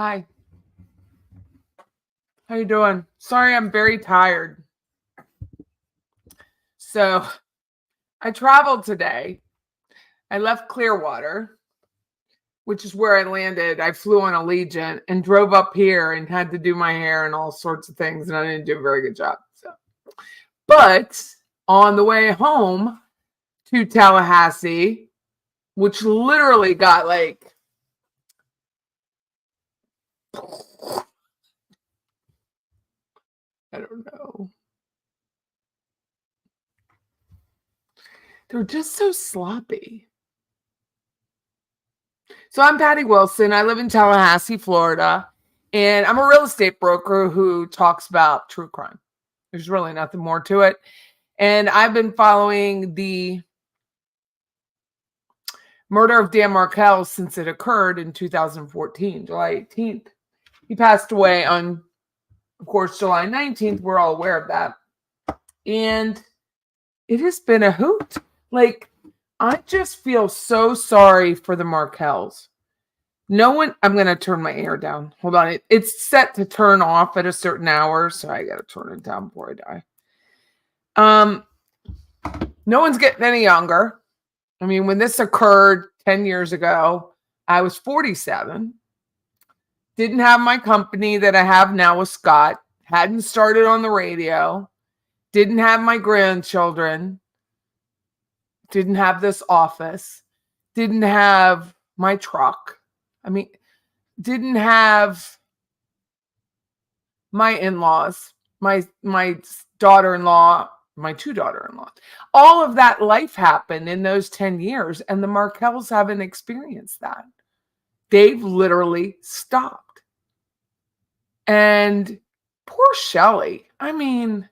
Hi. How you doing? Sorry, I'm very tired. So, I traveled today. I left Clearwater, which is where I landed. I flew on Allegiant and drove up here and had to do my hair and all sorts of things, and I didn't do a very good job. But on the way home to Tallahassee, which literally got like I don't know. They're just so sloppy. So I'm Patty Wilson. I live in Tallahassee, Florida, and I'm a real estate broker who talks about true crime. There's really nothing more to it. And I've been following the murder of Dan Markel since it occurred in 2014, July 18th. He passed away on, of course, July 19th. We're all aware of that. And it has been a hoot. Like, I just feel so sorry for the Markels. No one, I'm going to turn my air down. Hold on. It's set to turn off at a certain hour, so I got to turn it down before I die. No one's getting any younger. I mean, when this occurred 10 years ago, I was 47. Didn't have my company that I have now with Scott. Hadn't started on the radio. Didn't have my grandchildren. Didn't have this office. Didn't have my truck. I mean, didn't have my in-laws, my daughter-in-law, my two daughter-in-laws. All of that life happened in those 10 years, and the Markels haven't experienced that. They've literally stopped. And poor Shelly. I mean,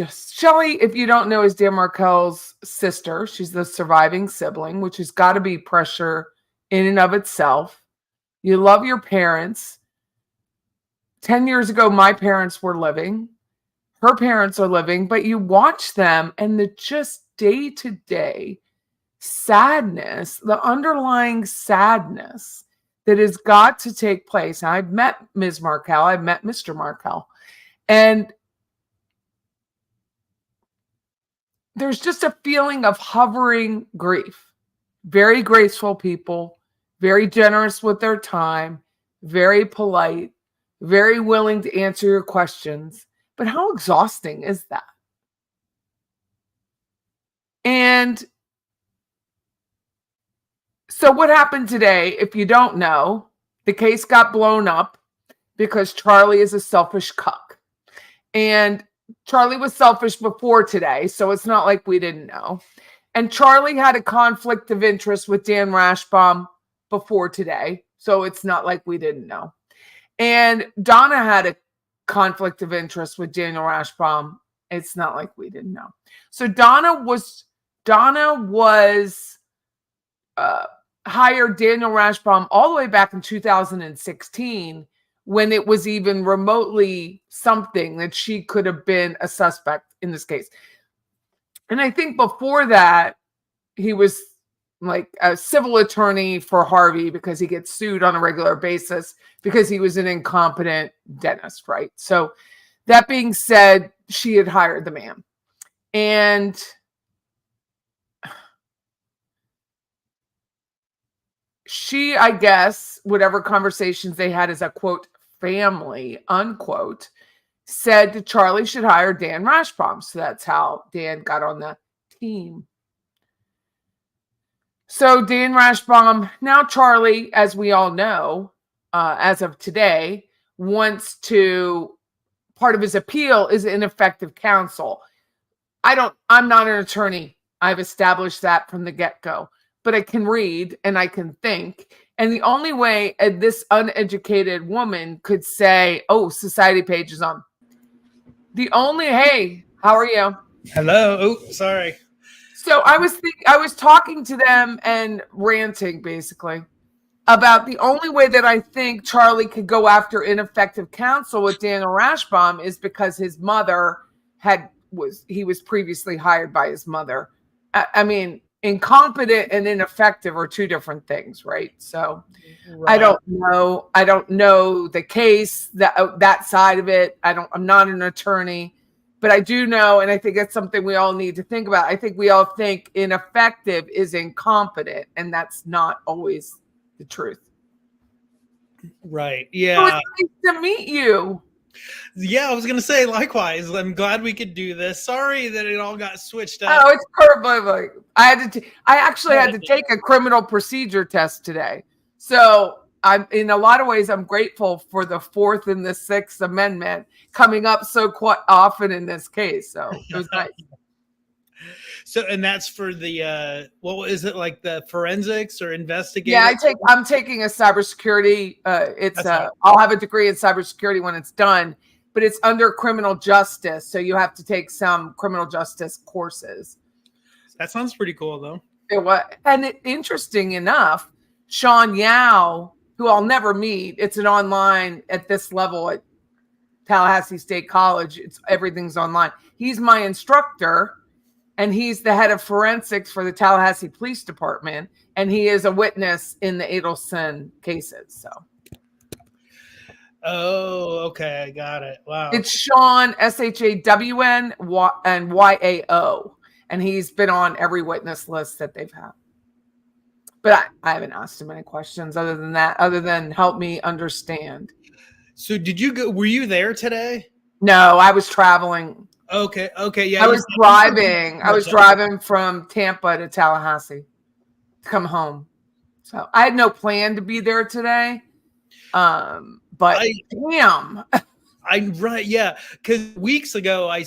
Shelly, if you don't know, is Dan Markel's sister. She's the surviving sibling, which has got to be pressure in and of itself. You love your parents. 10 years ago, my parents were living. Her parents are living, but you watch them and the just day-to-day sadness, the underlying sadness that has got to take place. Now, I've met Ms. Markel. I've met Mr. Markel. And there's just a feeling of hovering grief. Very graceful people, very generous with their time, very polite, very willing to answer your questions. But how exhausting is that? And so what happened today, if you don't know, the case got blown up because Charlie is a selfish cuck. And Charlie was selfish before today, so it's not like we didn't know. And Charlie had a conflict of interest with Dan Rashbaum before today, so it's not like we didn't know. And Donna had a conflict of interest with Daniel Rashbaum. It's not like we didn't know. So Donna hired Daniel Rashbaum all the way back in 2016 when it was even remotely something that she could have been a suspect in this case. And I think before that, he was like a civil attorney for Harvey because he gets sued on a regular basis because he was an incompetent dentist, right? So that being said, she had hired the man. And she, I guess, whatever conversations they had as a, quote, family, unquote, said that Charlie should hire Dan Rashbaum. So that's how Dan got on the team. So Dan Rashbaum, now Charlie, as we all know, as of today, wants to, part of his appeal is ineffective counsel. I'm not an attorney. I've established that from the get-go. But I can read and I can think. And the only way this uneducated woman could say, oh, society page is on. Hey, how are you? Hello. Oh, sorry. So I was talking to them and ranting basically about the only way that I think Charlie could go after ineffective counsel with Daniel Rashbaum is because he was previously hired by his mother. I mean, incompetent and ineffective are two different things, right? So Right. I don't know the case, that side of it. I'm not an attorney, but I do know, and I think that's something we all need to think about. I think we all think ineffective is incompetent, and that's not always the truth. Right. So Yeah. it's nice to meet you. Yeah, I was gonna say likewise. I'm glad we could do this. Sorry that it all got switched up. Oh, it's perfect. I actually had to take a criminal procedure test today. So I'm in a lot of ways I'm grateful for the 4th and the 6th Amendment coming up so quite often in this case. So it was nice. So, and that's for the what is it, like the forensics or investigative? Yeah, I'm taking a cybersecurity. I'll have a degree in cybersecurity when it's done, but it's under criminal justice, so you have to take some criminal justice courses. That sounds pretty cool, though. Interesting enough, Sean Yao, who I'll never meet, it's an online at this level at Tallahassee State College. Everything's online. He's my instructor. And he's the head of forensics for the Tallahassee Police Department. And he is a witness in the Adelson cases. So. Oh, okay. I got it. Wow. It's Sean, SHAWN, and YAO. And he's been on every witness list that they've had. But I haven't asked him any questions other than help me understand. So were you there today? No, I was traveling. Okay. Yeah. I was driving from Tampa to Tallahassee to come home. So I had no plan to be there today. But damn. Right. Yeah. Because weeks ago, I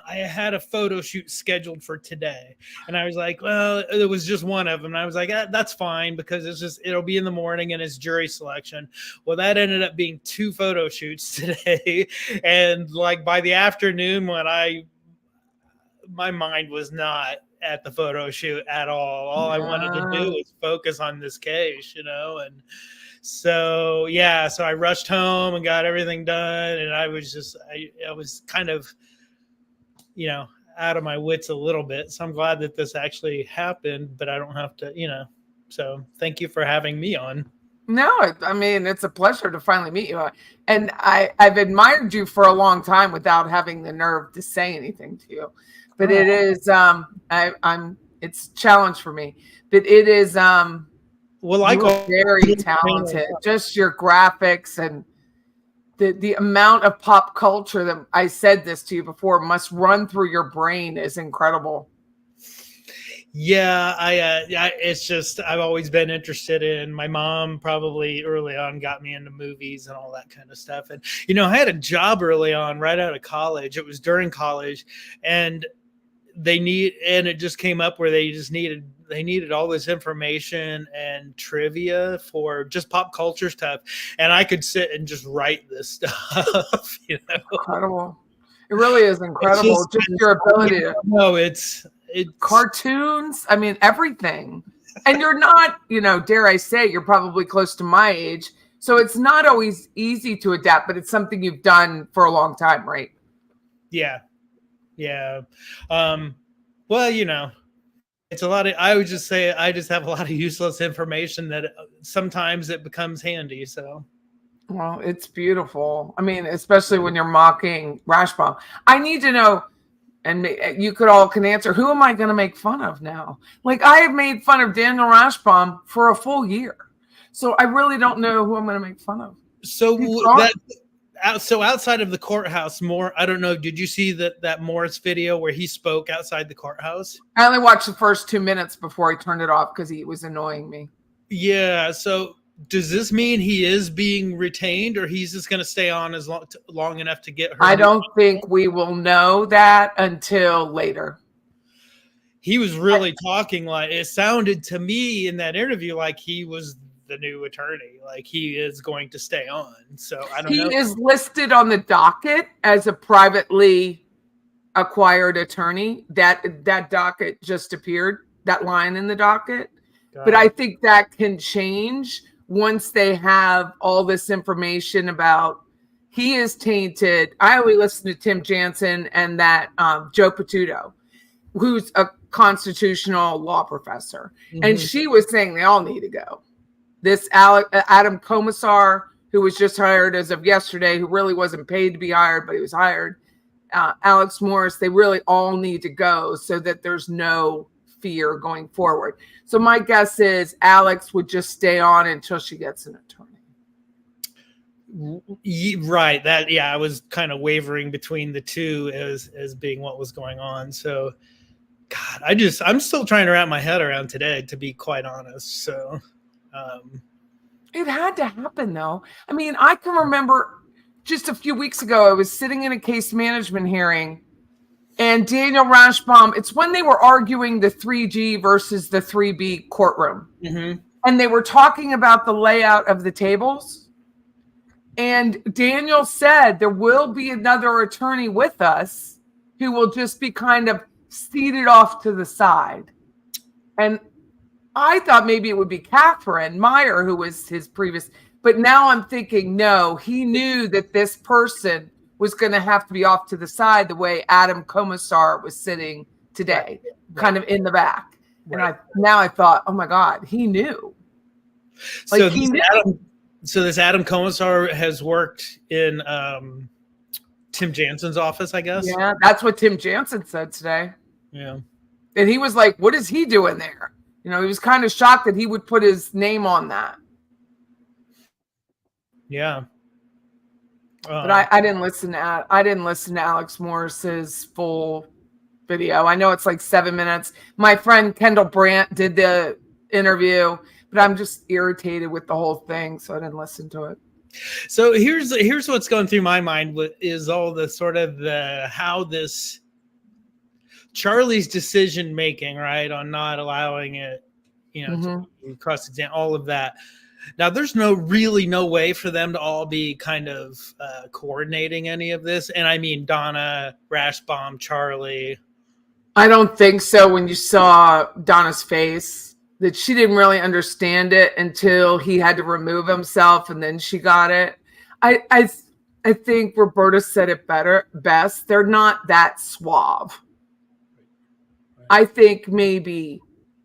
had a photo shoot scheduled for today, and I was like, well, it was just one of them. And I was like, that's fine because it'll be in the morning and it's jury selection. Well, that ended up being 2 photo shoots today. And like by the afternoon my mind was not at the photo shoot at all. All I wanted to do was focus on this case, and so, yeah, so I rushed home and got everything done. And I was kind of, out of my wits a little bit. So I'm glad that this actually happened, but I don't have to, so thank you for having me on. No, I mean, it's a pleasure to finally meet you. And I've admired you for a long time without having the nerve to say anything to you. But it is, it's a challenge for me. But it is, very talented. Just your graphics and the amount of pop culture that I said this to you before must run through your brain is incredible. Yeah, it's just I've always been interested in. My mom probably early on got me into movies and all that kind of stuff. And I had a job early on, right out of college. It was during college, and it just came up where they needed all this information and trivia for just pop culture stuff. And I could sit and just write this stuff, Incredible. It really is incredible. Just your ability to it's cartoons. I mean, everything. And you're not, dare I say, you're probably close to my age. So it's not always easy to adapt, but it's something you've done for a long time, right? Yeah. Yeah. Well, it's a lot of, I would just say, I just have a lot of useless information that sometimes it becomes handy. So. Well, it's beautiful. I mean, especially when you're mocking Rashbaum. I need to know, and you can answer, who am I going to make fun of now? Like, I have made fun of Daniel Rashbaum for a full year. So I really don't know who I'm going to make fun of. So outside of the courthouse, I don't know, did you see that Morris video where he spoke outside the courthouse? I only watched the first 2 minutes before I turned it off because he was annoying me. Yeah. So does this mean he is being retained, or he's just going to stay on as long enough to get her? I don't think we will know that until later. He was really talking like, it sounded to me in that interview like he was the new attorney, like he is going to stay on. So I don't know. He is listed on the docket as a privately acquired attorney. That docket just appeared, that line in the docket. But I think that can change once they have all this information about he is tainted. I only listen to Tim Jansen and that Joe Patuto, who's constitutional law professor. And she was saying they all need to go. This Adam Commissar, who was just hired as of yesterday, who really wasn't paid to be hired, but he was hired. Alex Morris, they really all need to go so that there's no fear going forward. So my guess is Alex would just stay on until she gets an attorney. Right. That, yeah, I was kind of wavering between the two as being what was going on. So, God, I'm still trying to wrap my head around today, to be quite honest. So, it had to happen, though. I mean, I can remember just a few weeks ago, I was sitting in a case management hearing, and Daniel Rashbaum, it's when they were arguing the 3G versus the 3B courtroom. And they were talking about the layout of the tables. And Daniel said there will be another attorney with us who will just be kind of seated off to the side. And I thought maybe it would be Catherine Meyer, who was his previous, but now I'm thinking, no, he knew that this person was going to have to be off to the side the way Adam Commissar was sitting today, kind of in the back. And now I thought, oh my God, he knew. Like, so he knew. So this Adam Commissar has worked in Tim Jansen's office, I guess. Yeah, that's what Tim Jansen said today. Yeah. And he was like, what is he doing there? You know, he was kind of shocked that he would put his name on that. Yeah. But I didn't listen to Alex Morris's full video. I know it's like 7 minutes. My friend Kendall Brandt did the interview, but I'm just irritated with the whole thing, so I didn't listen to it. So here's what's going through my mind is all the sort of how this Charlie's decision making, right, on not allowing it, to cross-examine, all of that. Now, there's really no way for them to all be kind of coordinating any of this. And I mean, Donna, Rashbaum, Charlie. I don't think so. When you saw Donna's face, that she didn't really understand it until he had to remove himself, and then she got it. I think Roberta said it best. They're not that suave. I think maybe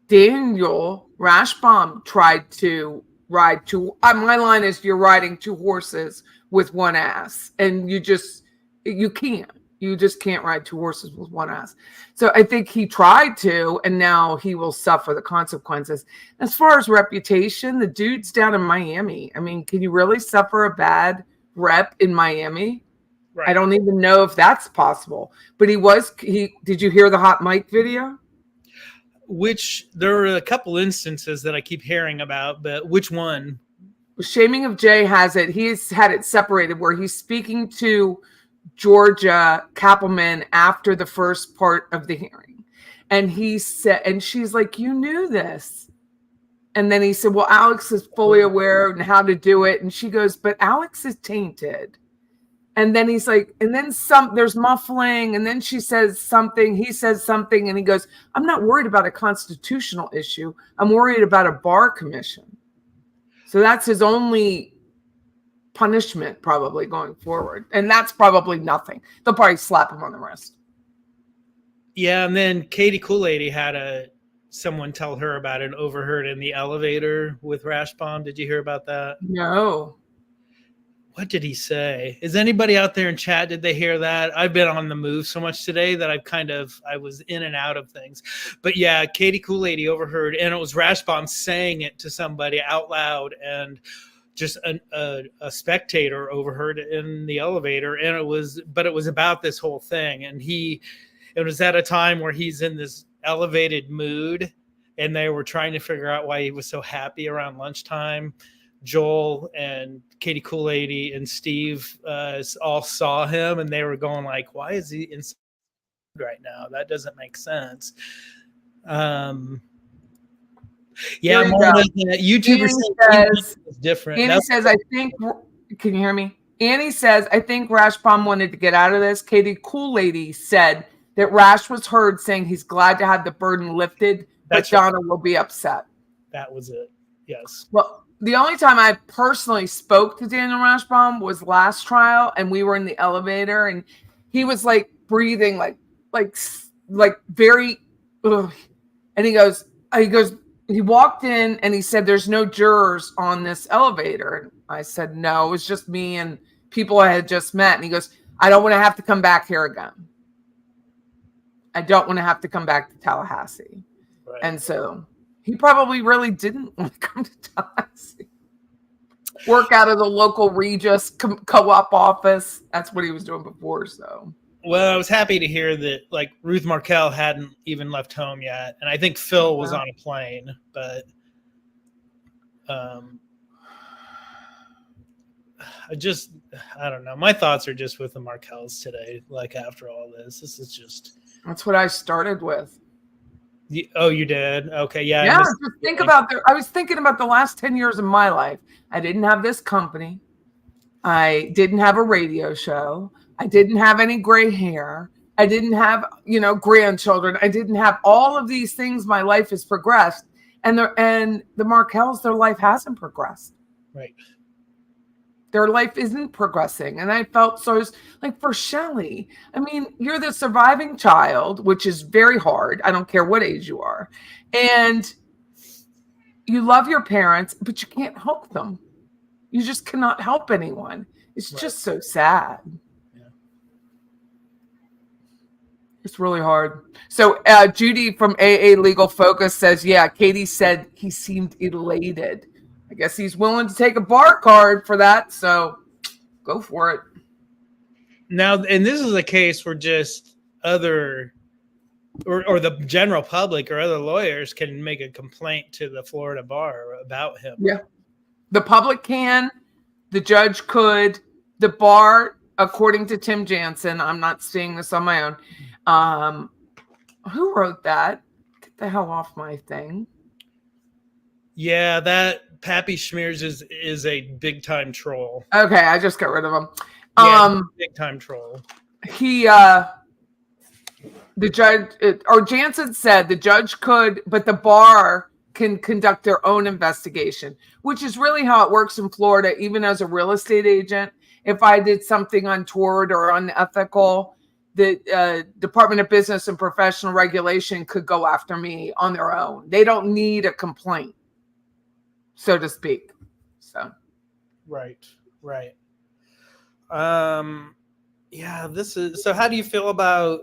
Daniel Rashbaum tried to ride two. My line is, you're riding two horses with one ass, and you just can't ride two horses with one ass. So I think he tried to, and now he will suffer the consequences. As far as reputation, the dude's down in Miami. I mean, can you really suffer a bad rep in Miami? Right. I don't even know if that's possible. But did you hear the hot mic video? Which there are a couple instances that I keep hearing about, but which one? Shaming of Jay has it. He's had it separated where he's speaking to Georgia Kappelman after the first part of the hearing. And he said, and she's like, you knew this. And then he said, well, Alex is fully aware and how to do it. And she goes, but Alex is tainted. And then he's like, and then there's muffling. And then she says something, he says something, and he goes, I'm not worried about a constitutional issue. I'm worried about a bar commission. So that's his only punishment probably going forward. And that's probably nothing. They'll probably slap him on the wrist. Yeah. And then Katie Kool-Lady had someone tell her about an overheard in the elevator with Rashbaum. Did you hear about that? No. What did he say? Is anybody out there in chat? Did they hear that? I've been on the move so much today that I was in and out of things. But yeah, Katie Kool-Lady overheard, and it was Rashbaum saying it to somebody out loud, and just a spectator overheard it in the elevator. And it was about this whole thing. And it was at a time where he's in this elevated mood, and they were trying to figure out why he was so happy around lunchtime. Joel and Katie Kool-Lady and Steve all saw him, and they were going like, why is he in right now? That doesn't make sense. Yeah, YouTubers says it's different. Annie says, I think, can you hear me? Annie says, I think Rashbaum wanted to get out of this. Katie Kool-Lady said that Rash was heard saying he's glad to have the burden lifted, but Donna will be upset. That was it. Yes. Well, the only time I personally spoke to Daniel Rashbaum was last trial, and we were in the elevator, and he was like breathing like very ugh. And he walked in and he said, there's no jurors on this elevator. And I said, no, it was just me and people I had just met. And he goes, I don't want to have to come back here again. I don't want to have to come back to Tallahassee. Right. And so he probably really didn't want to come to Tallahassee. Work out of the local Regis co-op office. That's what he was doing before. So, well, I was happy to hear that like Ruth Markel hadn't even left home yet, and I think Phil was on a plane. But I don't know. My thoughts are just with the Markels today. Like after all this is just. That's what I started with. Oh, you did? Okay, yeah. Yeah, just think about I was thinking about the last 10 years of my life. I didn't have this company. I didn't have a radio show. I didn't have any gray hair. I didn't have, grandchildren. I didn't have all of these things. My life has progressed. And the Markels, their life hasn't progressed. Right. Their life isn't progressing. And I felt so like for Shelley, I mean, you're the surviving child, which is very hard. I don't care what age you are. And you love your parents, but you can't help them. You just cannot help anyone. It's just so sad. Yeah. It's really hard. So Judy from AA Legal Focus says, yeah, Katie said he seemed elated. I guess he's willing to take a bar card for that, so go for it. Now, and this is a case where just other or the general public or other lawyers can make a complaint to the Florida bar about him. Yeah. The public can, the judge could, the bar, according to Tim Jansen, I'm not seeing this on my own. Who wrote that? Get the hell off my thing. Yeah, that Pappy Schmears is a big time troll. Okay, I just got rid of him. Big time troll. The judge or Jansen said the judge could, but the bar can conduct their own investigation, which is really how it works in Florida. Even as a real estate agent, if I did something untoward or unethical, the Department of Business and Professional Regulation could go after me on their own. They don't need a complaint, so to speak. So, right. Yeah, this is so. How do you feel about?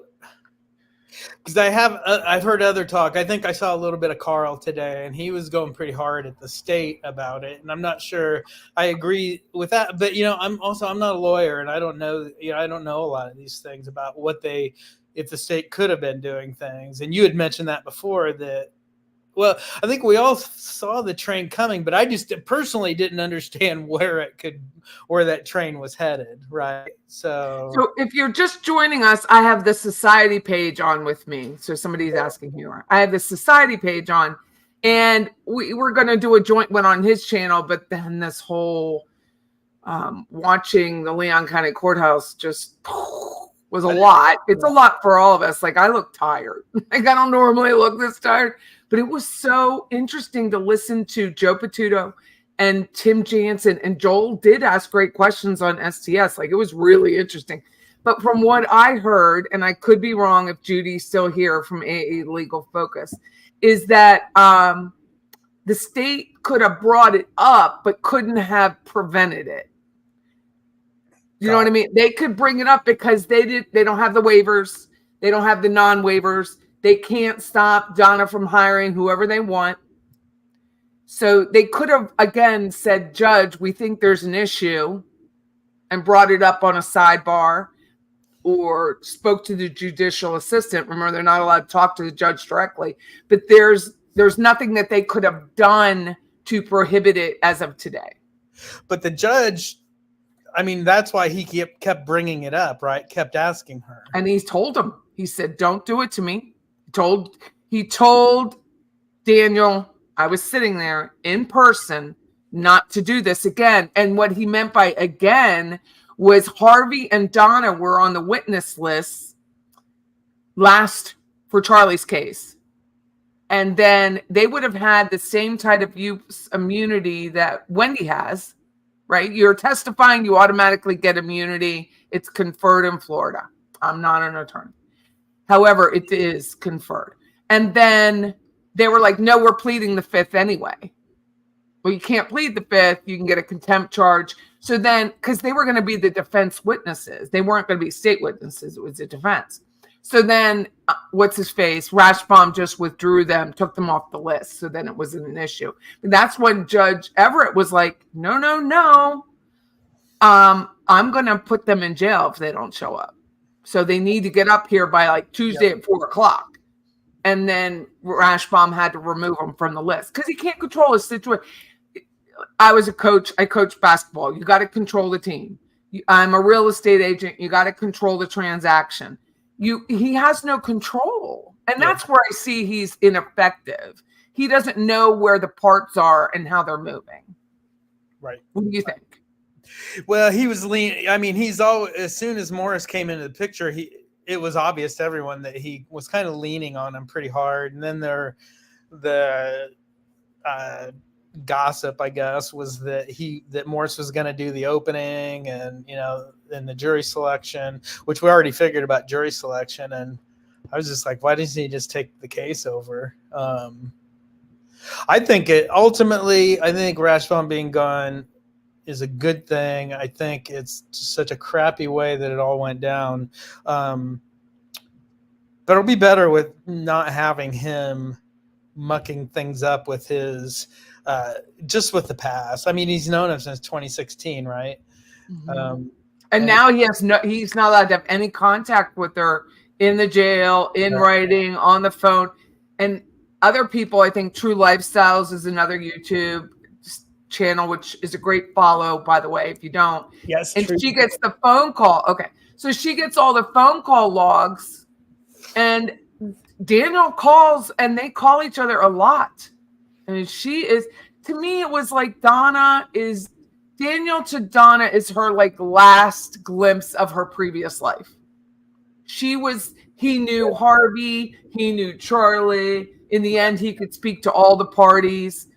Because I've heard other talk. I think I saw a little bit of Carl today, and he was going pretty hard at the state about it. And I'm not sure I agree with that. But I'm not a lawyer, and I don't know. I don't know a lot of these things about if the state could have been doing things. And you had mentioned that before that. Well, I think we all saw the train coming, but I just personally didn't understand where that train was headed, right? So if you're just joining us, I have the society page on with me. So somebody's asking who you are. I have the society page on, and we were going to do a joint one on his channel, but then this whole watching the Leon County Courthouse just was a lot. It's a lot for all of us. Like I look tired. Like I don't normally look this tired. But it was so interesting to listen to Joe Patuto and Tim Jansen. And Joel did ask great questions on STS. Like, it was really interesting. But from what I heard, and I could be wrong if Judy's still here from AA Legal Focus, is that the state could have brought it up, but couldn't have prevented it. You know what I mean? They could bring it up because they don't have the waivers. They don't have the non-waivers. They can't stop Donna from hiring whoever they want. So they could have, again, said, Judge, we think there's an issue, and brought it up on a sidebar or spoke to the judicial assistant. Remember, they're not allowed to talk to the judge directly. But there's nothing that they could have done to prohibit it as of today. But the judge, I mean, that's why he kept bringing it up, right? Kept asking her. And he's told him. He said, don't do it to me. He told Daniel, I was sitting there in person, not to do this again. And what he meant by again was Harvey and Donna were on the witness list last for Charlie's case. And then they would have had the same type of immunity that Wendy has, right? You're testifying, you automatically get immunity. It's conferred in Florida. I'm not an attorney. However, it is conferred. And then they were like, no, we're pleading the fifth anyway. Well, you can't plead the fifth. You can get a contempt charge. So then, because they were going to be the defense witnesses, they weren't going to be state witnesses. It was the defense. So then, what's his face? Rashbaum just withdrew them, took them off the list. So then it wasn't an issue. But that's when Judge Everett was like, no. I'm going to put them in jail if they don't show up. So they need to get up here by like Tuesday at 4:00. And then Rashbaum had to remove him from the list because he can't control his situation. I was a coach. I coached basketball. You got to control the team. I'm a real estate agent. You got to control the transaction. He has no control. And that's where I see he's ineffective. He doesn't know where the parts are and how they're moving. Right. What do you think? Well, he was lean. I mean, as soon as Morris came into the picture, it was obvious to everyone that he was kind of leaning on him pretty hard. And then the gossip, I guess, was that Morris was going to do the opening and, and the jury selection, which we already figured about jury selection. And I was just like, why doesn't he just take the case over? I think Rashbaum being gone is a good thing. I think it's just such a crappy way that it all went down. But it'll be better with not having him mucking things up with his, just with the past. I mean, he's known him since 2016, right? Mm-hmm. And now he's not allowed to have any contact with her in the jail, in writing, on the phone. And other people, I think True Lifestyles is another YouTube channel, which is a great follow, by the way, if you don't. Yes. And she gets the phone call. Okay. So she gets all the phone call logs, and Daniel calls, and they call each other a lot. And to me, it was like Daniel to Donna is her like last glimpse of her previous life. He knew Harvey, he knew Charlie. In the end, he could speak to all the parties,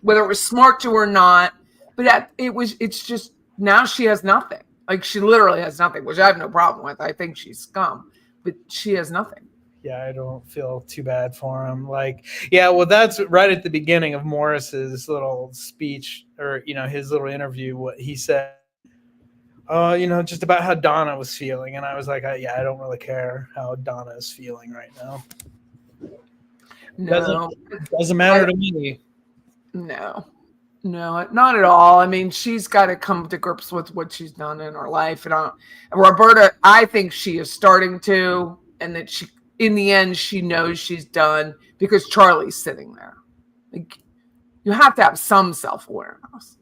whether it was smart to or not. But it's just, now she has nothing. Like, she literally has nothing, which I have no problem with. I think she's scum, but she has nothing. Yeah, I don't feel too bad for him. Well, that's right at the beginning of Morris's little speech, or, his little interview, what he said, just about how Donna was feeling. And I was like, I don't really care how Donna is feeling right now. No. Doesn't matter to me. No, not at all. I mean, she's got to come to grips with what she's done in her life. And Roberta, I think she is starting to, and that in the end, she knows she's done because Charlie's sitting there. Like, you have to have some self-awareness.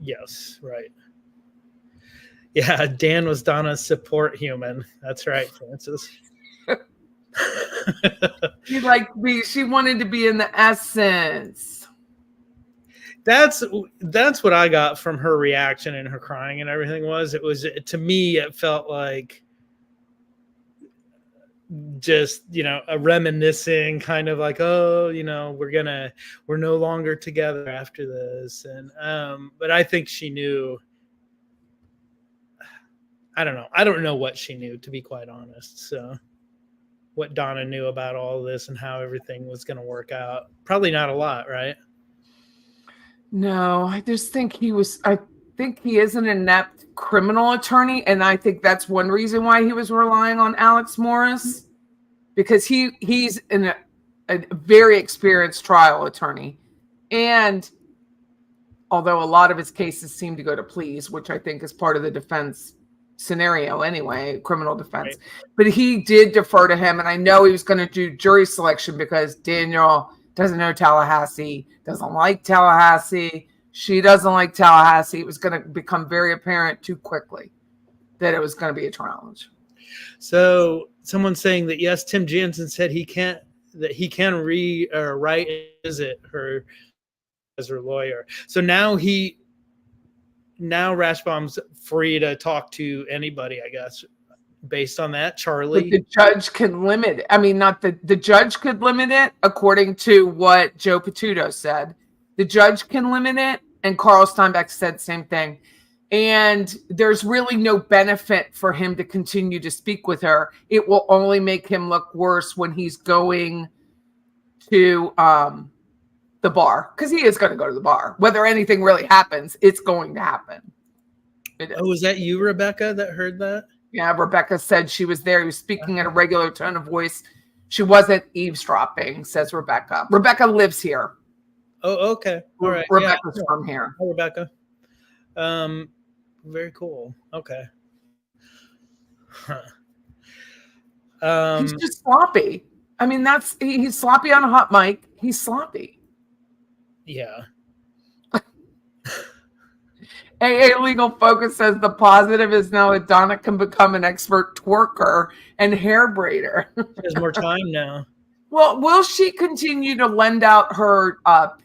Yes, right. Yeah, Dan was Donna's support human. That's right, Francis. She wanted to be in the essence. That's what I got from her reaction and her crying and everything. To me, it felt like just, a reminiscing kind of like, we're no longer together after this. And, but I think she knew, I don't know what she knew, to be quite honest. So what Donna knew about all this and how everything was going to work out. Probably not a lot, right? No, I just think he is an inept criminal attorney. And I think that's one reason why he was relying on Alex Morris, because he's a very experienced trial attorney. And although a lot of his cases seem to go to pleas, which I think is part of the defense scenario anyway, criminal defense, right. But he did defer to him. And I know he was going to do jury selection because Danielle doesn't know Tallahassee, doesn't like Tallahassee. She doesn't like Tallahassee. It was going to become very apparent too quickly that it was going to be a challenge. So someone's saying that, yes, Tim Jansen said he can visit her as her lawyer. So now Rashbaum's free to talk to anybody, I guess, based on that. Charlie. But the judge can limit it. I mean, not the judge could limit it, according to what Joe Patuto said. The judge can limit it, and Carl Steinbeck said the same thing. And there's really no benefit for him to continue to speak with her. It will only make him look worse when he's going to the bar, because he is going to go to the bar. Whether anything really happens, it's going to happen. Oh, was that you, Rebecca, that heard that? Yeah, Rebecca said she was there. He was speaking at a regular tone of voice. She wasn't eavesdropping, says Rebecca. Rebecca lives here. Oh, okay. All right. Rebecca's from here. Hi, Rebecca. Very cool. Okay. Huh. He's just sloppy. I mean, he's sloppy on a hot mic. He's sloppy. Yeah. AA Legal Focus says the positive is now that Donna can become an expert twerker and hair braider. She has more time now. Well, will she continue to lend out her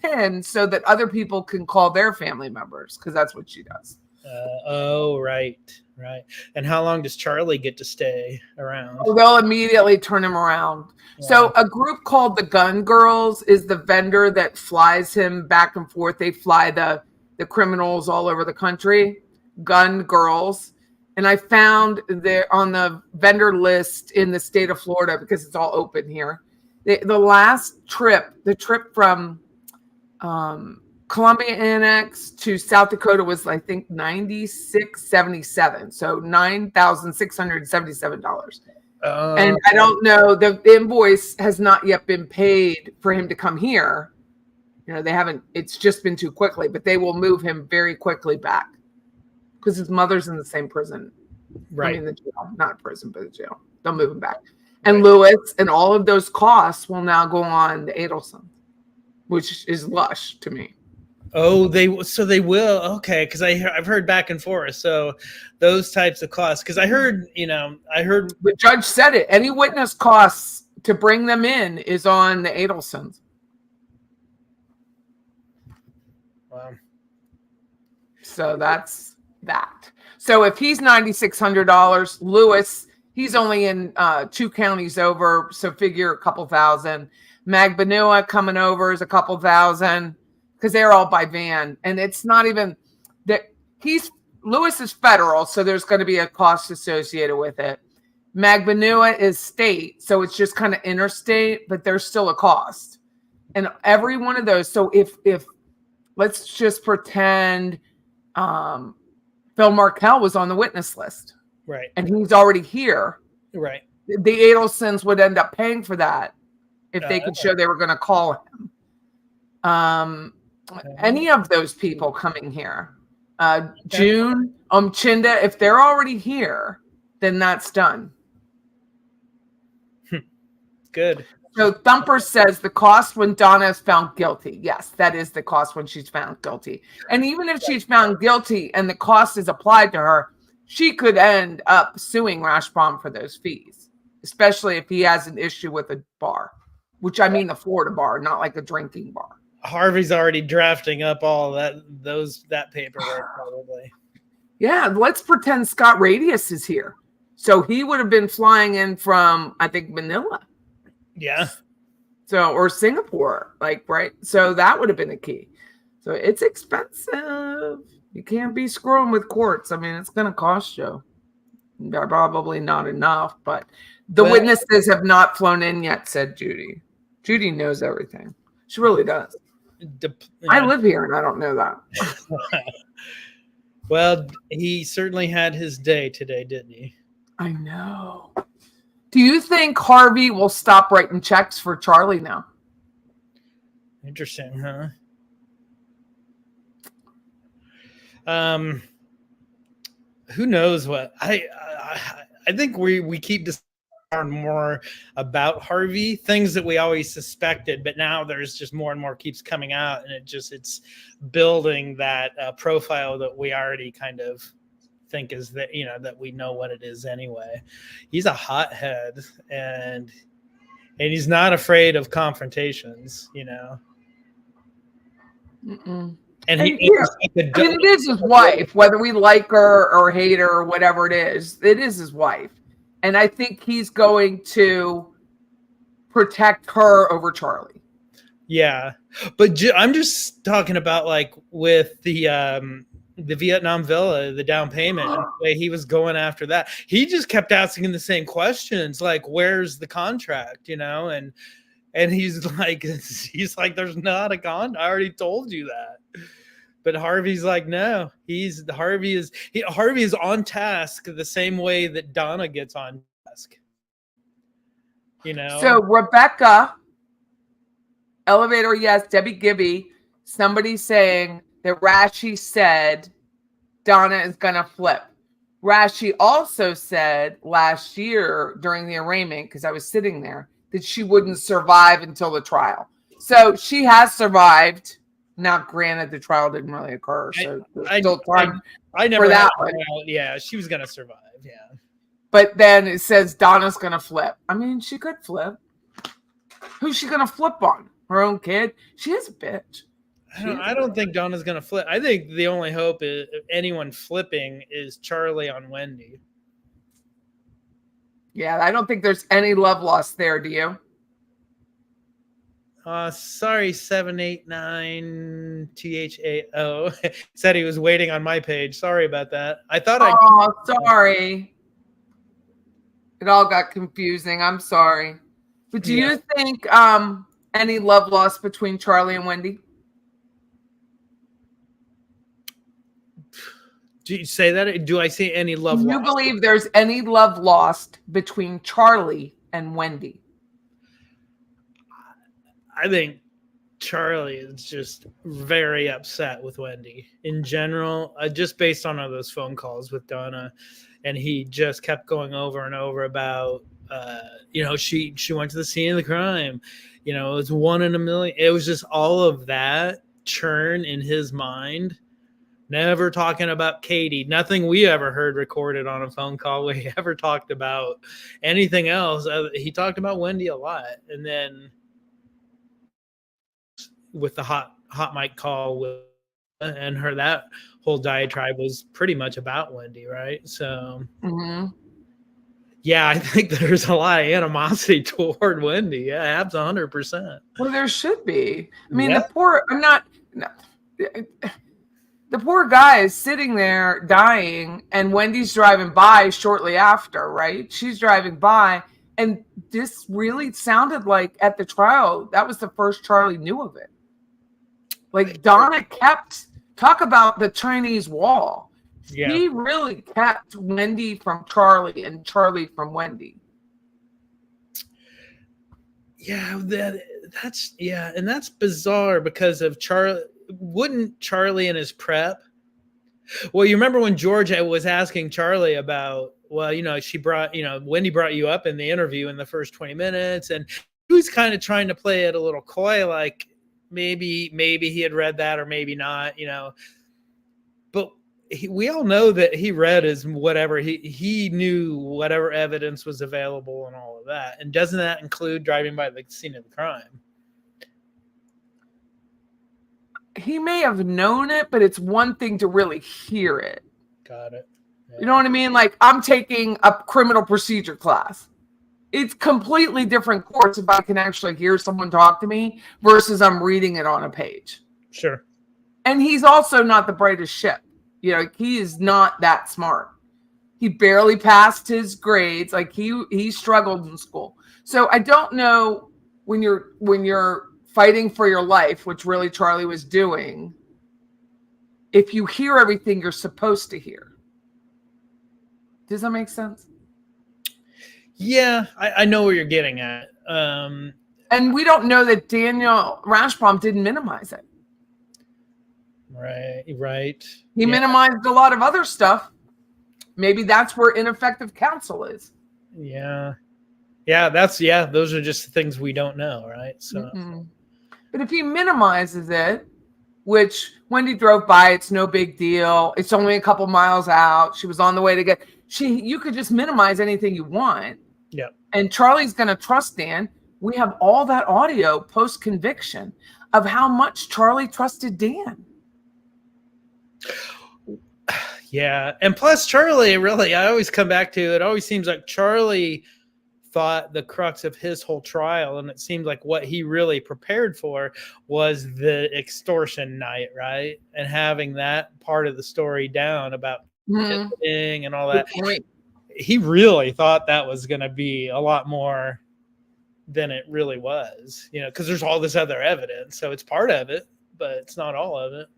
pin so that other people can call their family members? Because that's what she does. Right. And how long does Charlie get to stay around? Oh, they'll immediately turn him around. Yeah. So a group called the Gun Girls is the vendor that flies him back and forth. They fly the criminals all over the country. Gun Girls. And I found they're on the vendor list in the state of Florida, because it's all open here. The last trip, the trip from Columbia Annex to South Dakota was, I think, $96.77. So $9,677. And I don't know, the invoice has not yet been paid for him to come here. You know, they haven't, it's just been too quickly, but they will move him very quickly back because his mother's in the same prison. Right. I mean, the jail, not prison, but the jail. They'll move him back. And Lewis and all of those costs will now go on the Adelson, which is lush to me. Oh, they will. Okay, because I've heard back and forth. So those types of costs, because I heard the judge said it. Any witness costs to bring them in is on the Adelsons. Wow. So that's that. So if he's $9,600, Lewis, he's only in 2 counties over, so figure a couple thousand. Magbanua coming over is a couple thousand, because they're all by van, and it's not even that Lewis is federal, so there's going to be a cost associated with it. Magbanua is state, so it's just kind of interstate, but there's still a cost. And every one of those. So if let's just pretend Phil Markel was on the witness list, right, and he's already here, right, the Adelsons would end up paying for that if they could show they were going to call him. Any of those people coming here, June, Chinda, if they're already here, then that's done. Good. So Thumper says the cost when Donna is found guilty. Yes, that is the cost when she's found guilty. And even if she's found guilty and the cost is applied to her, she could end up suing Rashbaum for those fees, especially if he has an issue with a bar, which I mean the Florida bar, not like a drinking bar. Harvey's already drafting up all that paperwork probably. Yeah, let's pretend Scott Radius is here. So he would have been flying in from, I think, Manila. Yeah. So, or Singapore, right? So that would have been a key. So it's expensive. You can't be screwing with courts. I mean, it's going to cost you. Probably not enough, but the witnesses have not flown in yet, said Judy. Judy knows everything. She really does. I live here and I don't know that. Well, he certainly had his day today, didn't he? I know. Do you think Harvey will stop writing checks for Charlie now? Interesting, huh? Who knows what? I think we keep more about Harvey, things that we always suspected, but now there's just more and more keeps coming out, and it's building that profile that we already kind of think is that, that we know what it is anyway. He's a hothead, and he's not afraid of confrontations, Mm-mm. And it is his wife, whether we like her or hate her or whatever it is his wife. And I think he's going to protect her over Charlie. Yeah. But I'm just talking about with the the Vietnam villa, the down payment, and the way he was going after that. He just kept asking the same questions, like, where's the contract, and he's like, there's not a contract. I already told you that. But Harvey's like, no, Harvey is on task the same way that Donna gets on task. So Rebecca, elevator, yes, Debbie Gibby, somebody saying that Rashi said Donna is going to flip. Rashi also said last year during the arraignment, because I was sitting there, that she wouldn't survive until the trial. So she has survived. Now, granted, the trial didn't really occur, so there's still time I never for that one. one. Yeah, she was going to survive, yeah. But then it says Donna's going to flip. I mean, she could flip. Who's she going to flip on? Her own kid? She is a bitch. I don't think Donna's going to flip. I think the only hope is anyone flipping is Charlie on Wendy. Yeah, I don't think there's any love lost there, do you? Sorry, 789 THAO said he was waiting on my page. Sorry about that. I thought sorry. It all got confusing. I'm sorry. But do you think any love lost between Charlie and Wendy? Do you say that? Do I see any love lost? Do you believe there's any love lost between Charlie and Wendy? I think Charlie is just very upset with Wendy in general, just based on all those phone calls with Donna. And he just kept going over and over about, she went to the scene of the crime. It was 1 in a million. It was just all of that churn in his mind. Never talking about Katie. Nothing we ever heard recorded on a phone call where he ever talked about anything else. He talked about Wendy a lot. And then with the hot mic call with and her, that whole diatribe was pretty much about Wendy, right? So yeah, I think there's a lot of animosity toward Wendy. Yeah, abs 100%. Well, there should be. I mean, the poor guy is sitting there dying, and Wendy's driving by shortly after, right? She's driving by, and this really sounded like at the trial, that was the first Charlie knew of it. Like Donna talk about the Chinese wall. Yeah. He really kept Wendy from Charlie and Charlie from Wendy. Yeah, that's bizarre because of Charlie. Wouldn't Charlie in his prep? Well, you remember when Georgia was asking Charlie about, she brought, Wendy brought you up in the interview in the first 20 minutes, and he was kind of trying to play it a little coy, like maybe he had read that or maybe not, but we all know that he read as whatever he knew, whatever evidence was available and all of that. And doesn't that include driving by the scene of the crime? He may have known it, but it's one thing to really hear it. Got it. Yeah. You know what I mean? Like, I'm taking a criminal procedure class. It's completely different course if I can actually hear someone talk to me versus I'm reading it on a page. Sure. And he's also not the brightest ship. He is not that smart. He barely passed his grades. Like he struggled in school. So I don't know when you're fighting for your life, which really Charlie was doing, if you hear everything you're supposed to hear. Does that make sense? Yeah, I know where you're getting at. And we don't know that Daniel Rashbaum didn't minimize it. Right. He minimized a lot of other stuff. Maybe that's where ineffective counsel is. Yeah. Those are just the things we don't know, right? So. But if he minimizes it, which Wendy drove by, it's no big deal. It's only a couple miles out. She was on the way to you could just minimize anything you want. Yeah. And Charlie's going to trust Dan. We have all that audio post-conviction of how much Charlie trusted Dan. Yeah. And plus Charlie, really, I always come back to, it always seems like Charlie thought the crux of his whole trial, and it seemed like what he really prepared for was the extortion night, right? And having that part of the story down about kidnapping and all that. He really thought that was going to be a lot more than it really was, you know, because there's all this other evidence. So it's part of it, but it's not all of it.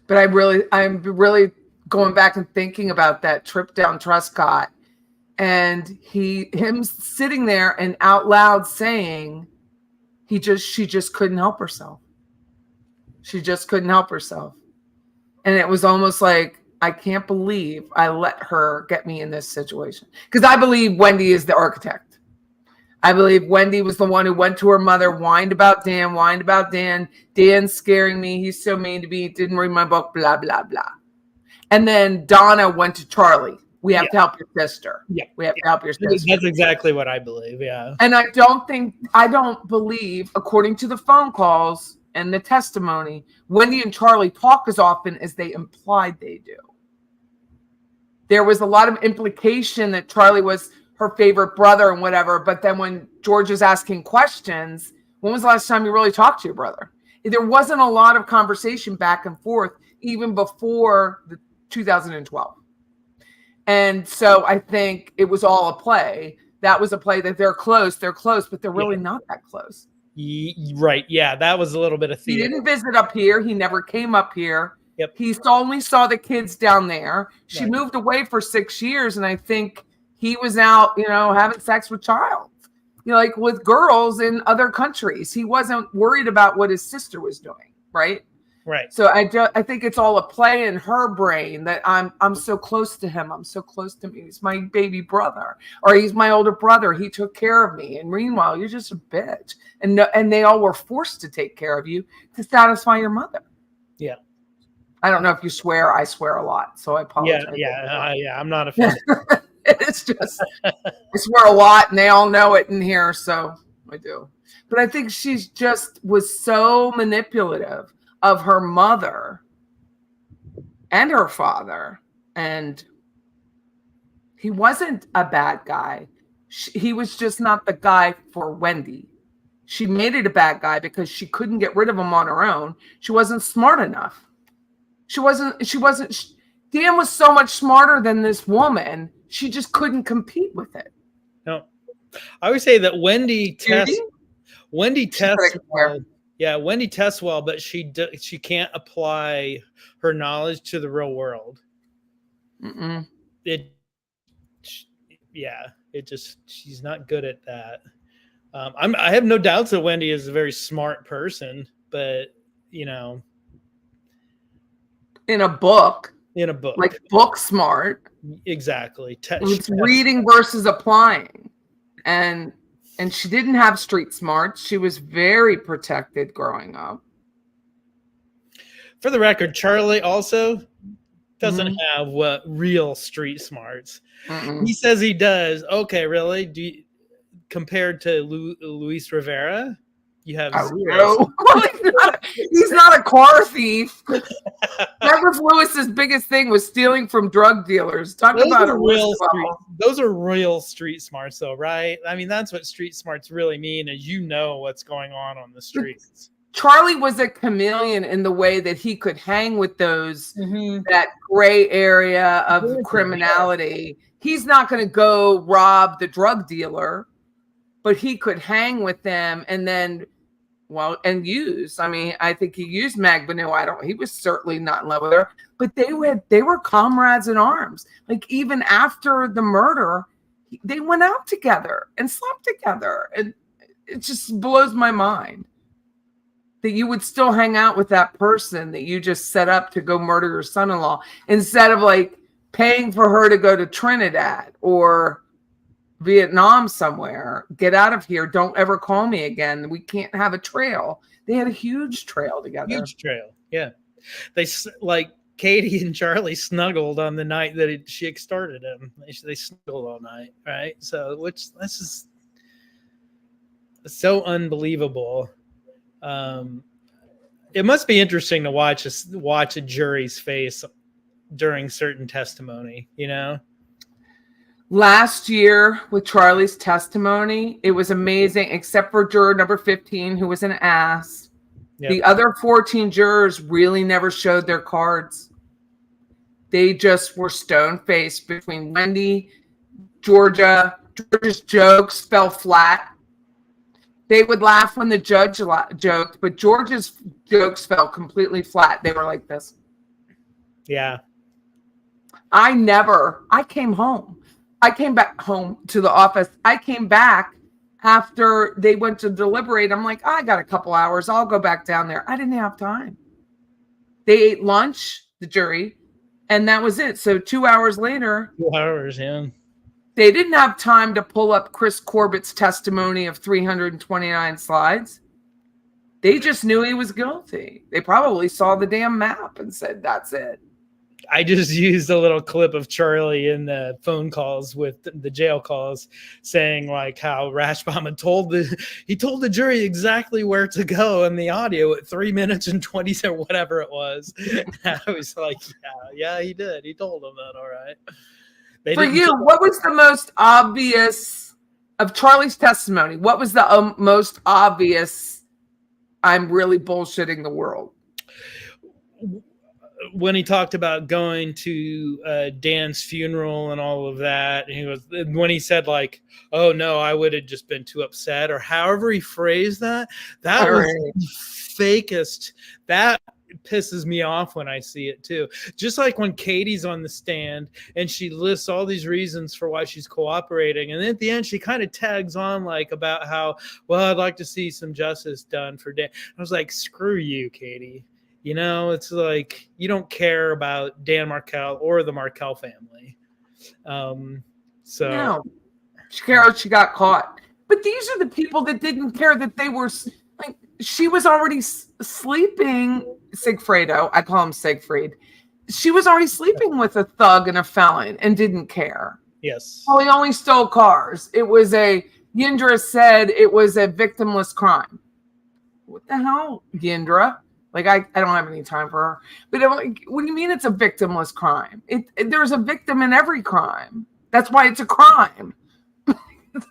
But I'm really going back and thinking about that trip down Truscott, and him sitting there and out loud saying she just couldn't help herself. She just couldn't help herself. And it was almost like, I can't believe I let her get me in this situation. Because I believe Wendy is the architect. I believe Wendy was the one who went to her mother, whined about Dan. Dan's scaring me. He's so mean to me. Didn't read my book, blah, blah, blah. And then Donna went to Charlie. We have to help your sister. Yeah. We have to help your sister. That's exactly what I believe. Yeah. And I don't believe, according to the phone calls and the testimony, Wendy and Charlie talk as often as they implied they do. There was a lot of implication that Charlie was her favorite brother and whatever. But then when George is asking questions, when was the last time you really talked to your brother? There wasn't a lot of conversation back and forth, even before the 2012. And so I think it was all a play. That was a play that they're close, but they're really not that close. Right. Yeah. That was a little bit of theater. He didn't visit up here. He never came up here. Yep. He only saw the kids down there. She moved away for 6 years. And I think he was out, having sex with child, like with girls in other countries. He wasn't worried about what his sister was doing. Right. Right. So I think it's all a play in her brain that I'm so close to him. I'm so close to me. He's my baby brother, or he's my older brother. He took care of me. And meanwhile, you're just a bitch. And they all were forced to take care of you to satisfy your mother. Yeah. I don't know if you swear. I swear a lot, so I apologize. Yeah. I'm not a fan. It's just I swear a lot, and they all know it in here, so I do. But I think she's just was so manipulative of her mother and her father, and he wasn't a bad guy. He was just not the guy for Wendy. She made it a bad guy because she couldn't get rid of him on her own. She wasn't smart enough. Dan was so much smarter than this woman. She just couldn't compete with it. No, I would say that Wendy tests well. Yeah, Wendy tests well, but she can't apply her knowledge to the real world. She's not good at that. I have no doubts that Wendy is a very smart person, but in a book, like book smart, exactly. It's reading versus applying, and she didn't have street smarts. She was very protected growing up. For the record, Charlie also doesn't have real street smarts. He says he does. Okay, really? Compared to Luis Rivera, you have zero. He's not a car thief. That was Lewis's biggest thing, was stealing from drug dealers. Those are real street smarts, though, right? I mean, that's what street smarts really mean, is what's going on the streets. Charlie was a chameleon in the way that he could hang with those, that gray area of criminality. He's not going to go rob the drug dealer, but he could hang with them and then, and use. I mean, I think he used Mag Banu. He was certainly not in love with her, but they were comrades in arms. Like, even after the murder, they went out together and slept together. And it just blows my mind that you would still hang out with that person that you just set up to go murder your son-in-law, instead of like paying for her to go to Trinidad or Vietnam somewhere. Get out of here. Don't ever call me again. We can't have a trail. They had a huge trail together. Huge trail. Yeah. They, like, Katie and Charlie snuggled on the night that she extorted him. They snuggled all night. Right. So, this is so unbelievable. It must be interesting to watch a jury's face during certain testimony, Last year with Charlie's testimony, it was amazing, except for juror number 15, who was an ass. Yep. The other 14 jurors really never showed their cards. They just were stone-faced between Wendy, Georgia. Georgia's jokes fell flat. They would laugh when the judge joked, but Georgia's jokes fell completely flat. They were like this. Yeah. I came home. I came back home to the office. I came back after they went to deliberate. I'm like, I got a couple hours. I'll go back down there. I didn't have time. They ate lunch, the jury, and that was it. So 2 hours later. 2 hours, yeah. They didn't have time to pull up Chris Corbett's testimony of 329 slides. They just knew he was guilty. They probably saw the damn map and said, that's it. I just used a little clip of Charlie in the phone calls with the jail calls saying like how Rashbaum had told the jury exactly where to go in the audio at 3 minutes and 20 or whatever it was. I was like, yeah, he did. He told them that. All right. For you, what was the most obvious of Charlie's testimony? What was the most obvious? I'm really bullshitting the world. When he talked about going to Dan's funeral and all of that, and when he said like, "Oh no, I would have just been too upset," or however he phrased that, that was the fakest. That pisses me off when I see it too. Just like when Katie's on the stand and she lists all these reasons for why she's cooperating, and then at the end she kind of tags on like about how, well, I'd like to see some justice done for Dan. I was like, screw you, Katie. You know, it's like you don't care about Dan Markel or the Markel family. So no, she got caught. But these are the people that didn't care that they were like, she was already sleeping. Sigfredo, I call him Siegfried. She was already sleeping with a thug and a felon and didn't care. Yes. Well, he only stole cars. Yindra said it was a victimless crime. What the hell, Yindra? Like, I don't have any time for her. But what do you mean it's a victimless crime? There's a victim in every crime. That's why it's a crime.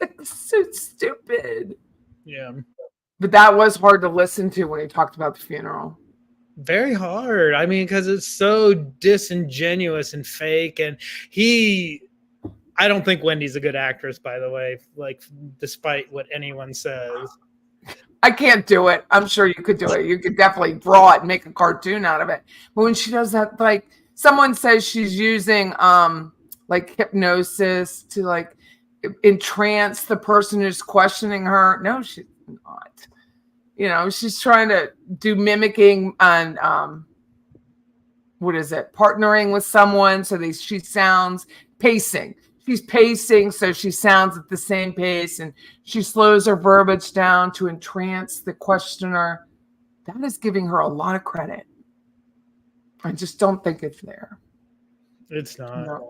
It's so stupid. Yeah. But that was hard to listen to when he talked about the funeral. Very hard. I mean, because it's so disingenuous and fake. And I don't think Wendy's a good actress, by the way, like, despite what anyone says. I can't do it. I'm sure you could do it. You could definitely draw it and make a cartoon out of it. But when she does that, like, someone says she's using like hypnosis to like entrance the person who's questioning her. No, she's not. You know, she's trying to do mimicking and partnering with someone so she sounds pacing. She's pacing, so she sounds at the same pace, and she slows her verbiage down to entrance the questioner. That is giving her a lot of credit. I just don't think it's there. It's not.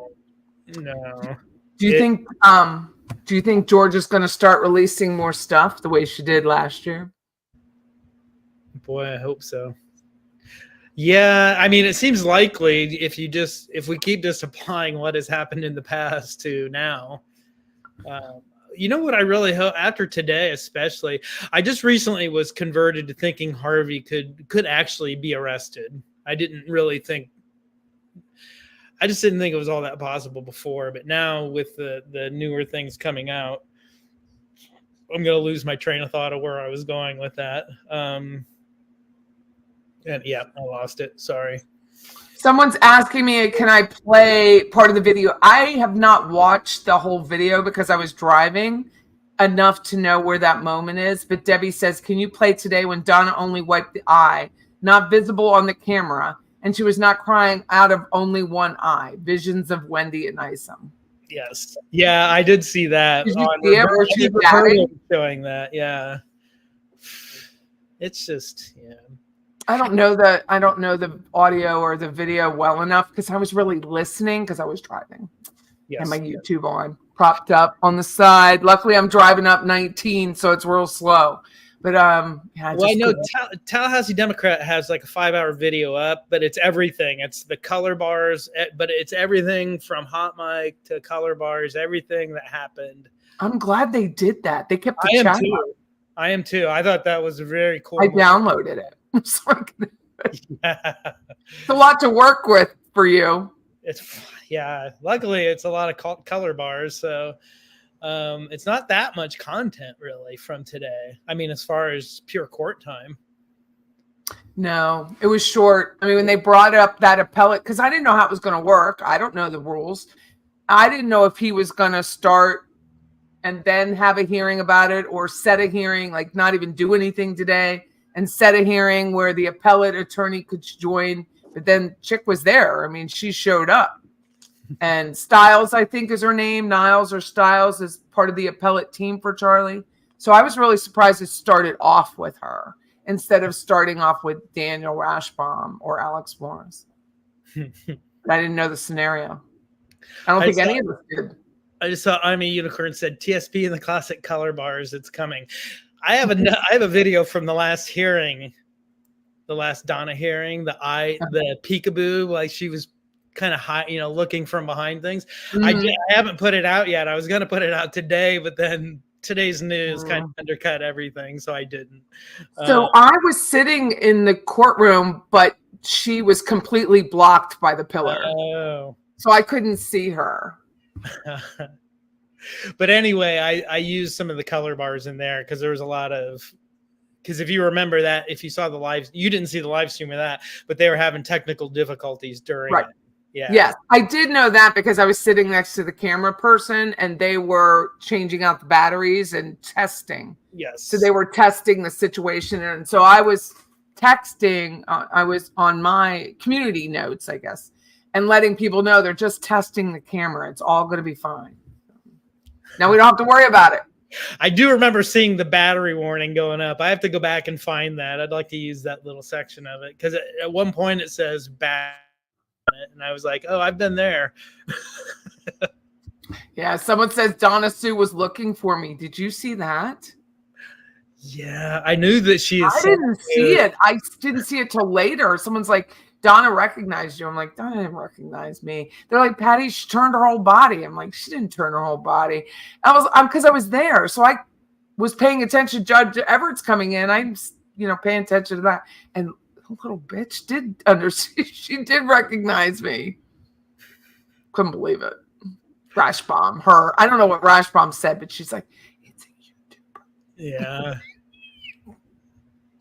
No. Do you think Georgia's going to start releasing more stuff the way she did last year? Boy, I hope so. Yeah, I mean, it seems likely if we keep just applying what has happened in the past to now. You know what I really hope after today, especially, I just recently was converted to thinking Harvey could actually be arrested. I just didn't think it was all that possible before, but now with the newer things coming out, I'm going to lose my train of thought of where I was going with that. And yeah, I lost it. Sorry. Someone's asking me, can I play part of the video? I have not watched the whole video because I was driving enough to know where that moment is. But Debbie says, can you play today when Donna only wiped the eye, not visible on the camera, and she was not crying out of only one eye? Visions of Wendy and Isom. Yes. Yeah, I did see that. Did you see it? Where she's showing that. Yeah. It's just, yeah. I don't know the audio or the video well enough because I was really listening because I was driving. Yes. And my YouTube on, propped up on the side. Luckily, I'm driving up 19, so it's real slow. But yeah, Well, I know Tallahassee Democrat has like a 5-hour video up, but it's everything. It's the color bars, but it's everything from hot mic to color bars, everything that happened. I'm glad they did that. They kept the I am chat too. on. I am too. I thought that was very cool. I downloaded it. It's Yeah. a lot to work with for you. Luckily, it's a lot of color bars, so it's not that much content really from today. I mean, as far as pure court time. No, it was short. I mean, when they brought up that appellate, because I didn't know how it was going to work. I don't know the rules. I didn't know if he was going to start and then have a hearing about it, or set a hearing, like not even do anything today, and set a hearing where the appellate attorney could join. But then Chick was there. I mean, she showed up. And Stiles, I think is her name, Niles or Stiles, is part of the appellate team for Charlie. So I was really surprised it started off with her instead of starting off with Daniel Rashbaum or Alex Morris. I didn't know the scenario. I don't think any of us did. I just saw I'm a Unicorn said TSP in the classic color bars. It's coming. I have a video from the last hearing, the last Donna hearing, the peekaboo, like she was kind of high, looking from behind things. I haven't put it out yet. I was going to put it out today, but then today's news kind of undercut everything, so I didn't. So I was sitting in the courtroom, but she was completely blocked by the pillar. Oh. So I couldn't see her. But anyway, I used some of the color bars in there because there was a lot of, because if you remember that, if you saw the live, you didn't see the live stream of that, but they were having technical difficulties during it. Yeah. Yes, I did know that because I was sitting next to the camera person and they were changing out the batteries and testing. Yes. So they were testing the situation. And so I was texting, I was on my community notes, I guess, and letting people know they're just testing the camera. It's all going to be fine. Now we don't have to worry about it. I do remember seeing the battery warning going up. I have to go back and find that. I'd like to use that little section of it because at one point it says back. And I was like, oh, I've been there. Yeah, someone says Donna Sue was looking for me. Did you see that? Yeah, I knew that she is. I didn't see it. I didn't see it till later. Someone's like, Donna recognized you. I'm like, Donna didn't recognize me. They're like, Patty, she turned her whole body. I'm like, she didn't turn her whole body. Because I was there. So I was paying attention. Judge Everett's coming in. I'm, paying attention to that. And little bitch did understand. She did recognize me. Couldn't believe it. Rashbaum, her. I don't know what Rashbaum said, but she's like, it's a YouTuber. Yeah.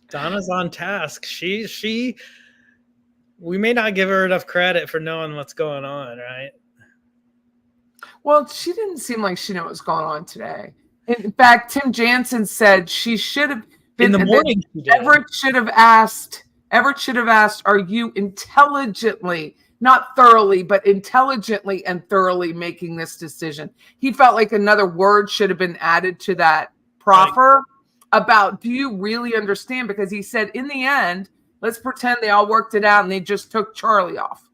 Donna's on task. We may not give her enough credit for knowing what's going on, right? Well, she didn't seem like she knew what was going on today. In fact, Tim Jansen said she should have been in the morning. Everett should have asked, are you intelligently, not thoroughly, but intelligently and thoroughly making this decision? He felt like another word should have been added to that proffer about, do you really understand? Because he said, in the end, let's pretend they all worked it out and they just took Charlie off.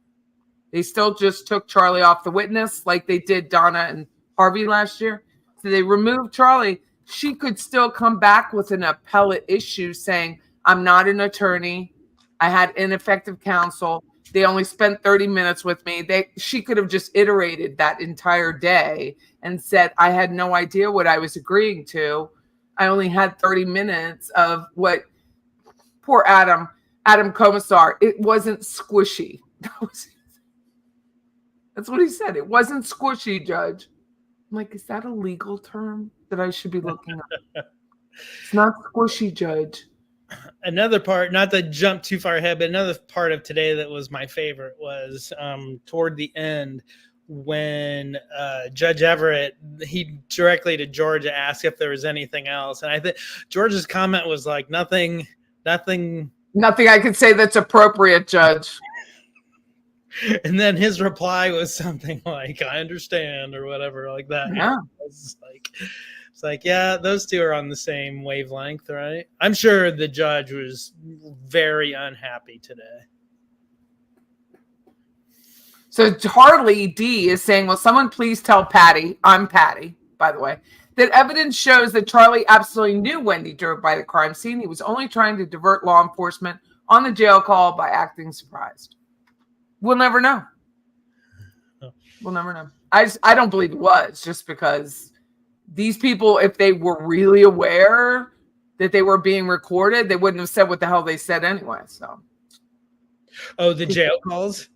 They still just took Charlie off the witness like they did Donna and Harvey last year. So they removed Charlie. She could still come back with an appellate issue saying, I'm not an attorney. I had ineffective counsel. They only spent 30 minutes with me. She could have just iterated that entire day and said, I had no idea what I was agreeing to. I only had 30 minutes of what poor Adam Commissar. It wasn't squishy. That's what he said. It wasn't squishy, Judge. I'm like, is that a legal term that I should be looking at? It's not squishy, Judge. Another part, not to jump too far ahead, but another part of today that was my favorite was toward the end when Judge Everett, he directly to Georgia asked if there was anything else. And I think Georgia's comment was like, nothing I could say that's appropriate, Judge. And then his reply was something like, I understand, or whatever like that. Yeah. It's like, yeah, those two are on the same wavelength, right? I'm sure the judge was very unhappy today. So Harley D is saying, will someone please tell Patty, I'm Patty, by the way, that evidence shows that Charlie absolutely knew Wendy drove by the crime scene. He was only trying to divert law enforcement on the jail call by acting surprised. We'll never know. We'll never know. I don't believe it was, just because these people, if they were really aware that they were being recorded, they wouldn't have said what the hell they said anyway. So, oh, the jail calls.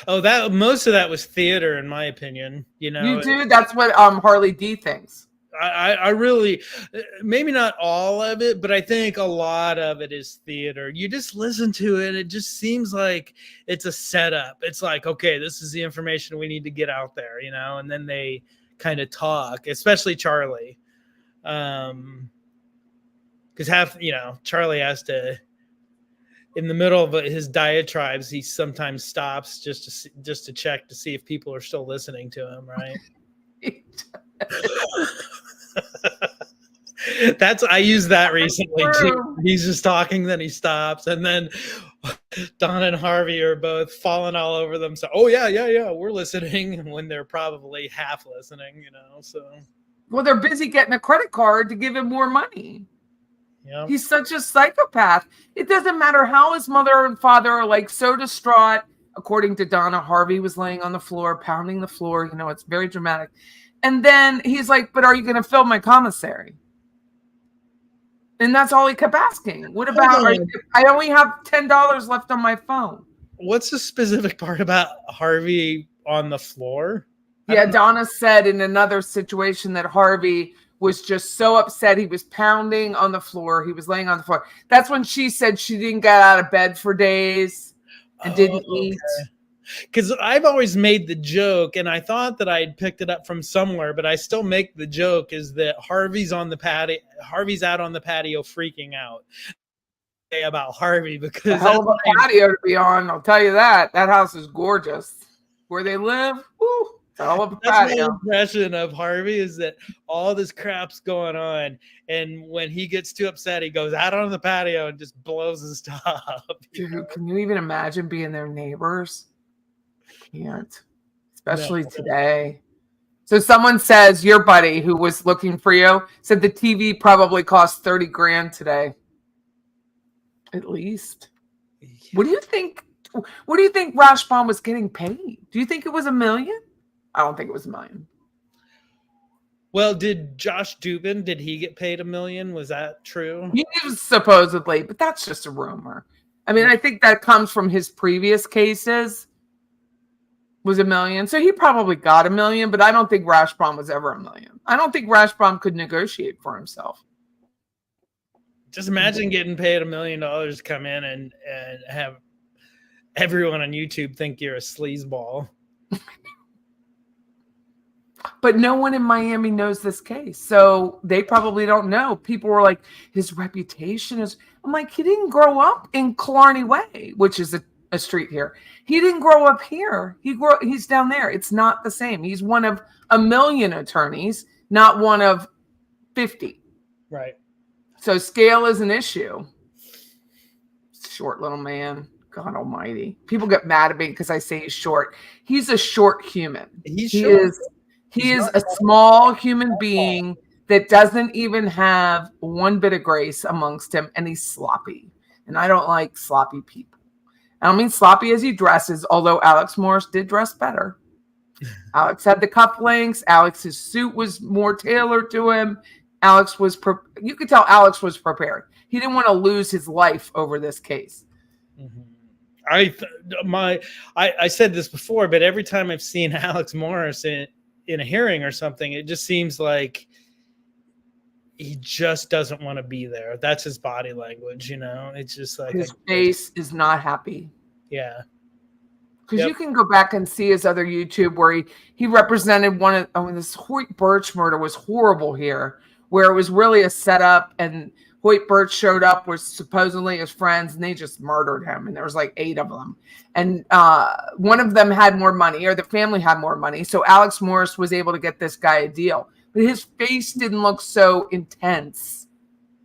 Oh, that most of that was theater, in my opinion. You know, you do. That's what Harley D thinks. I really, maybe not all of it, but I think a lot of it is theater. You just listen to it. It just seems like it's a setup. It's like, okay, this is the information we need to get out there, you know, and then they kind of talk, especially Charlie. Because Charlie has to, in the middle of his diatribes, he sometimes stops just to check to see if people are still listening to him, right? I used that recently too. He's just talking, then he stops, and then Donna and Harvey are both falling all over them. So, oh yeah, we're listening when they're probably half listening, you know. So, well, they're busy getting a credit card to give him more money. Yeah, he's such a psychopath. It doesn't matter how his mother and father are like so distraught. According to Donna, Harvey was laying on the floor, pounding the floor. You know, it's very dramatic. And then he's like, but are you going to fill my commissary? And that's all he kept asking. What about, I only have $10 left on my phone. What's the specific part about Harvey on the floor? Yeah, Donna said in another situation that Harvey was just so upset. He was pounding on the floor. He was laying on the floor. That's when she said she didn't get out of bed for days and didn't eat. Because I've always made the joke, and I thought that I had picked it up from somewhere, but I still make the joke, is that Harvey's on the patio. Harvey's out on the patio freaking out about Harvey, because a hell of a patio to be on. I'll tell you that. That house is gorgeous. Where they live, woo, it's a hell of a patio. My impression of Harvey is that all this crap's going on, and when he gets too upset, he goes out on the patio and just blows his top. Dude, can you even imagine being their neighbors? Can't, especially today. So someone says your buddy who was looking for you said the TV probably cost $30,000 today, at least. Yeah. What do you think Rashbaum was getting paid? Do you think it was $1 million? I don't think it was $1 million. Well, did Josh Dubin, did he get paid $1 million? Was that true? He was supposedly, but that's just a rumor. I mean, I think that comes from his previous cases. Was $1 million. So he probably got $1 million, but I don't think Rashbaum was ever $1 million. I don't think Rashbaum could negotiate for himself. Just imagine getting paid $1 million to come in and have everyone on YouTube think you're a sleazeball. But no one in Miami knows this case. So they probably don't know. People were like, his reputation is... I'm like, he didn't grow up in Killarney Way, which is a street here. He didn't grow up here. He's down there. It's not the same. He's one of 1 million attorneys, not one of 50. Right. So scale is an issue. Short little man. God almighty. People get mad at me because I say he's short. He's a short human. He is a small human being that doesn't even have one bit of grace amongst him, and he's sloppy. And I don't like sloppy people. I don't mean sloppy as he dresses, although Alex Morris did dress better. Alex had the cufflinks. Alex's suit was more tailored to him. You could tell Alex was prepared. He didn't want to lose his life over this case. Mm-hmm. I said this before, but every time I've seen Alex Morris in a hearing or something, it just seems like he just doesn't want to be there. That's his body language, you know. It's just like his face is not happy. Yeah. Because you can go back and see his other YouTube where he represented one of this Hoyt Birch murder was horrible here, where it was really a setup, and Hoyt Birch showed up with supposedly his friends, and they just murdered him, and there was like 8 of them. And one of them had more money, or the family had more money, so Alex Morris was able to get this guy a deal. But his face didn't look so intense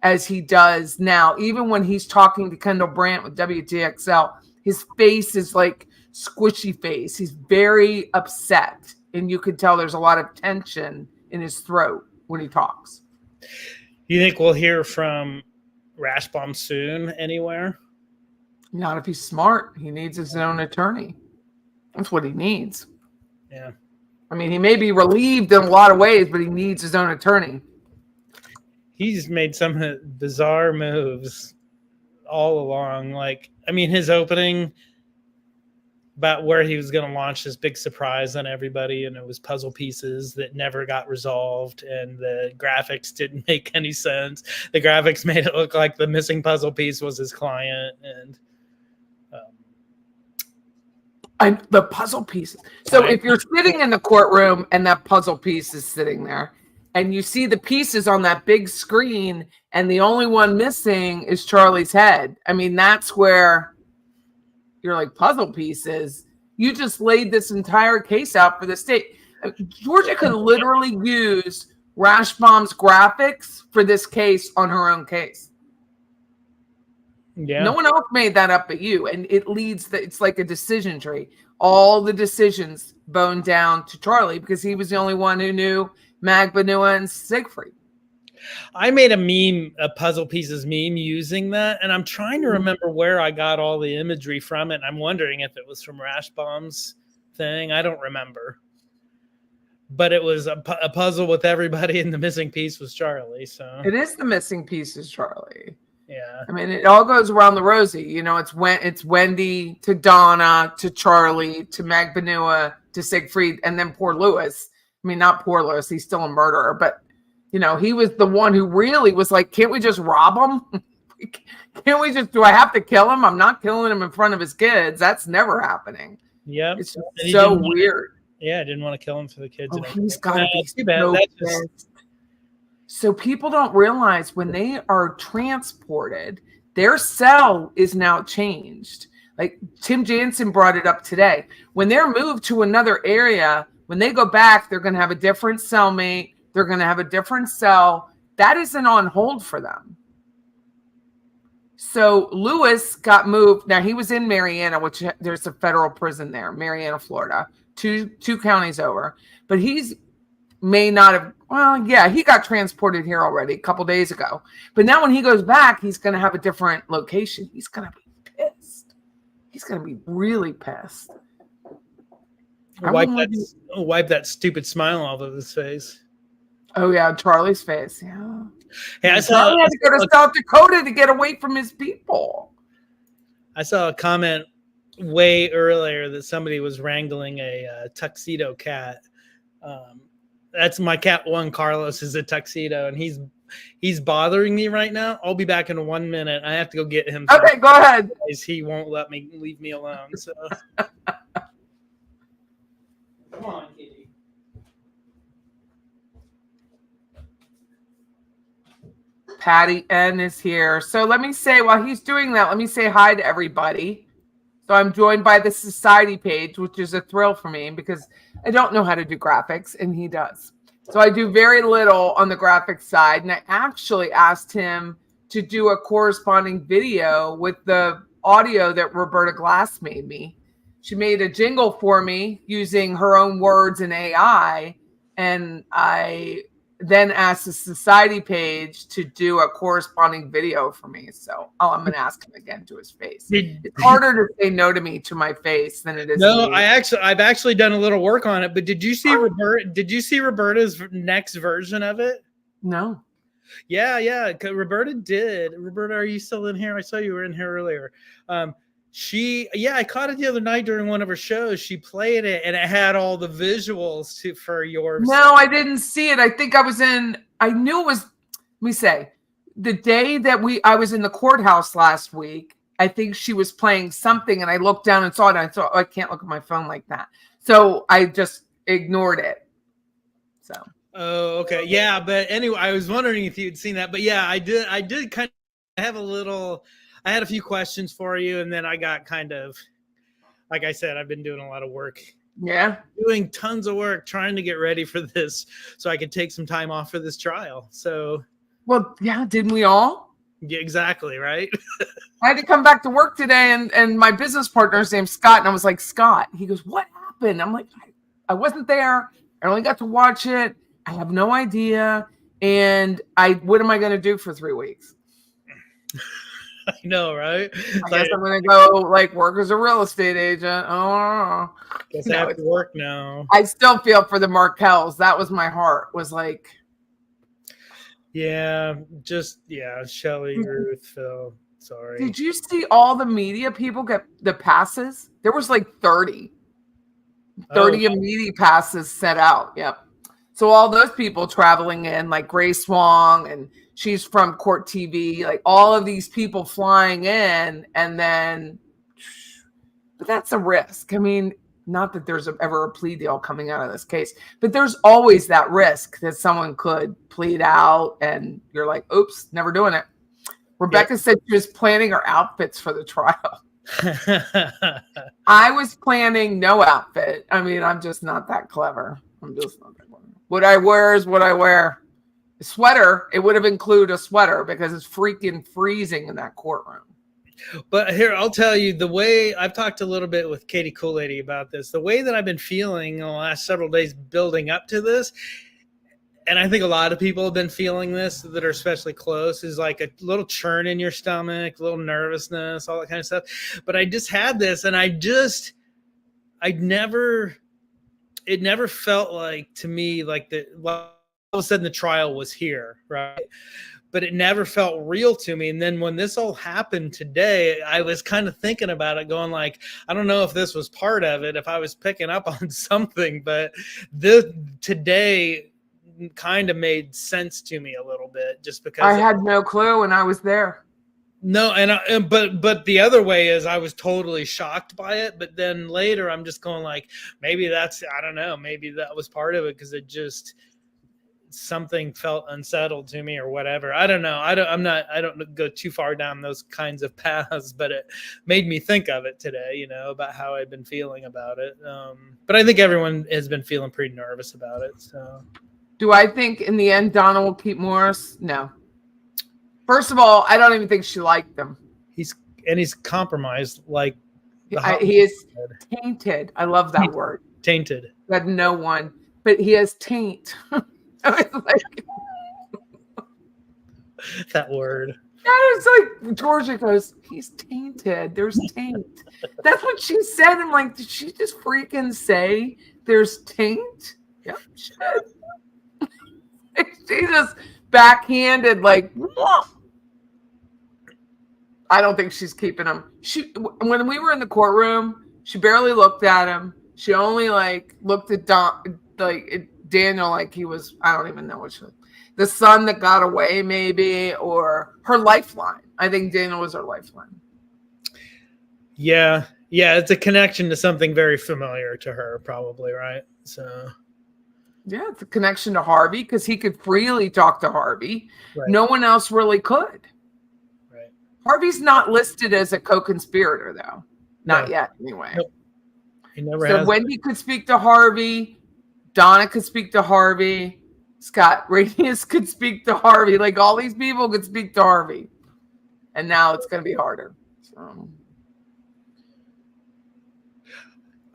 as he does now. Even when he's talking to Kendall Brandt with WTXL, his face is like squishy face. He's very upset, and you could tell there's a lot of tension in his throat. when he talks. You think we'll hear from Rashbaum soon anywhere? Not if he's smart. He needs his own attorney. That's what he needs. Yeah. I mean, he may be relieved in a lot of ways, but he needs his own attorney. He's made some bizarre moves all along. Like, I mean, his opening about where he was going to launch this big surprise on everybody, and it was puzzle pieces that never got resolved, and the graphics didn't make any sense. The graphics made it look like the missing puzzle piece was his client, and the puzzle pieces. So if you're sitting in the courtroom and that puzzle piece is sitting there, and you see the pieces on that big screen, and the only one missing is Charlie's head, I mean, that's where you're like, puzzle pieces. You just laid this entire case out for the state. Georgia could literally use Rashbaum's graphics for this case on her own case. yeah, No one else made that up but you. And it leads it's like a decision tree. All the decisions bone down to Charlie because he was the only one who knew Magbanua and Siegfried. I made a meme, a puzzle pieces meme using that, and I'm trying to remember where I got all the imagery from it. And I'm wondering if it was from Rashbaum's thing. I don't remember, but it was a puzzle with everybody, and the missing piece was Charlie. So it is the missing piece is Charlie. Yeah, I mean, it all goes around the rosy. You know, it's Wendy to Donna to Charlie to Magbanua to Siegfried, and then poor Lewis. I mean, not poor Lewis. He's still a murderer, but you know, he was the one who really was like, can't we just rob him? Can't we just, do I have to kill him? I'm not killing him in front of his kids. That's never happening. Yeah. It's so weird. I didn't want to kill him for the kids. Oh, he's got to be too bad. so That's pissed. So people don't realize when they are transported, their cell is now changed. Like Tim Jansen brought it up today. When they're moved to another area, when they go back, they're going to have a different cellmate. They're going to have a different cell. That isn't on hold for them. So Lewis got moved. Now he was in Marianna, which there's a federal prison there, Marianna, Florida, two counties over. But he's may not have, well, yeah, he got transported here already a couple days ago. But now when he goes back, he's going to have a different location. He's going to be pissed. He's going to be really pissed. Wipe that stupid smile off of his face. Oh yeah, Charlie's face. Yeah. Hey, Charlie had to go to South Dakota to get away from his people. I saw a comment way earlier that somebody was wrangling a tuxedo cat. That's my cat one. Carlos is a tuxedo, and he's bothering me right now. I'll be back in 1 minute. I have to go get him. Okay, go ahead. He won't leave me alone. So come on, kitty. Patty N is here. So let me say, while he's doing that, let me say hi to everybody. So I'm joined by the society page, which is a thrill for me because I don't know how to do graphics and he does. So I do very little on the graphics side. And I actually asked him to do a corresponding video with the audio that Roberta Glass made me. She made a jingle for me using her own words and AI. And I then asked the society page to do a corresponding video for me. So I'm going to ask him again to his face. It's harder to say no to me to my face than it is. No, I've actually done a little work on it. But did you see Roberta's next version of it? No. Yeah. Roberta did. Roberta, are you still in here? I saw you were in here earlier. I caught it the other night during one of her shows. She played it and it had all the visuals for yours. No, I didn't see it. I think I knew it was, let me say, the day that I was in the courthouse last week, I think she was playing something and I looked down and saw it and I thought, oh, I can't look at my phone like that. So I just ignored it. So. Oh, okay. Yeah. But anyway, I was wondering if you'd seen that, but yeah, I did kind of have I had a few questions for you, and then I got kind of, like I said, I've been doing a lot of work. Yeah. Doing tons of work trying to get ready for this so I could take some time off for this trial. So. Well, yeah, didn't we all? Yeah, exactly, right? I had to come back to work today, and my business partner's name's Scott, and I was like, Scott. He goes, what happened? I'm like, I wasn't there. I only got to watch it. I have no idea. And what am I going to do for 3 weeks? I know, right? I guess I'm going to go like work as a real estate agent. Oh, guess I have to work now. I still feel for the Markells. That was my heart. Was like, yeah, Shelley, Ruth, Phil. Sorry. Did you see all the media people get the passes? There was like 30 media passes set out. Yep. So all those people traveling in, like Grace Wong, and she's from Court TV, like all of these people flying in, and then, but that's a risk. I mean, not that there's ever a plea deal coming out of this case, but there's always that risk that someone could plead out, and you're like, oops, never doing it. Rebecca said she was planning her outfits for the trial. I was planning no outfit. I mean, I'm just not that clever. I'm just not that clever. What I wear is what I wear. A sweater, it would have included a sweater because it's freaking freezing in that courtroom. But here, I'll tell you the way I've talked a little bit with Katie Cool Lady about this, the way that I've been feeling in the last several days building up to this. And I think a lot of people have been feeling this that are especially close, is like a little churn in your stomach, a little nervousness, all that kind of stuff. But I just had this, and it never felt like to me like all of a sudden the trial was here, right? But it never felt real to me. And then when this all happened today, I was kind of thinking about it, going like, I don't know if this was part of it, if I was picking up on something, but today kind of made sense to me a little bit, just because I had no clue and I was there. No, but the other way is I was totally shocked by it, but then later I'm just going like, maybe I don't know, maybe that was part of it, because it just something felt unsettled to me or whatever. I don't know. I don't go too far down those kinds of paths, but it made me think of it today, about how I'd been feeling about it. But I think everyone has been feeling pretty nervous about it. So, do I think in the end Donna will keep Morris? No. First of all, I don't even think she liked him. He's compromised, like he is tainted. I love that word. Tainted. That no one, but he has taint. Like, that word. It's like Georgia goes, he's tainted. There's taint. That's what she said. I'm like, did she just freaking say there's taint? Yep, she did. She just backhanded, like, whoa. I don't think she's keeping him. When we were in the courtroom, she barely looked at him. She only looked at Daniel like he was, I don't even know which one. The son that got away, maybe, or her lifeline. I think Daniel was her lifeline. Yeah, it's a connection to something very familiar to her, probably, right? So, yeah, it's a connection to Harvey, because he could freely talk to Harvey. Right. No one else really could. Right. Harvey's not listed as a co-conspirator, though. Not yet, anyway. Nope. He never has. Wendy could speak to Harvey. Donna could speak to Harvey. Scott Radius could speak to Harvey. Like, all these people could speak to Harvey. And now it's going to be harder. So.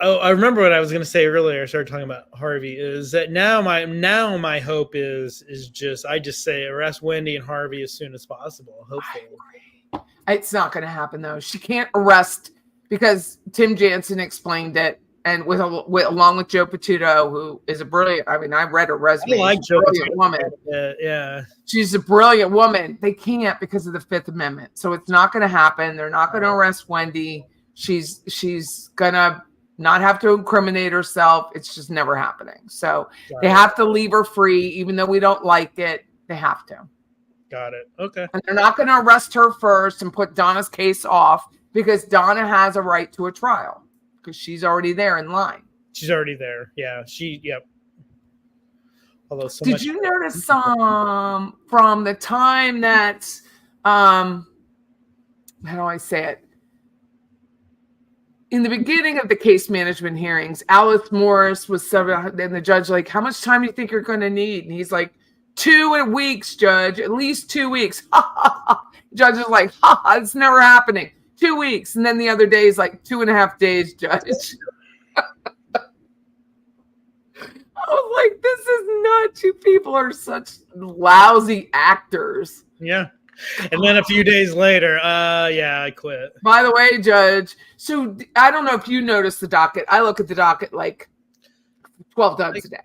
Oh, I remember what I was going to say earlier. I started talking about Harvey. Is that now my hope is just, I just say arrest Wendy and Harvey as soon as possible. Hopefully. I agree. It's not going to happen, though. She can't arrest, because Tim Jansen explained it. And along with Joe Patuto, who is a brilliant, I mean, I read her resume. I like She's Joe a brilliant woman. Yeah. She's a brilliant woman. They can't, because of the Fifth Amendment. So it's not going to happen. They're not going to arrest Wendy. She's going to not have to incriminate herself. It's just never happening. So They have to leave her free, even though we don't like it. They have to. Got it. Okay. And they're not going to arrest her first and put Donna's case off, because Donna has a right to a trial. Because she's already there in line. She's already there. Yeah. Yep. Although did you notice from the time that how do I say it? In the beginning of the case management hearings, Alice Morris was and the judge like, how much time do you think you're going to need? And he's like, 2 weeks, Judge, at least 2 weeks. Judge is like, it's never happening. 2 weeks. And then the other day is like 2.5 days, Judge. was like, this is nuts. You people are such lousy actors. Yeah. And then a few days later, yeah, I quit. By the way, Judge, so I don't know if you noticed the docket. I look at the docket like 12 times a day.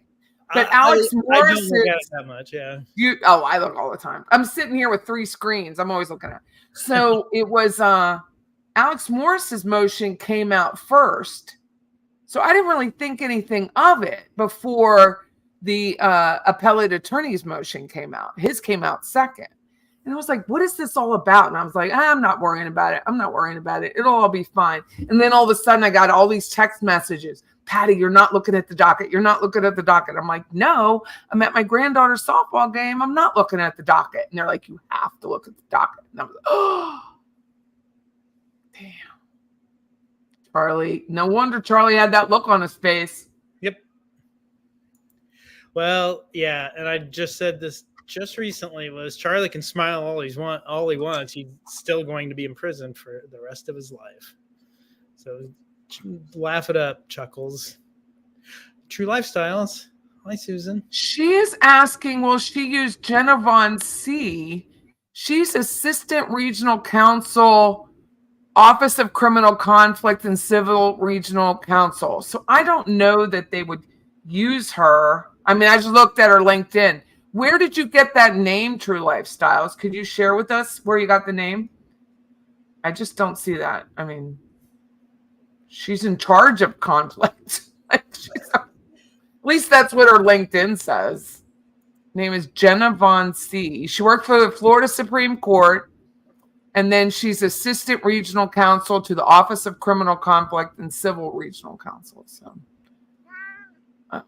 But Alex Morris, I don't look at it that much, yeah. I look all the time. I'm sitting here with 3 screens. I'm always looking at it. So it was Alex Morris's motion came out first. So I didn't really think anything of it before the appellate attorney's motion came out. His came out second. And I was like, what is this all about? And I was like, I'm not worrying about it. I'm not worrying about it. It'll all be fine. And then all of a sudden I got all these text messages. Patty, you're not looking at the docket. You're not looking at the docket. I'm like, no, I'm at my granddaughter's softball game. I'm not looking at the docket. And they're like, you have to look at the docket. And I was like, oh, damn. Charlie, no wonder Charlie had that look on his face. Yep. Well, yeah. And I just said this just recently was Charlie can smile all he wants. He's still going to be in prison for the rest of his life. So laugh it up, Chuckles. True Lifestyles. Hi, Susan. She is asking, will she use Jenna Von C? She's Assistant Regional Counsel, Office of Criminal Conflict and Civil Regional Counsel. So I don't know that they would use her. I mean, I just looked at her LinkedIn. Where did you get that name, True Lifestyles? Could you share with us where you got the name? I just don't see that. I mean, she's in charge of conflict. At least that's what her LinkedIn says. Name is Jenna Von C. She worked for the Florida Supreme Court, and then she's Assistant Regional Counsel to the Office of Criminal Conflict and Civil Regional Counsel. So I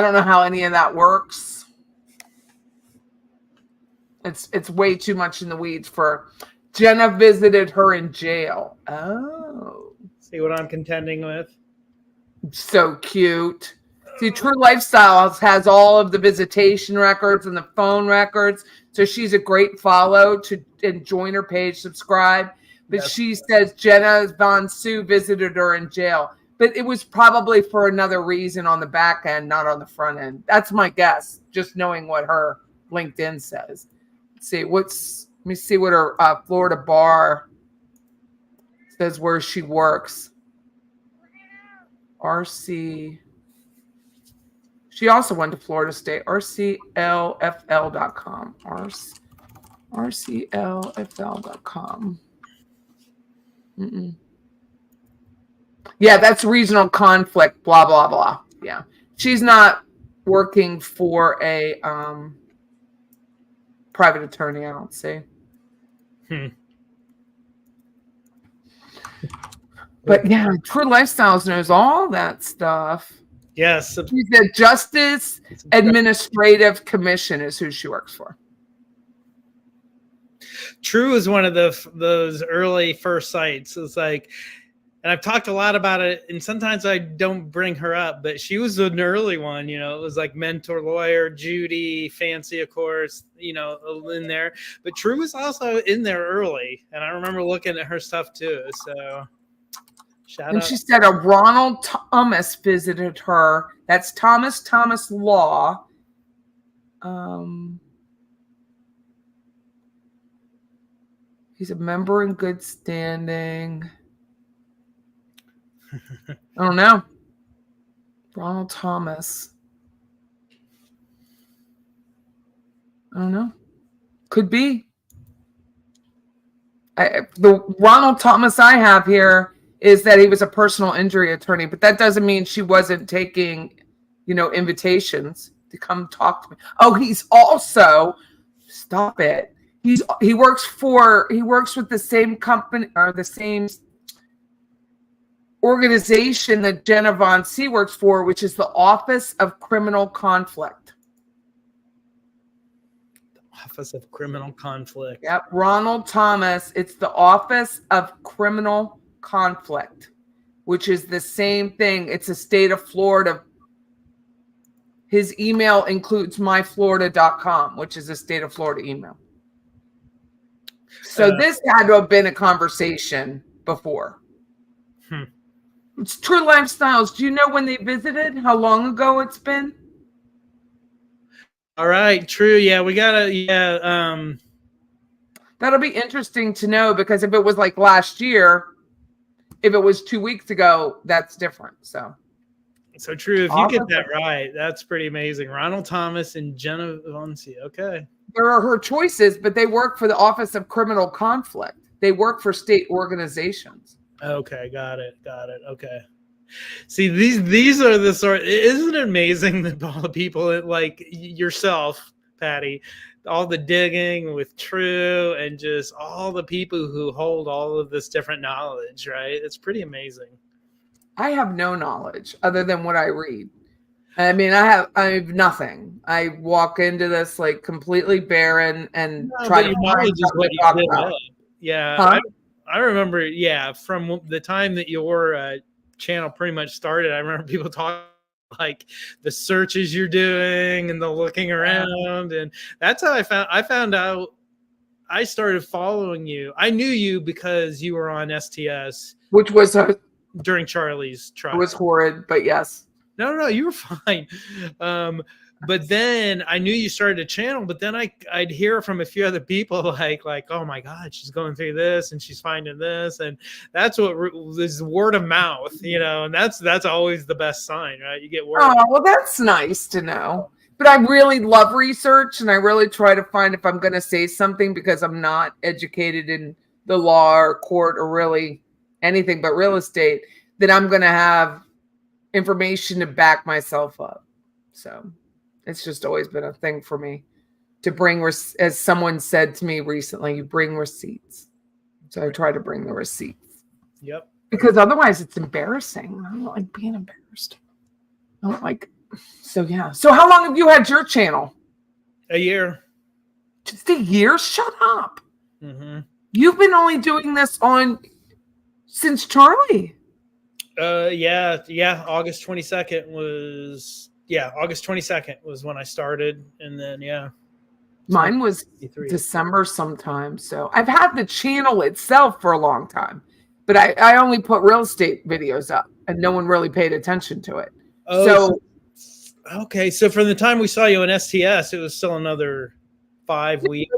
don't know how any of that works. It's way too much in the weeds for Jenna visited her in jail. Oh. See what I'm contending with? So cute. See, True Lifestyles has all of the visitation records and the phone records. So she's a great follow and join her page, subscribe. But yes. She says Jenna Von Sue visited her in jail. But it was probably for another reason on the back end, not on the front end. That's my guess, just knowing what her LinkedIn says. Let me see what her Florida bar says where she works. RC. She also went to Florida State. RCLFL.com. RCLFL.com. Yeah, that's regional conflict, blah, blah, blah. Yeah. She's not working for a private attorney, I don't see. But yeah, True Lifestyles knows all that stuff. Yes. She's the Justice Administrative Commission is who she works for. True is one of those early first sites. It's like, and I've talked a lot about it, and sometimes I don't bring her up, but she was an early one. You know, it was like Mentor Lawyer, Judy, Fancy, of course, you know, in there. But True was also in there early, and I remember looking at her stuff too. So, shout out. She said a Ronald Thomas visited her. That's Thomas Law. He's a member in good standing. I don't know. Ronald Thomas. I don't know. Could be. The Ronald Thomas I have here is that he was a personal injury attorney, but that doesn't mean she wasn't taking, invitations to come talk to me. Oh, he's also, stop it. He works with the same company or the same organization that Jenna Von C works for, which is the Office of Criminal Conflict. The Office of Criminal Conflict. Yep, Ronald Thomas. It's the Office of Criminal Conflict, which is the same thing. It's a state of Florida. His email includes myflorida.com, which is a state of Florida email. So this had to have been a conversation before. It's True Lifestyles. Do you know when they visited? How long ago it's been? All right, true. Yeah, we gotta. Yeah, That'll be interesting to know because if it was like last year, if it was 2 weeks ago, that's different. So true. If you get that right, that's pretty amazing. Ronald Thomas and Jenna Valencia. Okay. There are her choices, but they work for the Office of Criminal Conflict. They work for state organizations. Okay, got it. Okay. See, these are the sort. Isn't it amazing that all the people like yourself, Patty, all the digging with True, and just all the people who hold all of this different knowledge, right? It's pretty amazing. I have no knowledge other than what I read. I mean, I have nothing. I walk into this like completely barren and try to find something to talk about. Yeah, huh? I remember. Yeah, from the time that your channel pretty much started, I remember people talking like the searches you're doing and the looking around, and that's how I found out. I started following you. I knew you because you were on STS, which was during Charlie's trial. It was horrid, but yes. No, you were fine. But then I knew you started a channel, but then I'd hear from a few other people like, oh my God, she's going through this and she's finding this. And that's what is word of mouth, and that's always the best sign, right? You get word. Oh, well, that's nice to know. But I really love research and I really try to find if I'm going to say something because I'm not educated in the law or court or really anything but real estate, that I'm going to have information to back myself up. So it's just always been a thing for me to bring, as someone said to me recently, you bring receipts. So I try to bring the receipts. Yep. Because otherwise it's embarrassing. I don't like being embarrassed. I don't like, so yeah. So how long have you had your channel? A year. Just a year? Shut up. Mm-hmm. You've been only doing this since Charlie. Yeah. August 22nd was when I started. And then, mine was December sometime. So I've had the channel itself for a long time, but I only put real estate videos up and no one really paid attention to it. Oh, okay. So from the time we saw you on STS, it was still another 5 weeks.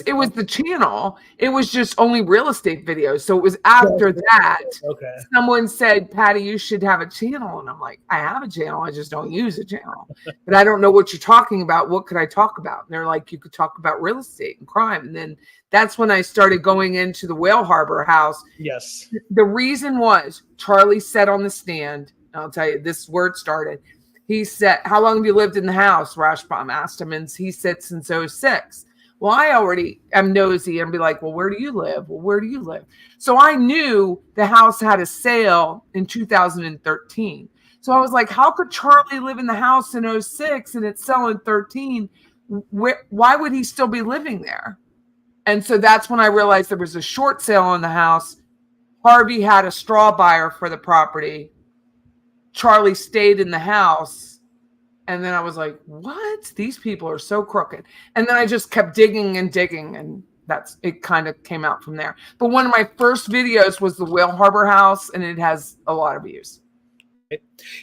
It was the channel. It was just only real estate videos. So it was after that. Okay. Someone said, Patty, you should have a channel. And I'm like, I have a channel. I just don't use a channel. But I don't know what you're talking about. What could I talk about? And they're like, you could talk about real estate and crime. And then that's when I started going into the Whale Harbor house. Yes. The reason was Charlie said on the stand, I'll tell you, this is where it started. He said, how long have you lived in the house? Rashbaum asked him, and he said, since 2006. Well, I already am nosy and be like, well, where do you live? Well, where do you live? So I knew the house had a sale in 2013. So I was like, how could Charlie live in the house in 2006 and it's selling 13? Why would he still be living there? And so that's when I realized there was a short sale on the house. Harvey had a straw buyer for the property. Charlie stayed in the house. And then I was like, what? These people are so crooked. And then I just kept digging and digging. And it kind of came out from there. But one of my first videos was the Whale Harbor house. And it has a lot of views.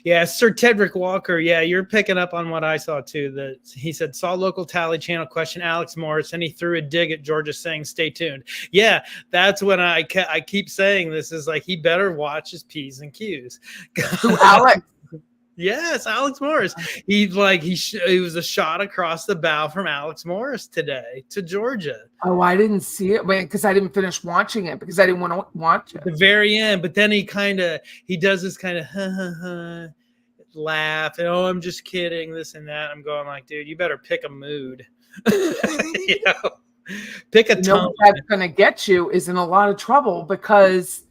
Yeah, Sir Tedrick Walker. Yeah, you're picking up on what I saw too. That he said, saw local tally channel question Alex Morris, and he threw a dig at Georgia saying, stay tuned. Yeah, that's when I keep saying this is like, he better watch his P's and Q's. Who, Alex? Yes, Alex Morris. He was a shot across the bow from Alex Morris today to Georgia. Oh, I didn't see it because I didn't finish watching it because I didn't want to watch it. At the very end, but then he does this kind of laugh and I'm just kidding, this and that. I'm going like, dude, you better pick a mood. Pick a tone. What that's going to get you is in a lot of trouble because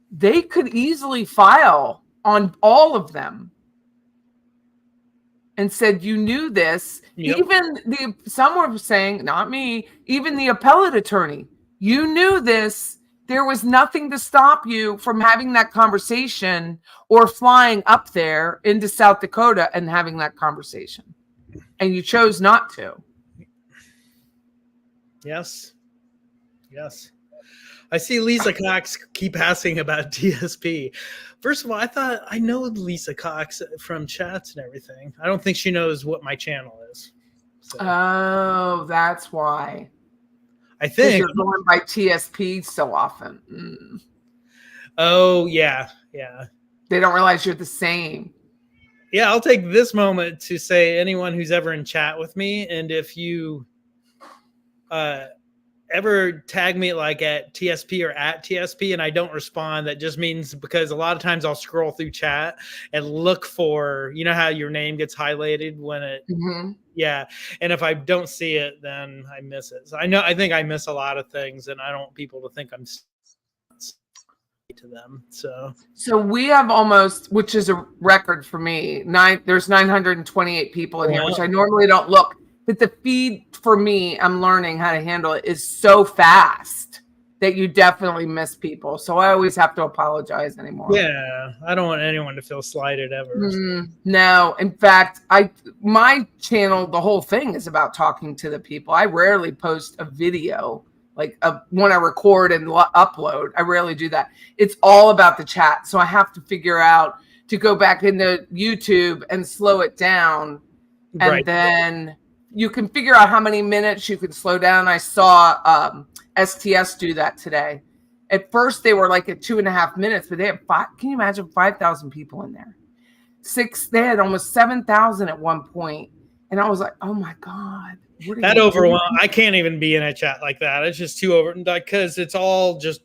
they could easily file on all of them. And said, you knew this. Yep. Even some were saying, not me, even the appellate attorney, you knew this. There was nothing to stop you from having that conversation or flying up there into South Dakota and having that conversation. And you chose not to. Yes. I see Lisa Cox keep asking about DSP. First of all, I thought I know Lisa Cox from chats and everything. I don't think she knows what my channel is. So. Oh, that's why. I think you're going by TSP so often. Mm. Oh, yeah. They don't realize you're the same. Yeah, I'll take this moment to say anyone who's ever in chat with me, and if you ever tag me like at TSP or at TSP and I don't respond, that just means because a lot of times I'll scroll through chat and look for, you know how your name gets highlighted when it, yeah. And if I don't see it, then I miss it. So I think I miss a lot of things and I don't want people to think I'm to them. So we have almost, which is a record for me, there's 928 people in here, which I normally don't look. But the feed for me, I'm learning how to handle it, is so fast that you definitely miss people. So I always have to apologize anymore. Yeah, I don't want anyone to feel slighted ever. No, in fact, my channel, the whole thing is about talking to the people. I rarely post a video, like when I record and upload. I rarely do that. It's all about the chat. So I have to figure out to go back into YouTube and slow it down. And then you can figure out how many minutes you can slow down. I saw STS do that today. At first, they were like at 2.5 minutes, but they have can you imagine 5,000 people in there? They had almost 7,000 at one point. And I was like, oh my God. That overwhelmed. I can't even be in a chat like that. It's just too over, because it's all just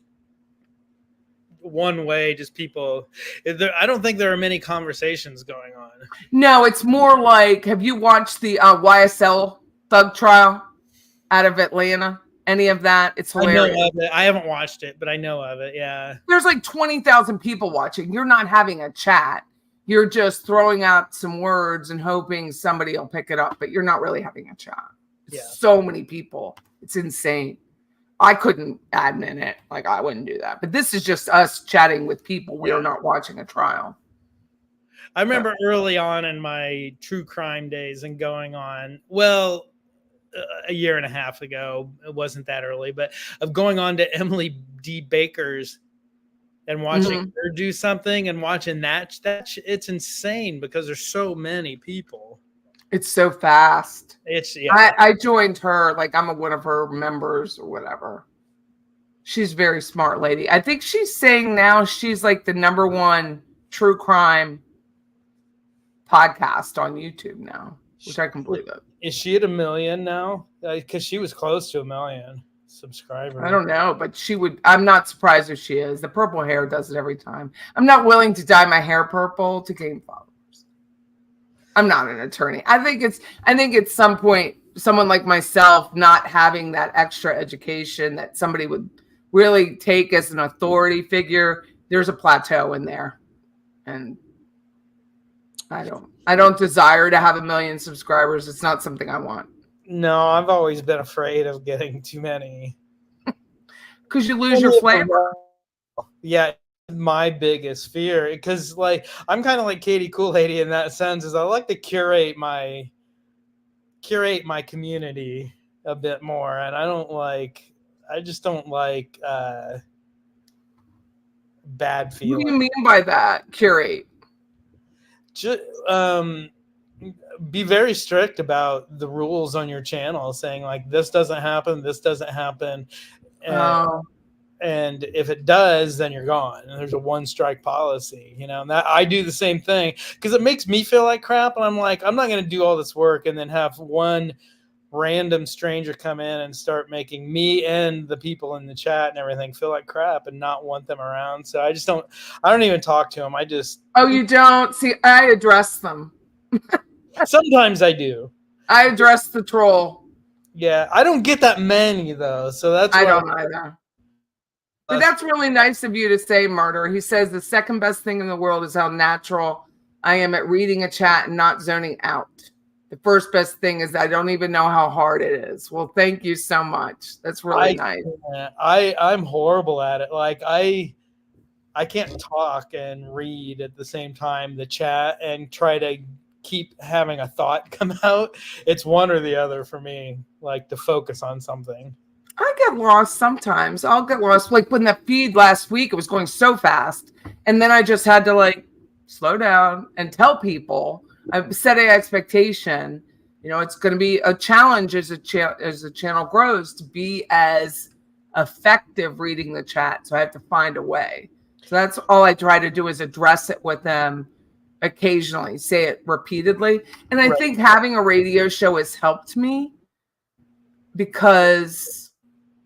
one way, just people. I don't think there are many conversations going on. No, it's more like, have you watched the YSL thug trial out of Atlanta? Any of that? It's hilarious. I know of it. I haven't watched it, but I know of it. Yeah. There's like 20,000 people watching. You're not having a chat. You're just throwing out some words and hoping somebody will pick it up, but you're not really having a chat. So many people. It's insane. I couldn't admin it. Like, I wouldn't do that. But this is just us chatting with people. We are not watching a trial. I remember early on in my true crime days and going on, well, a year and a half ago, it wasn't that early, but of going on to Emily D. Baker's and watching her do something and watching that it's insane because there's so many people. It's so fast. Yeah. I joined her, like I'm one of her members or whatever. She's a very smart lady. I think she's saying now she's like the #1 true crime podcast on YouTube now, which I can believe it. Is she at 1 million now? Because she was close to 1 million subscribers. I don't know, but she would. I'm not surprised if she is. The purple hair does it every time. I'm not willing to dye my hair purple to gain followers. I'm not an attorney. I think at some point, someone like myself not having that extra education that somebody would really take as an authority figure, there's a plateau in there. And I don't desire to have 1 million subscribers. It's not something I want. No, I've always been afraid of getting too many. Because you lose your flavor. Yeah. My biggest fear, because like I'm kind of like Katie Cool Lady in that sense, is I like to curate my community a bit more, and I just don't like bad feelings. What do you mean by that? Curate? Just be very strict about the rules on your channel, saying like this doesn't happen, and if it does, then you're gone. And there's a 1-strike policy, and that I do the same thing because it makes me feel like crap. And I'm like, I'm not going to do all this work and then have one random stranger come in and start making me and the people in the chat and everything feel like crap and not want them around. So I don't even talk to them. Oh, you don't? See, I address them. Sometimes I do. I address the troll. Yeah. I don't get that many though. So that's I don't either. But that's really nice of you to say, Murder. He says the second best thing in the world is how natural I am at reading a chat and not zoning out. The first best thing is I don't even know how hard it is. Well, thank you so much. That's really nice. I'm horrible at it. Like I can't talk and read at the same time, the chat, and try to keep having a thought come out. It's one or the other for me, like to focus on something. I get lost sometimes. I'll get lost. Like when the feed last week, it was going so fast. And then I just had to like slow down and tell people, I set an expectation. It's going to be a challenge as the channel grows to be as effective reading the chat. So I have to find a way. So that's all I try to do is address it with them occasionally, say it repeatedly. And I think having a radio show has helped me because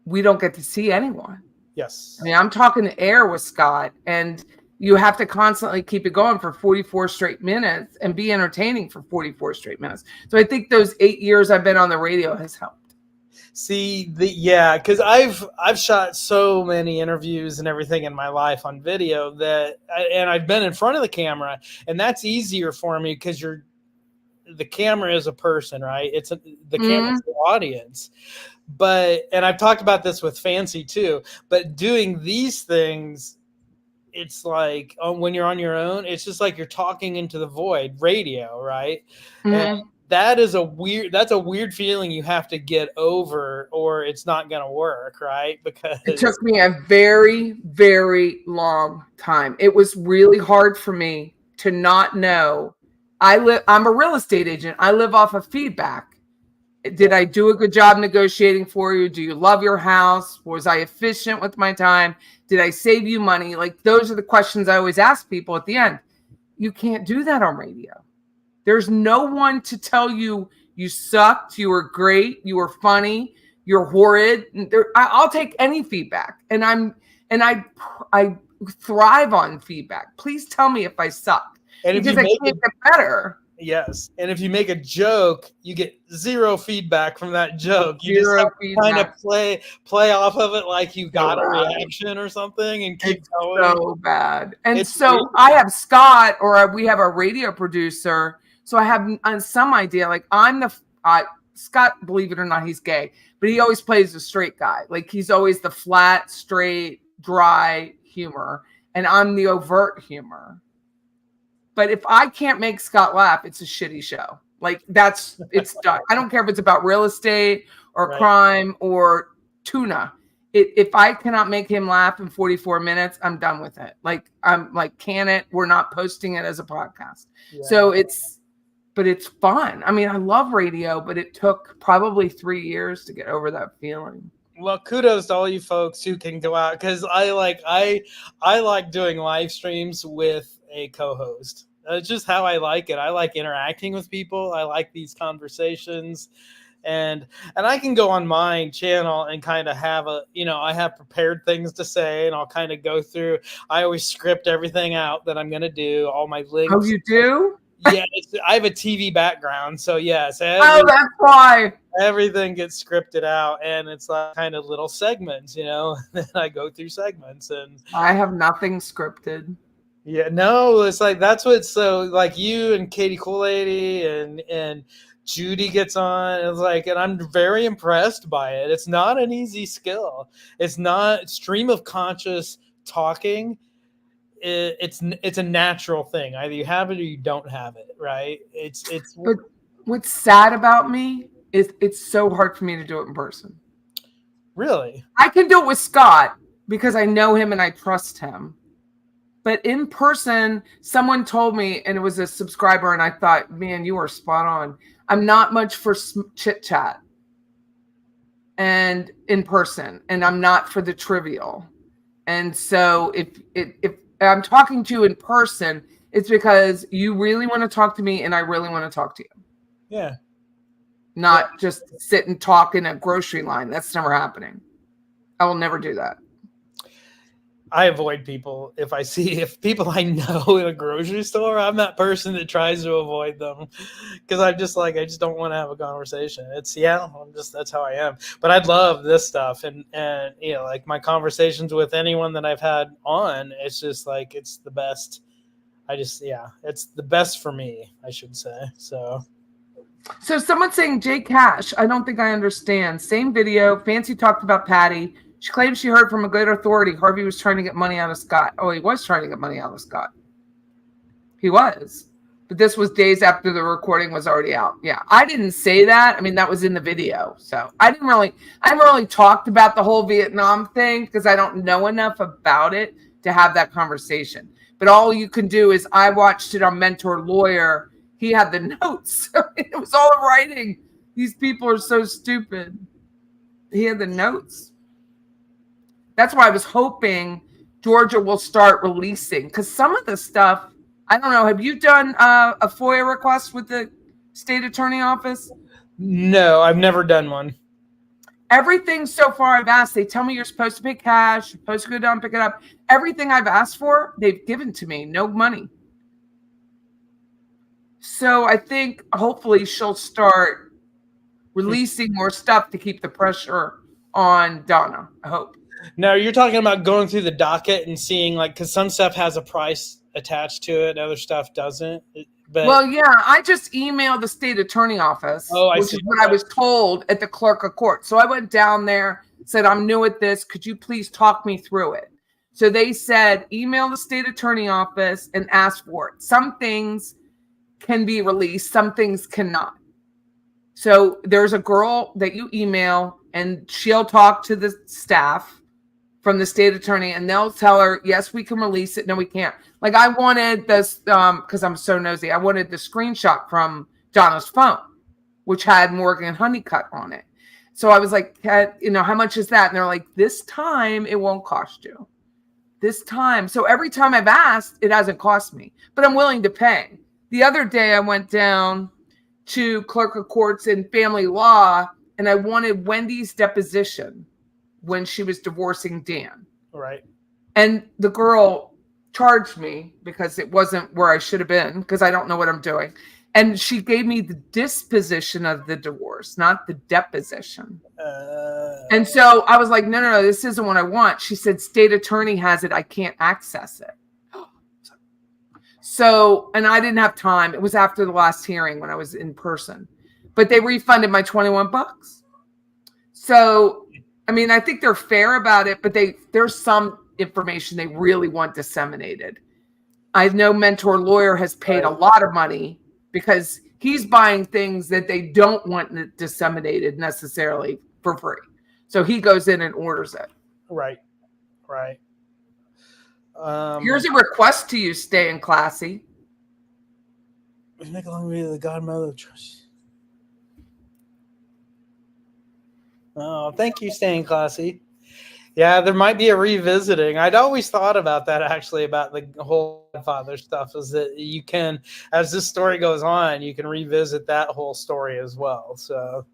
we don't get to see anyone. Yes. I mean, I'm talking to air with Scott, and you have to constantly keep it going for 44 straight minutes and be entertaining for 44 straight minutes. So I think those 8 years I've been on the radio has helped. See, because I've shot so many interviews and everything in my life on video and I've been in front of the camera, and that's easier for me because the camera is a person, right? The camera's the audience. And I've talked about this with Fancy too, but doing these things, it's like when you're on your own, it's just like you're talking into the void, radio, right? And that's a weird feeling you have to get over, or it's not going to work, right? Because it took me a very, very long time. It was really hard for me to not know. I'm a real estate agent. I live off of feedback. Did I do a good job negotiating for you? Do you love your house? Was I efficient with my time? Did I save you money? Like, those are the questions I always ask people at the end. You can't do that on radio. There's no one to tell you you sucked, you were great, you were funny, you're horrid. I'll take any feedback, and I thrive on feedback. Please tell me if I suck, because I can't get better. Yes, and if you make a joke, you get zero feedback from that joke. You just have to kind of play off of it like you got a reaction or something, and keep going. So bad. And so I have Scott, or we have a radio producer. So I have some idea, like Scott, believe it or not, he's gay, but he always plays a straight guy. Like, he's always the flat, straight, dry humor, and I'm the overt humor. But if I can't make Scott laugh, it's a shitty show. Like, it's done. I don't care if it's about real estate or crime or tuna. If I cannot make him laugh in 44 minutes, I'm done with it. Like, I'm like, can it? We're not posting it as a podcast. Yeah. So but it's fun. I mean, I love radio, but it took probably 3 years to get over that feeling. Well, kudos to all you folks who can go out, because I like doing live streams with a co-host. That's just how I like it. I like interacting with people. I like these conversations, and I can go on my channel and kind of have I have prepared things to say, and I'll kind of go through. I always script everything out that I'm going to do, all my links. Oh, you do? Yeah, I have a TV background, so yes. Oh, that's why. Everything gets scripted out, and it's like kind of little segments, and I go through segments, and I have nothing scripted. Yeah, no, it's like that's what's so like you and Katie Cool Lady and Judy gets on. It's like, and I'm very impressed by it. It's not an easy skill. It's not stream of conscious talking. It's a natural thing. Either you have it or you don't have it, right? It's. But what's sad about me is it's so hard for me to do it in person. Really? I can do it with Scott because I know him and I trust him. But in person, someone told me, and it was a subscriber, and I thought, man, you are spot on. I'm not much for chit chat and in person, and I'm not for the trivial. And so if I'm talking to you in person, it's because you really want to talk to me and I really want to talk to you. Yeah. Not just sit and talk in a grocery line. That's never happening. I will never do that. I avoid people if people I know in a grocery store. I'm that person that tries to avoid them because I just don't want to have a conversation. That's how I am. But I love this stuff, and like my conversations with anyone that I've had on, it's just like it's the best. It's the best for me, I should say. So someone's saying Jay Cash. I don't think I understand. Same video. Fancy talked about Patty. She claims she heard from a good authority Harvey was trying to get money out of Scott. Oh, he was trying to get money out of Scott. He was. But this was days after the recording was already out. Yeah, I didn't say that. I mean, that was in the video. So I haven't really talked about the whole Vietnam thing because I don't know enough about it to have that conversation. But all you can do is I watched it on Mentor Lawyer. He had the notes. It was all writing. These people are so stupid. He had the notes. That's why I was hoping Georgia will start releasing, because some of the stuff, I don't know. Have you done a FOIA request with the state attorney office? No, I've never done one. Everything so far I've asked, they tell me you're supposed to pay cash, you're supposed to go down and pick it up. Everything I've asked for, they've given to me, no money. So I think hopefully she'll start releasing more stuff to keep the pressure on Donna. I hope. Now you're talking about going through the docket and seeing, like, because some stuff has a price attached to it, other stuff doesn't. But well, yeah, I just emailed the state attorney office, which is what I was told at the clerk of court. So I went down there, said, I'm new at this. Could you please talk me through it? So they said, email the state attorney office and ask for it. Some things can be released, some things cannot. So there's a girl that you email and she'll talk to the staff from the state attorney and they'll tell her, yes, we can release it. No, we can't. Like I wanted this, because I'm so nosy, I wanted the screenshot from Donna's phone, which had Morgan Honeycutt on it. So I was like, how much is that? And they're like, this time it won't cost you. This time. So every time I've asked, it hasn't cost me, but I'm willing to pay. The other day I went down to clerk of courts in family law and I wanted Wendy's deposition when she was divorcing Dan. Right. And the girl charged me because it wasn't where I should have been because I don't know what I'm doing. And she gave me the disposition of the divorce, not the deposition. And so I was like, no, this isn't what I want. She said, state attorney has it. I can't access it. So, and I didn't have time. It was after the last hearing when I was in person, but they refunded my $21. So, I mean, I think they're fair about it, but there's some information they really want disseminated. I know Mentor Lawyer has paid a lot of money because he's buying things that they don't want disseminated necessarily for free. So he goes in and orders it. Right. Here's a request to you, staying classy. Make along with the godmother of trust. Oh, thank you, staying classy. Yeah, there might be a revisiting. I'd always thought about that, actually, about the whole Godfather stuff, is that you can, as this story goes on, you can revisit that whole story as well. So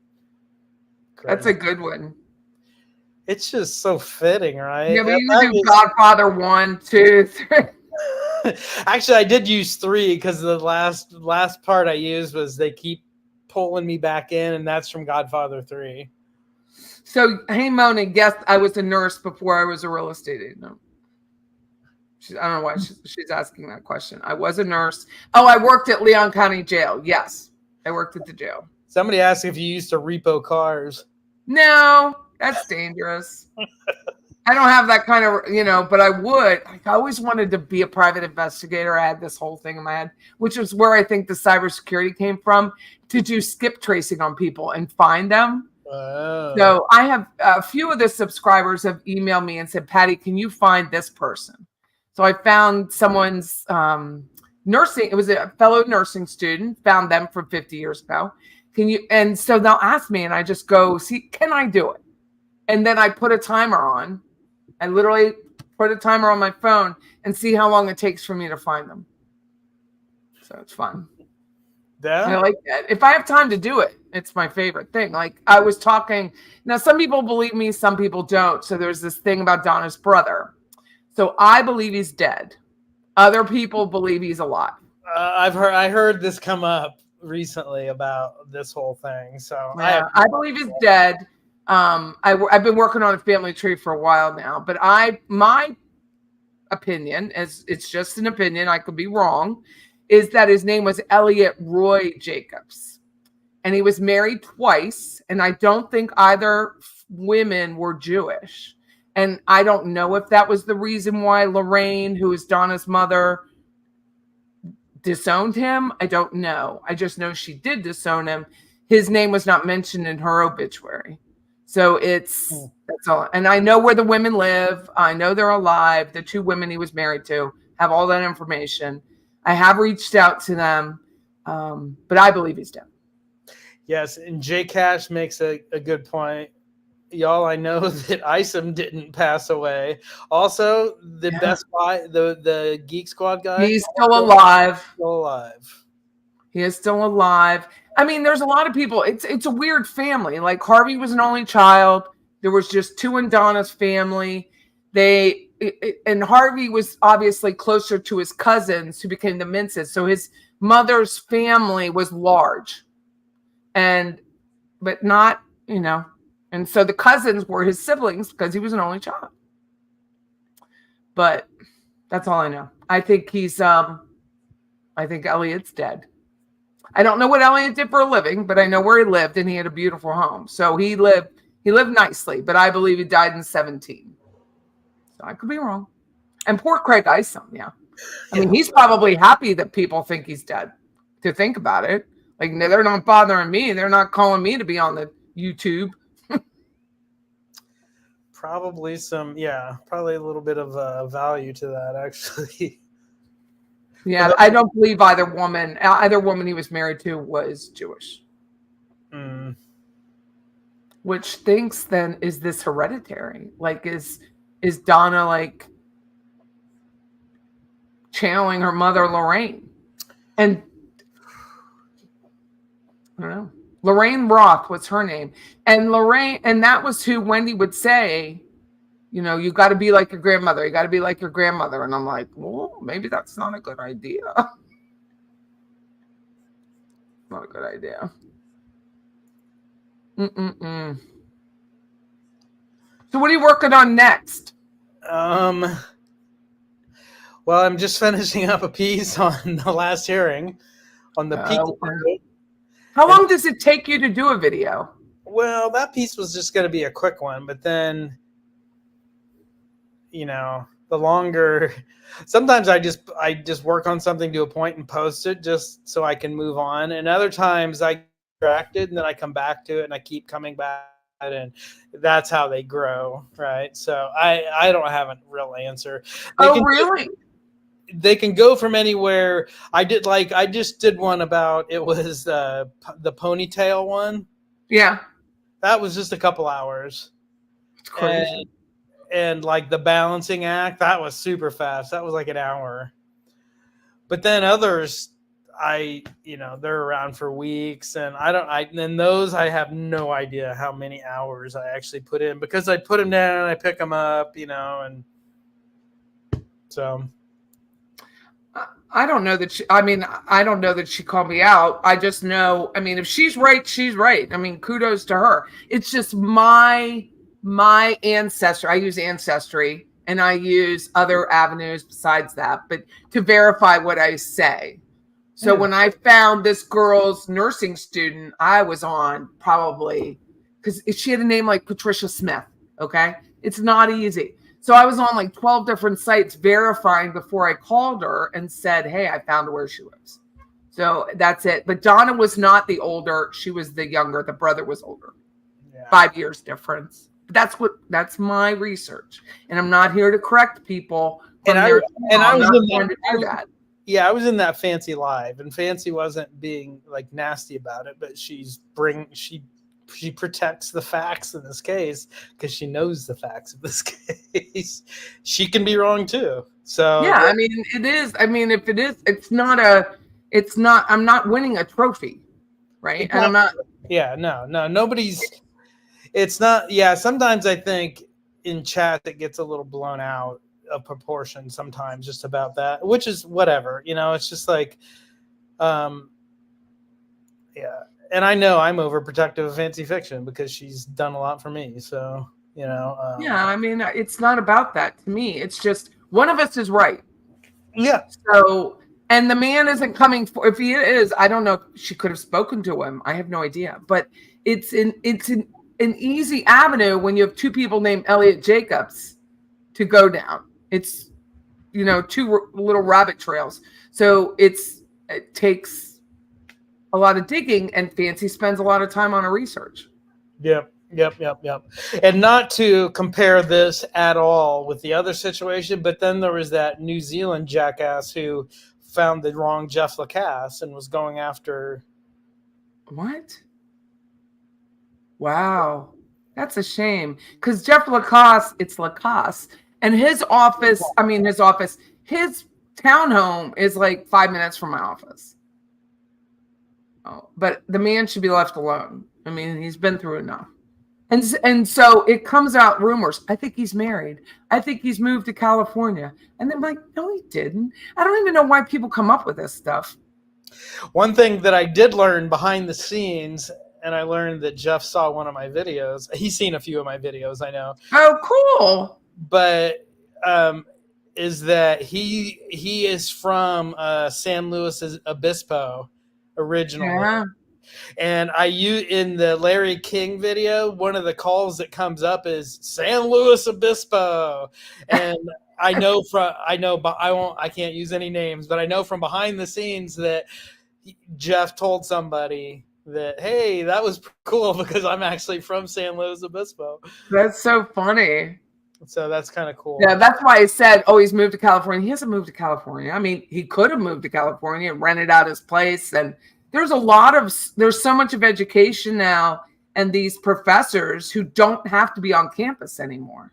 that's a good one. It's just so fitting, right? Yeah, but you can do Godfather 1, 2, 3. Actually, I did use 3 because the last part I used was they keep pulling me back in, and that's from Godfather 3. So, hey, Mona, guess I was a nurse before I was a real estate agent. I don't know why she's asking that question. I was a nurse. Oh, I worked at Leon County Jail. Yes, I worked at the jail. Somebody asked if you used to repo cars. No, that's dangerous. I don't have that kind of, but I would. Like, I always wanted to be a private investigator. I had this whole thing in my head, which is where I think the cybersecurity came from, to do skip tracing on people and find them. Oh. So I have a few of the subscribers have emailed me and said, Patty, can you find this person? So I found someone's nursing. It was a fellow nursing student, found them from 50 years ago. And so they'll ask me and I just go, see, can I do it? And then I put a timer on. I literally put a timer on my phone and see how long it takes for me to find them. So it's fun. Yeah. I like that. If I have time to do it, it's my favorite thing. Like I was talking, now some people believe me, some people don't. So there's this thing about Donna's brother. So I believe he's dead. Other people believe he's alive. I heard this come up recently about this whole thing. So yeah, I believe he's dead. I've been working on a family tree for a while now, but my opinion, as it's just an opinion, I could be wrong, is that his name was Elliot Roy Jacobs. And he was married twice. And I don't think either women were Jewish. And I don't know if that was the reason why Lorraine, who is Donna's mother, disowned him, I don't know. I just know she did disown him. His name was not mentioned in her obituary. So that's all. And I know where the women live. I know they're alive. The 2 women he was married to have all that information. I have reached out to them, but I believe he's dead. Yes, and J Cash makes a good point. Y'all, I know that Isom didn't pass away. Also, the Best Buy, the Geek Squad guy, he's still alive. Still alive. He is still alive. I mean, there's a lot of people. It's a weird family. Like Harvey was an only child. There was just 2 in Donna's family. And Harvey was obviously closer to his cousins who became the Minces. So his mother's family was large, but not, and so the cousins were his siblings because he was an only child. But that's all I know. I think I think Elliot's dead. I don't know what Elliot did for a living, but I know where he lived, and he had a beautiful home. So he lived nicely, but I believe he died in 17. So I could be wrong. And poor Craig Isom, yeah. I mean, he's probably happy that people think he's dead, to think about it. Like, they're not bothering me. They're not calling me to be on the YouTube. Probably probably a little bit of value to that, actually. Yeah, I don't believe either woman he was married to was Jewish. Which thinks then, is this hereditary? Like, is Donna like channeling her mother Lorraine? And I don't know. Lorraine Roth was her name. And that was who Wendy would say, you got to be like your grandmother. You got to be like your grandmother. And I'm like, well, maybe that's not a good idea. Not a good idea. So what are you working on next? Well, I'm just finishing up a piece on the last hearing on the peak. How long does it take you to do a video? Well, that piece was just going to be a quick one, but then, the longer, sometimes I just work on something to a point and post it just so I can move on. And other times I get distracted and then I come back to it and I keep coming back, and that's how they grow. Right. So I don't have a real answer. Really? They can go from anywhere. I just did one about, it was the ponytail one. Yeah. That was just a couple hours. It's crazy. And like the balancing act, that was super fast. That was like an hour. But then others, they're around for weeks, and then those I have no idea how many hours I actually put in, because I put them down and I pick them up, and so. I don't know that I don't know that she called me out. I just know, if she's right, she's right. Kudos to her. It's just my ancestry. I use Ancestry, and I use other avenues besides that, but to verify what I say. So when I found this girl's nursing student, I was on probably, because she had a name like Patricia Smith. Okay. It's not easy. So I was on like 12 different sites verifying before I called her and said, hey, I found where she lives. So that's it. But Donna was not the older. She was the younger. The brother was older. Yeah. 5 years difference. That's my research. And I'm not here to correct people. I was in that Fancy live, and Fancy wasn't being like nasty about it, but she protects the facts in this case because she knows the facts of this case. She can be wrong too. So yeah, it is. If it is, I'm not winning a trophy, right? Exactly. And I'm not. Yeah, no, nobody's. It's not. Yeah, sometimes I think in chat it gets a little blown out of proportion sometimes, just about that, which is whatever. It's just like, yeah. And I know I'm overprotective of Fancy Fiction because she's done a lot for me. So, yeah, it's not about that to me. It's just one of us is right. Yeah. So, and the man isn't coming for, if he is, I don't know if she could have spoken to him. I have no idea. But it's an easy avenue when you have 2 people named Elliot Jacobs to go down. It's, 2 little rabbit trails. So it's it takes a lot of digging, and Fancy spends a lot of time on her research. Yep. And not to compare this at all with the other situation, but then there was that New Zealand jackass who found the wrong Jeff Lacasse and was going after. What? Wow. That's a shame. Because Jeff Lacasse, it's Lacasse. And his townhome is like 5 minutes from my office. Oh, but the man should be left alone. I mean, he's been through enough. And so it comes out rumors. I think he's married. I think he's moved to California. And I'm like, no, he didn't. I don't even know why people come up with this stuff. One thing that I did learn behind the scenes, and I learned that Jeff saw one of my videos. He's seen a few of my videos, I know. Oh, cool. But is that he is from San Luis Obispo originally. Yeah. And in the Larry King video, one of the calls that comes up is San Luis Obispo. And I can't use any names, but I know from behind the scenes that Jeff told somebody that, hey, that was cool because I'm actually from San Luis Obispo. That's so funny. So that's kind of cool. Yeah, that's why I said, oh, he's moved to California. He hasn't moved to California. I mean, he could have moved to California and rented out his place. And there's so much of education now, and these professors who don't have to be on campus anymore.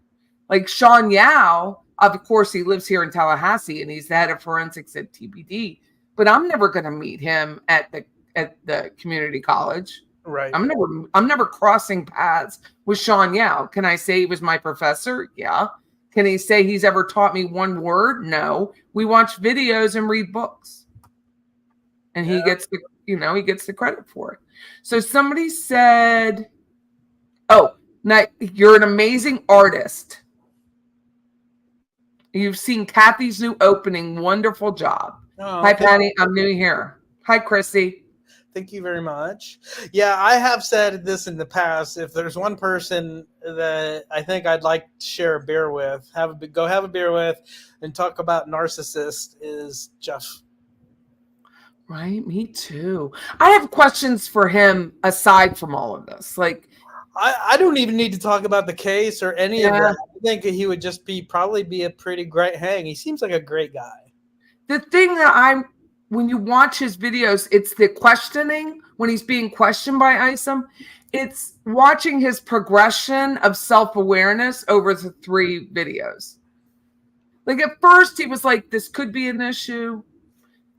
Like Sean Yao, of course, he lives here in Tallahassee, and he's the head of forensics at TBD. But I'm never going to meet him at the community college. Right. I'm never crossing paths with Sean Yao. Can I say he was my professor? Yeah. Can he say he's ever taught me one word? No. We watch videos and read books. And he gets the credit for it. So somebody said, oh, now you're an amazing artist. You've seen Kathy's new opening. Wonderful job. Oh, hi, Patty. I'm new here. Hi, Chrissy. Thank you very much. Yeah, I have said this in the past. If there's one person that I think I'd like to share a beer with, go have a beer with, and talk about narcissist, is Jeff. Right, me too. I have questions for him aside from all of this. Like, I don't even need to talk about the case or any of that. I think he would just probably be a pretty great hang. He seems like a great guy. The thing that when you watch his videos, it's the questioning when he's being questioned by Isom. It's watching his progression of self-awareness over the 3 videos. Like at first he was like, this could be an issue.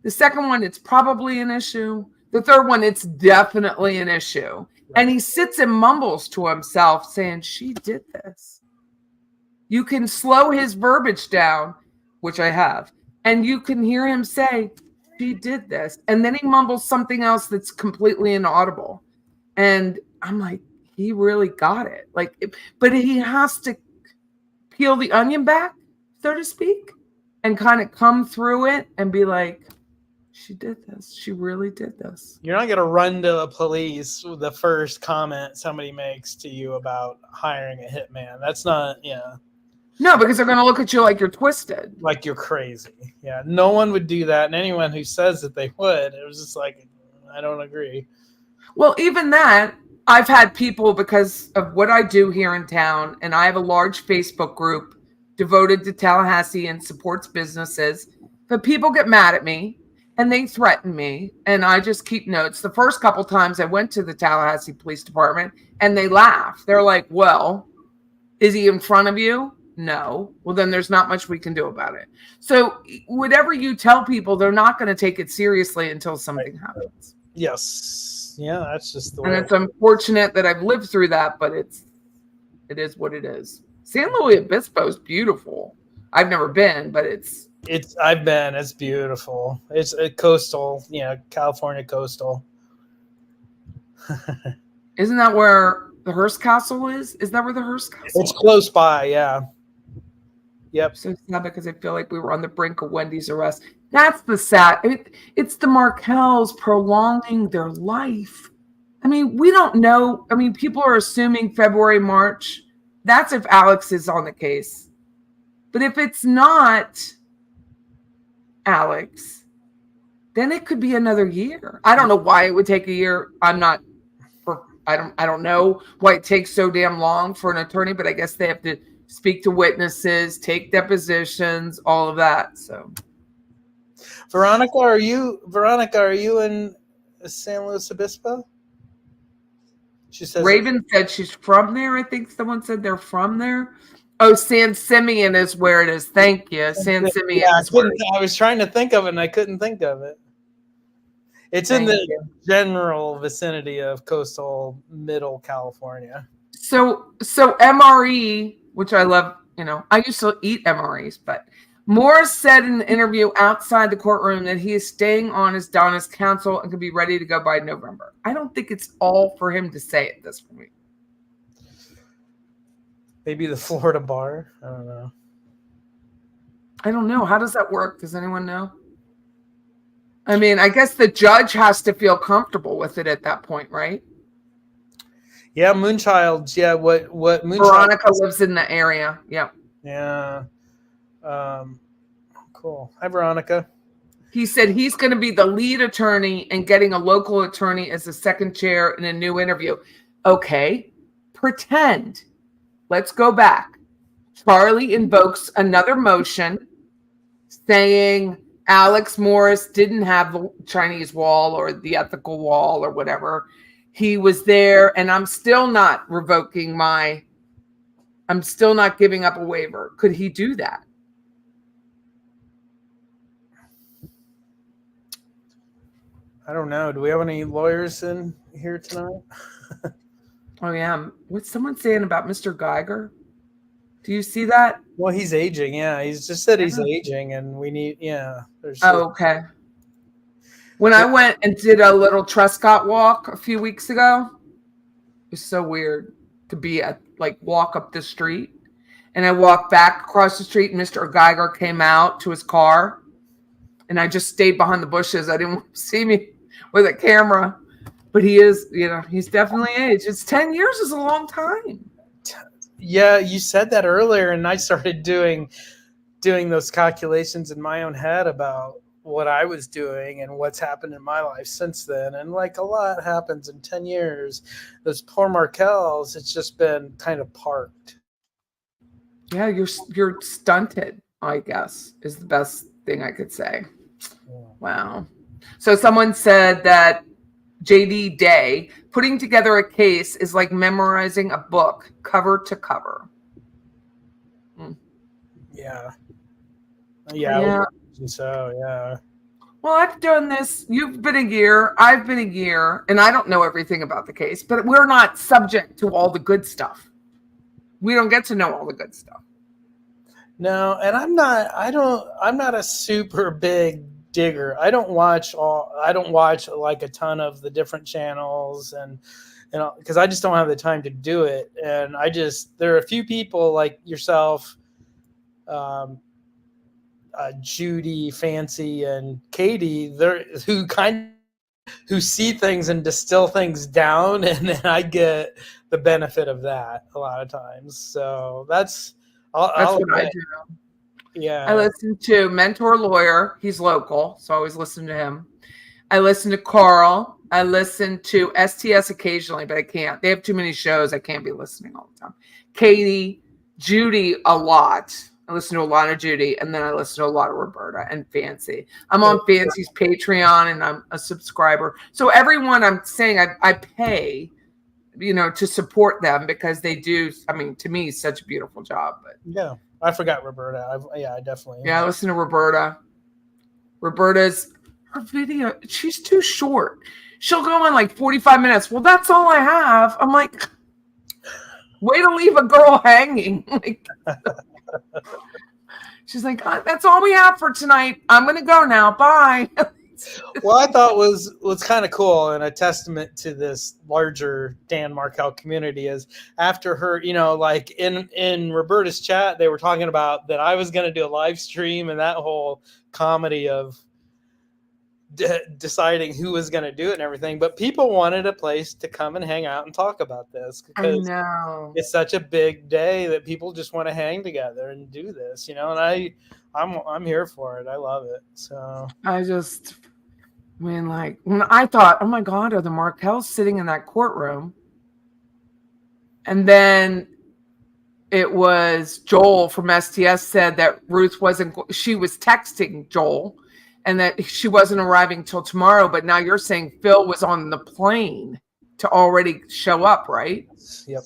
The second one, it's probably an issue. The third one, it's definitely an issue. Right. And he sits and mumbles to himself saying, she did this. You can slow his verbiage down, which I have, and you can hear him say, she did this. And then he mumbles something else that's completely inaudible. And I'm like, he really got it. But he has to peel the onion back, so to speak, and kind of come through it and be like, she did this. She really did this. You're not going to run to the police with the first comment somebody makes to you about hiring a hitman. That's not, No, because they're going to look at you like you're twisted. Like you're crazy. Yeah, no one would do that. And anyone who says that they would, it was just like, I don't agree. Well, even that, I've had people, because of what I do here in town, and I have a large Facebook group devoted to Tallahassee and supports businesses, but people get mad at me and they threaten me, and I just keep notes. The first couple times I went to the Tallahassee Police Department and they laugh. They're like, well, is he in front of you? No. Well, then there's not much we can do about it. So whatever you tell people, they're not going to take it seriously until something happens. Yes. Yeah, that's just the way. And it's unfortunate that I've lived through that, but it is what it is. San Luis Obispo is beautiful. I've never been, but I've been. It's beautiful. It's a coastal, California coastal. Isn't that where the Hearst Castle is? Is that where the Hearst Castle is? It's close by, yeah. Yep. So sad because I feel like we were on the brink of Wendy's arrest. That's the sad. It's the Markells prolonging their life. I mean, we don't know. I mean, people are assuming February, March. That's if Alex is on the case. But if it's not Alex, then it could be another year. I don't know why it would take a year. I don't know why it takes so damn long for an attorney, but I guess they have to speak to witnesses, take depositions, all of that. So Veronica, are you in San Luis Obispo? She says Raven said she's from there. I think someone said they're from there. Oh, San Simeon is where it is. Thank you. San Simeon. Yeah, I was trying to think of it and I couldn't think of it. It's in the general vicinity of coastal middle California. So MRE, which I love, I used to eat MREs, but Morris said in the interview outside the courtroom that he is staying on as Donna's counsel and could be ready to go by November. I don't think it's all for him to say at this point. Maybe the Florida bar. I don't know. How does that work? Does anyone know? I mean, I guess the judge has to feel comfortable with it at that point, right? Yeah, Moonchild. Yeah, what Moonchild? Veronica lives in the area. Yeah. Yeah. Cool. Hi, Veronica. He said he's going to be the lead attorney and getting a local attorney as a second chair in a new interview. Okay. Pretend. Let's go back. Charlie invokes another motion saying Alex Morris didn't have the Chinese wall or the ethical wall or whatever. He was there, and I'm still not giving up a waiver. Could he do that? I don't know. Do we have any lawyers in here tonight? Oh, yeah. What's someone saying about Mr. Geiger? Do you see that? Well, he's aging. Yeah, he's just said he's aging, and we need. Yeah. Okay. When I went and did a little Trescott walk a few weeks ago, it was so weird to be walk up the street, and I walked back across the street, and Mr. Geiger came out to his car, and I just stayed behind the bushes. I didn't want to see me with a camera, but he is, he's definitely aged. It's 10 years is a long time. Yeah, you said that earlier, and I started doing those calculations in my own head about what I was doing and what's happened in my life since then. And a lot happens in 10 years. Those poor Markells, it's just been kind of parked. Yeah, you're stunted, I guess, is the best thing I could say. Yeah. Wow. So someone said that JD Day, putting together a case is like memorizing a book cover to cover. Yeah. Yeah. So, yeah. Well, I've done this. You've been a year. I've been a year. And I don't know everything about the case, but we're not subject to all the good stuff. We don't get to know all the good stuff. No, and I'm not a super big digger. I don't watch like a ton of the different channels and because I just don't have the time to do it. And there are a few people like yourself, Judy, Fancy, and Katie, who see things and distill things down, and then I get the benefit of that a lot of times. So that's what I do. Yeah, I listen to Mentor Lawyer. He's local, so I always listen to him. I listen to Carl. I listen to STS occasionally, but I can't. They have too many shows. I can't be listening all the time. Katie, Judy, a lot. I listen to a lot of Judy, and then I listen to a lot of Roberta and Fancy. I'm on Fancy's Patreon, and I'm a subscriber. So everyone I'm saying I pay, to support them because they do, to me, such a beautiful job. But yeah, I forgot Roberta. I definitely. Yeah, I listen to Roberta. Roberta's, her video, she's too short. She'll go on 45 minutes. Well, that's all I have. I'm like, way to leave a girl hanging. She's like, that's all we have for tonight. I'm going to go now. Bye. Well, I thought was kind of cool and a testament to this larger Dan Markel community is after her, in Roberta's chat, they were talking about that I was going to do a live stream and that whole comedy of deciding who was going to do it and everything. But people wanted a place to come and hang out and talk about this because it's such a big day that people just want to hang together and do this, and I'm here for it. I love it. So I mean, like, when I thought, oh my God, are the Markells sitting in that courtroom? And then it was Joel from STS said that Ruth she was texting Joel and that she wasn't arriving till tomorrow. But now you're saying Phil was on the plane to already show up, right? Yep.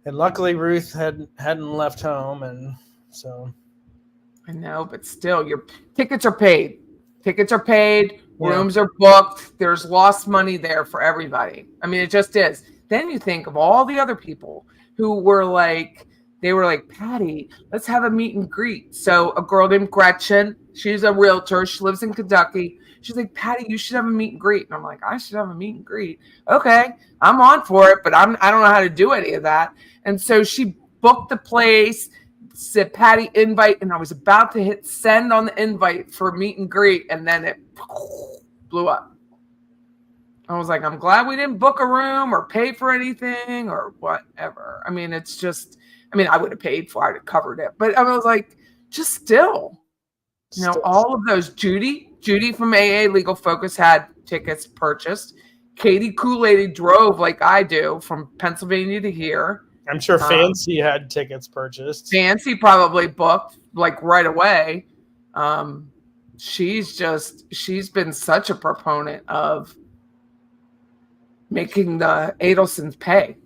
And luckily Ruth hadn't left home, and so. I know, but still, your tickets are paid. Tickets are paid. Yeah. Rooms are booked. There's lost money there for everybody. I mean, it just is. Then you think of all the other people who were like, Patty, let's have a meet and greet. So a girl named Gretchen, she's a realtor. She lives in Kentucky. She's like, Patty, you should have a meet and greet. And I'm like, I should have a meet and greet. Okay, I'm on for it, but I don't know how to do any of that. And so she booked the place, said Patty invite, and I was about to hit send on the invite for meet and greet, and then it blew up. I was like, I'm glad we didn't book a room or pay for anything or whatever. I mean, it's just, I would have paid for it, I'd have covered it. But I was like, just still, all of those. Judy from AA Legal Focus had tickets purchased. Katie Kool-Lady drove like I do from Pennsylvania to here. I'm sure Fancy had tickets purchased. Fancy probably booked like right away. She's been such a proponent of making the Adelsons pay.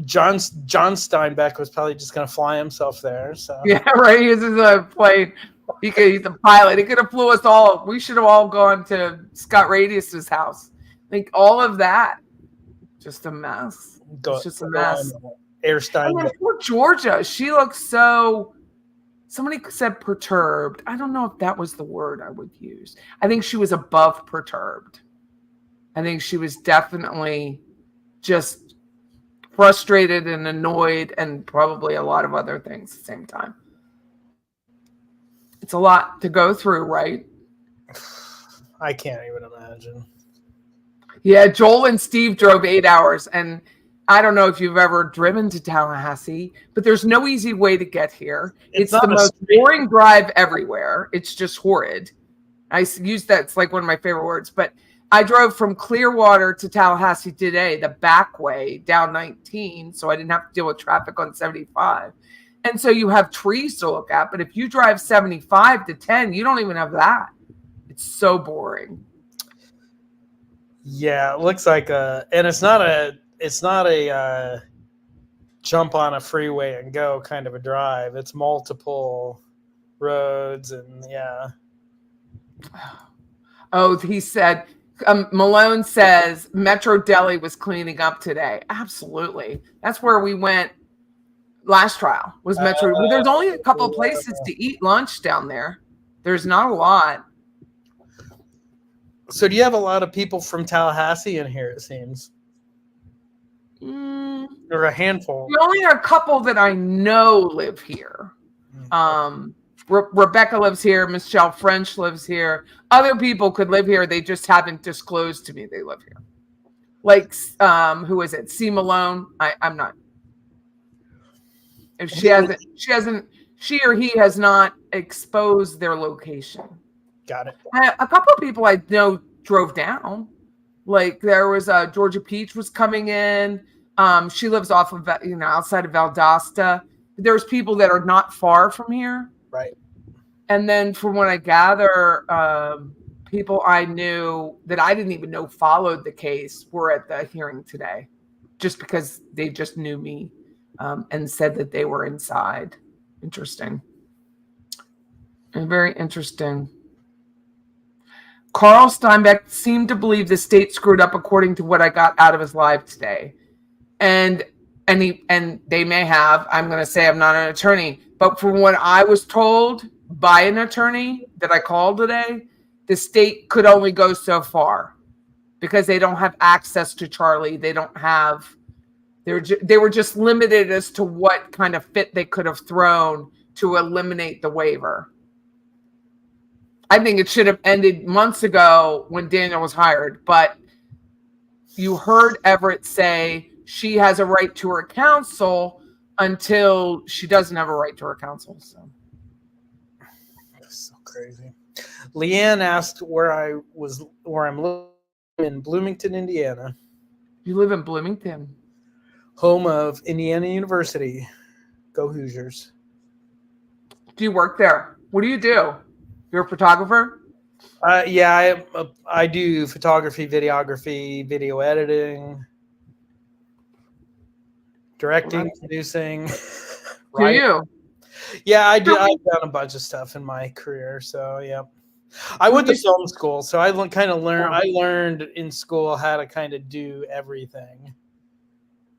John Steinbeck was probably just going to fly himself there. So yeah, right. He's a plane. He's a pilot. He could have flew us all. We should have all gone to Scott Radius's house. Like all of that, just a mess. It's just a mess. And then poor Georgia, she looks so. Somebody said perturbed. I don't know if that was the word I would use. I think she was above perturbed. I think she was definitely just frustrated and annoyed and probably a lot of other things at the same time. It's a lot to go through, right? I can't even imagine. Yeah, Joel and Steve drove 8 hours, and I don't know if you've ever driven to Tallahassee, but there's no easy way to get here. It's the most boring drive everywhere. It's just horrid. I use that. It's like one of my favorite words, but I drove from Clearwater to Tallahassee today, the back way down 19, so I didn't have to deal with traffic on 75. And so you have trees to look at, but if you drive 75 to 10, you don't even have that. It's so boring. Yeah, it looks like and it's not a jump on a freeway and go kind of a drive. It's multiple roads and yeah. Oh, he said, Malone says Metro Deli was cleaning up today. Absolutely. That's where we went last trial was Metro. There's only a couple of places to eat lunch down there. There's not a lot. So do you have a lot of people from Tallahassee in here, it seems? Or a handful? We only have a couple that I know live here. Rebecca lives here. Michelle French lives here. Other people could live here. They just haven't disclosed to me they live here. Like, who is it? C. Malone. I'm not. If she or he has not exposed their location. Got it. A couple of people I know drove down. Like there was Georgia Peach was coming in. She lives off of outside of Valdosta. There's people that are not far from here. Right. And then from what I gather, people I knew that I didn't even know followed the case were at the hearing today, just because they just knew me and said that they were inside. Interesting. And very interesting. Carl Steinbeck seemed to believe the state screwed up according to what I got out of his live today. And they may have. I'm going to say I'm not an attorney, but from what I was told by an attorney that I called today, the state could only go so far because they don't have access to Charlie. They don't have. They were just limited as to what kind of fit they could have thrown to eliminate the waiver. I think it should have ended months ago when Daniel was hired, but you heard Everett say she has a right to her counsel until she doesn't have a right to her counsel. So crazy. Leanne asked where I'm living in Bloomington, Indiana. You live in Bloomington, Home of Indiana University. Go Hoosiers. do you work there? What do? You're a photographer? Yeah, I do photography, videography, video editing, directing, producing. Do you? Yeah, I do. I've done a bunch of stuff in my career, so yeah. I went to film school, so I kind of learned. I learned in school how to kind of do everything.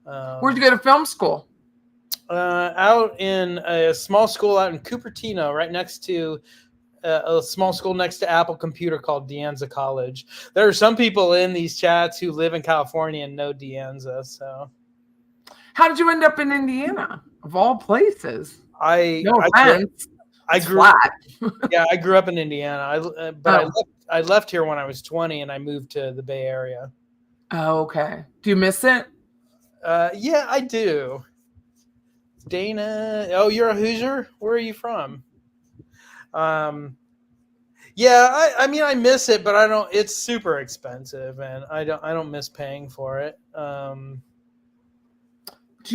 Where'd you go to film school? Out in a small school out in Cupertino, right next to a small school next to Apple Computer called De Anza College. There are some people in these chats who live in California and know De Anza. So, how did you end up in Indiana, of all places? I grew up in Indiana. I left here when I was 20 and I moved to the Bay Area. Oh, okay. Do you miss it? Yeah, I do. Dana, oh, you're a Hoosier? Where are you from? Yeah, I mean, I miss it, but I don't. It's super expensive, and I don't miss paying for it. Do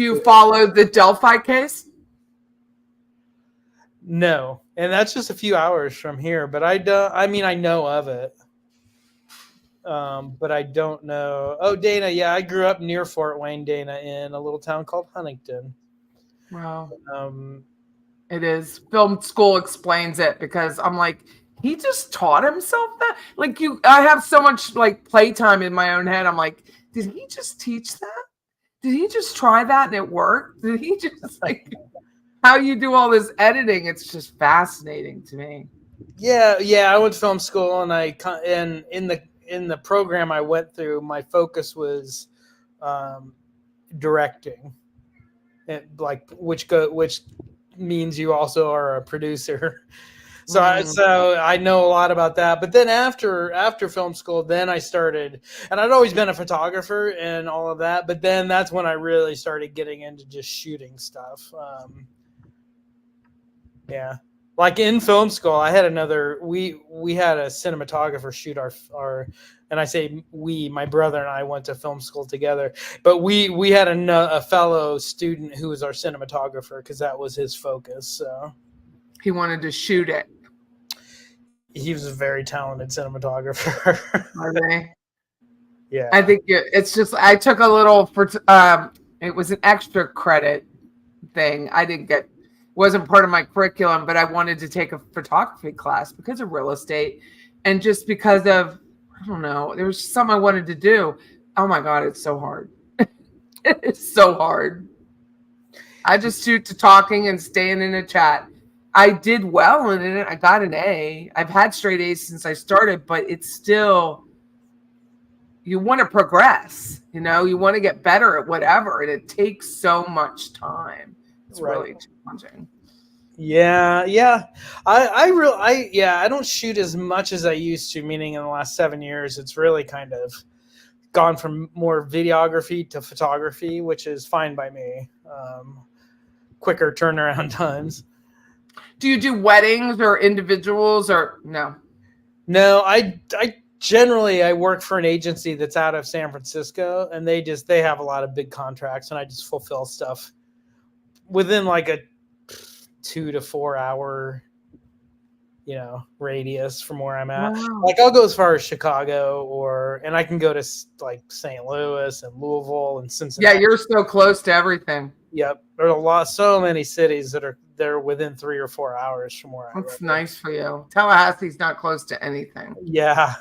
you follow the Delphi case? No, and that's just a few hours from here. But I don't. I mean, I know of it, but I don't know. Oh, Dana, yeah, I grew up near Fort Wayne, Dana, in a little town called Huntington. Wow. It is. Film school explains it because I'm like, he just taught himself that? Like I have so much like playtime in my own head. I'm like, did he just teach that? Did he just try that and it worked? Did he just like how you do all this editing? It's just fascinating to me. Yeah. I went to film school and in the program I went through, my focus was directing. Which means you also are a producer. So I know a lot about that. But then after film school, then I started, and I'd always been a photographer and all of that. But then that's when I really started getting into just shooting stuff. Yeah, like in film school, I had we had a cinematographer shoot our and I say we, my brother and I went to film school together, but we had a fellow student who was our cinematographer because that was his focus. So he wanted to shoot it. He was a very talented cinematographer. Are they? Yeah. I think it's just, I took a little it was an extra credit thing. Wasn't part of my curriculum, but I wanted to take a photography class because of real estate and just because of, I don't know, there was something I wanted to do. Oh my God, it's so hard. It's so hard. I just shoot to talking and staying in a chat. I did well in it. I got an A. I've had straight A's since I started, but it's still, you want to progress, you want to get better at whatever, and it takes so much time. It's really challenging. Yeah. I don't shoot as much as I used to, meaning in the last 7 years, it's really kind of gone from more videography to photography, which is fine by me. Quicker turnaround times. Do you do weddings or individuals or no? No, I generally I work for an agency that's out of San Francisco, and they have a lot of big contracts, and I just fulfill stuff within like a 2 to 4 hour, radius from where I'm at. Wow. Like I'll go as far as Chicago and I can go to like St. Louis and Louisville and Cincinnati. Yeah, you're so close to everything. Yep. There's so many cities they're within 3 or 4 hours from where I live. That's nice for you. Tallahassee's not close to anything. Yeah.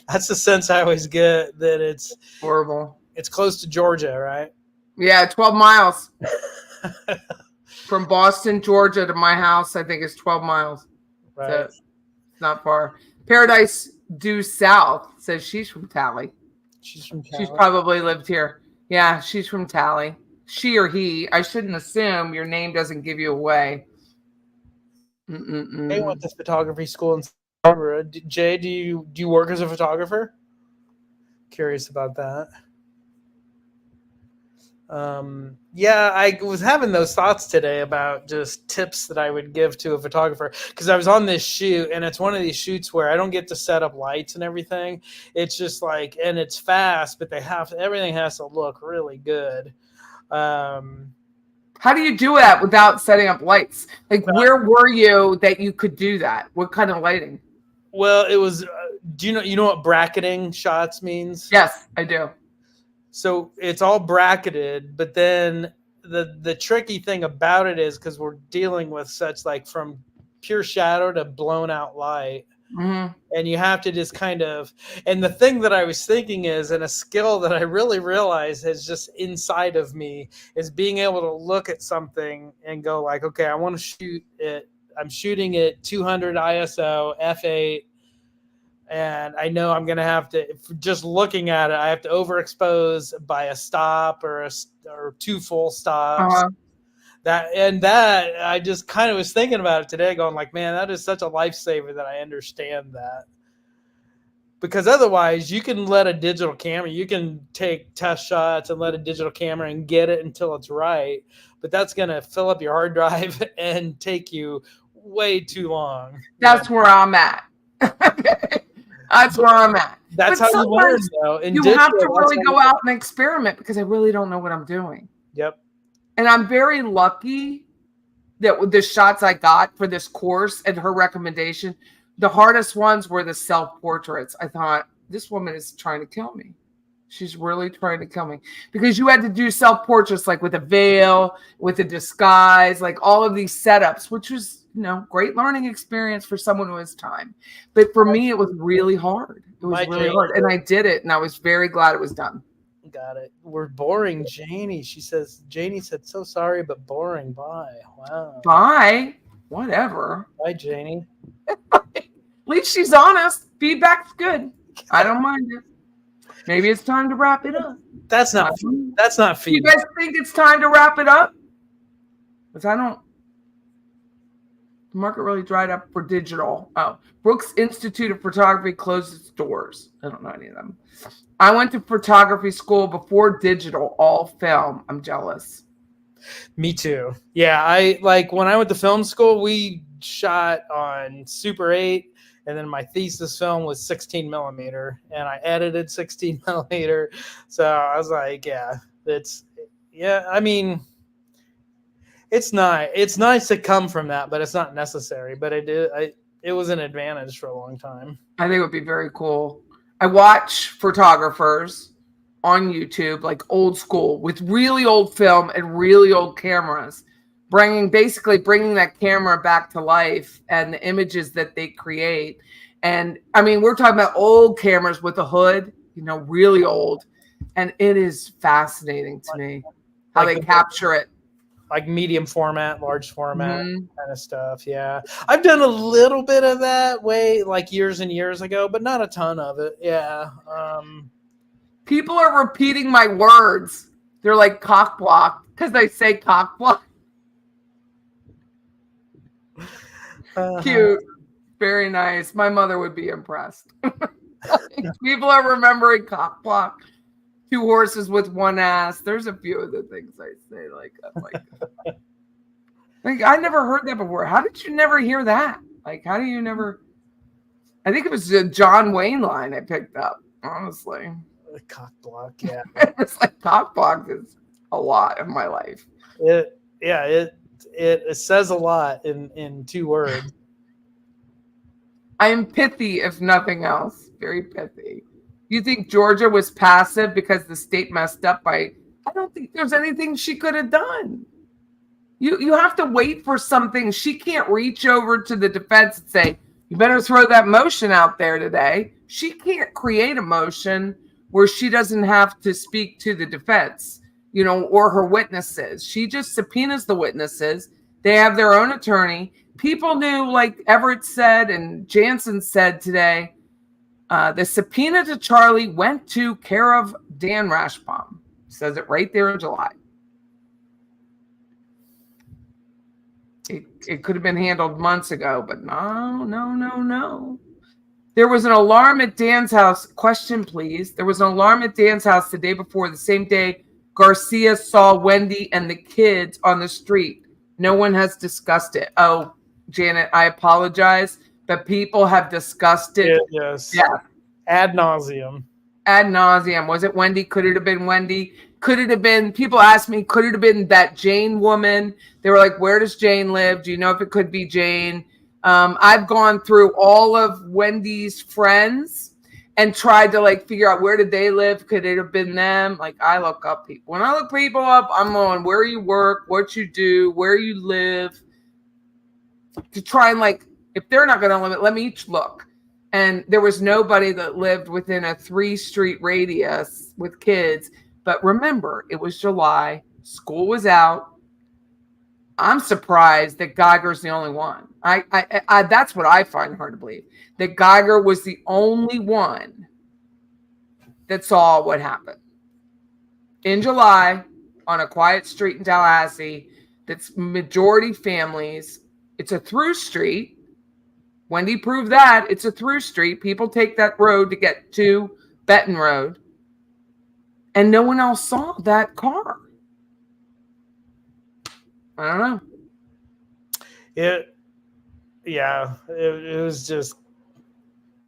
That's the sense I always get, that it's horrible. It's close to Georgia, right? Yeah, 12 miles. From Boston, Georgia to my house, I think it's 12 miles. Right. So it's not far. Paradise Due South says she's from Tally. She's from Tally. She's probably lived here. Yeah, she's from Tally. She or he. I shouldn't assume. Your name doesn't give you away. They went to photography school in Santa Barbara. Jay, do you work as a photographer? Curious about that. Yeah, I was having those thoughts today about just tips that I would give to a photographer, because I was on this shoot, and it's one of these shoots where I don't get to set up lights and everything. It's just like, and it's fast, but everything has to look really good. How do you do that without setting up lights? Like, where were you that you could do that? What kind of lighting? Well, it was, do you know what bracketing shots means? Yes, I do. So it's all bracketed, but then the tricky thing about it is, because we're dealing with such like from pure shadow to blown out light, and you have to just kind of, and the thing that I was thinking is, and a skill that I really realize is just inside of me, is being able to look at something and go like, okay, I want to shoot it. I'm shooting it 200 ISO f8. And I know I'm going to have to, just looking at it, I have to overexpose by a stop or two full stops. That I just kind of was thinking about it today, going like, man, that is such a lifesaver that I understand that. Because otherwise you can let a digital camera, you can take test shots and let a digital camera and get it until it's right. But that's going to fill up your hard drive and take you way too long. That's where I'm at. That's where I'm at. That's how you learn, though. You have to really go out and experiment, because I really don't know what I'm doing. Yep. And I'm very lucky that with the shots I got for this course and her recommendation, the hardest ones were the self-portraits. I thought, this woman is trying to kill me. She's really trying to kill me. Because you had to do self-portraits like with a veil, with a disguise, like all of these setups, which was, great learning experience for someone who has time. But for me, it was really hard. It was really hard. And I did it, and I was very glad it was done. Got it. We're boring Janie. Janie said, so sorry, but boring. Bye. Wow. Bye. Whatever. Bye, Janie. At least she's honest. Feedback's good. I don't mind it. Maybe it's time to wrap it up. That's not feedback. You guys think it's time to wrap it up? Because the market really dried up for digital. Oh, Brooks Institute of Photography closed its doors. I don't know any of them. I went to photography school before digital, all film. I'm jealous. Me too. Yeah, when I went to film school, we shot on Super 8, and then my thesis film was 16 millimeter, and I edited 16 millimeter. So I was like, it's nice to come from that, but it's not necessary. But it was an advantage for a long time. I think it would be very cool. I watch photographers on YouTube, like old school, with really old film and really old cameras, bringing that camera back to life and the images that they create. And we're talking about old cameras with a hood, really old. And it is fascinating to me how they capture it. Like medium format, large format kind of stuff. Yeah. I've done a little bit of that years and years ago, but not a ton of it. Yeah. People are repeating my words. They're like cock block because they say cock block. Cute. Very nice. My mother would be impressed. People are remembering cock block. 2 horses with 1 ass. There's a few of the things I say like I never heard that before. How did you never hear that? How do you never? I think it was a John Wayne line I picked up. Honestly, the cock block. Yeah, it's like cock block is a lot of my life. It says a lot in 2 words. I am pithy, if nothing else. Very pithy. You think Georgia was passive because the state messed up I don't think there's anything she could have done. You have to wait for something. She can't reach over to the defense and say, you better throw that motion out there today. She can't create a motion where she doesn't have to speak to the defense, or her witnesses. She just subpoenas the witnesses. They have their own attorney. People knew, like Everett said and Jansen said today, the subpoena to Charlie went to care of Dan Rashbaum. Says it right there in July. It could have been handled months ago, but no. There was an alarm at Dan's house. Question, please. There was an alarm at Dan's house the day before, the same day Garcia saw Wendy and the kids on the street. No one has discussed it. Oh, Janet, I apologize, but people have discussed it. Yes. Yeah. Ad nauseum. Ad nauseum. Was it Wendy? Could it have been Wendy? Could it have been, people asked me, could it have been that Jane woman? They were like, where does Jane live? Do you know if it could be Jane? I've gone through all of Wendy's friends and tried to like figure out where did they live? Could it have been them? Like I look up people. When I look people up, I'm on where you work, what you do, where you live, to try and like, if they're not going to limit, let me each look. And there was nobody that lived within a 3-street radius with kids. But remember, it was July. School was out. I'm surprised that Geiger's the only one. I that's what I find hard to believe. That Geiger was the only one that saw what happened. In July, on a quiet street in Tallahassee, that's majority families. It's a through street. Wendy proved that. It's a through street. People take that road to get to Benton Road. And no one else saw that car. I don't know. It was just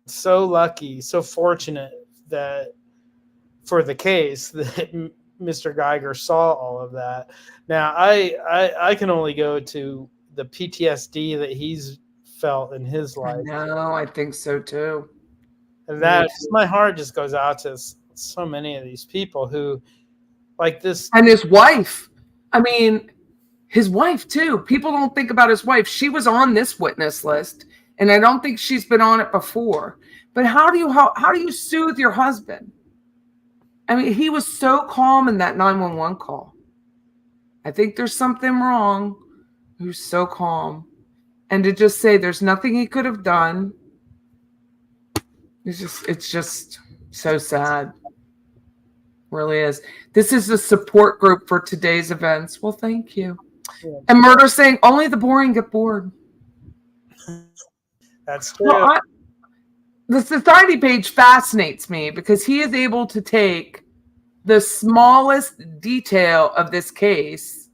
so lucky, so fortunate that for the case that Mr. Geiger saw all of that. Now, I can only go to the PTSD that he's felt in his life. No, I think so too. And that my heart just goes out to so many of these people who like this. And his wife. I mean, his wife too. People don't think about his wife. She was on this witness list, and I don't think she's been on it before. But how do you soothe your husband? I mean, he was so calm in that 911 call. I think there's something wrong. He was so calm. And to just say there's nothing he could have done. It's just so sad. Really is. This is a support group for today's events. Well, thank you. Yeah. And Murder saying only the boring get bored. That's true. Well, the society page fascinates me because he is able to take the smallest detail of this case.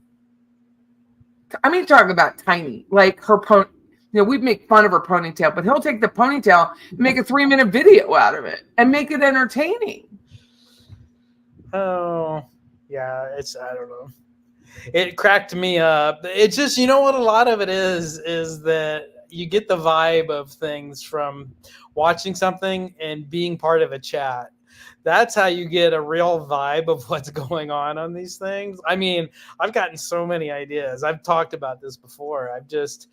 I mean, talking about tiny, like her we make fun of her ponytail, but he'll take the ponytail and make a 3-minute video out of it and make it entertaining. Oh, yeah. I don't know. It cracked me up. It's just, you know what a lot of it is that you get the vibe of things from watching something and being part of a chat. That's how you get a real vibe of what's going on these things. I mean, I've gotten so many ideas. I've talked about this before. I've just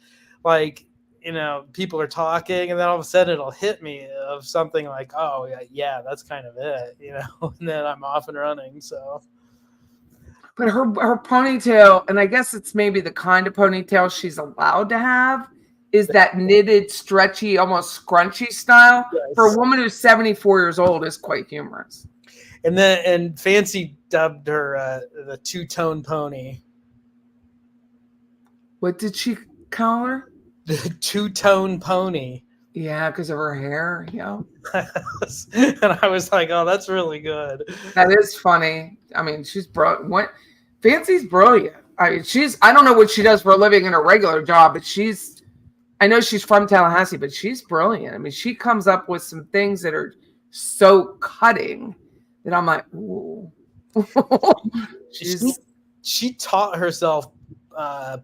people are talking and then all of a sudden it'll hit me of something like, oh yeah, that's kind of it, and then I'm off and running. So, but her ponytail, and I guess it's maybe the kind of ponytail she's allowed to have, is that knitted, stretchy, almost scrunchy style. Yes. For a woman who's 74 years old is quite humorous. And Fancy dubbed her the two-tone pony. What did she call her? The two-tone pony. Yeah, because of her hair. Yeah. And I was like, oh, that's really good. That is funny. I mean, she's brilliant. Fancy's brilliant. I don't know what she does for a living in her regular job, but I know she's from Tallahassee, but she's brilliant. I mean, she comes up with some things that are so cutting that I'm like, ooh. She taught herself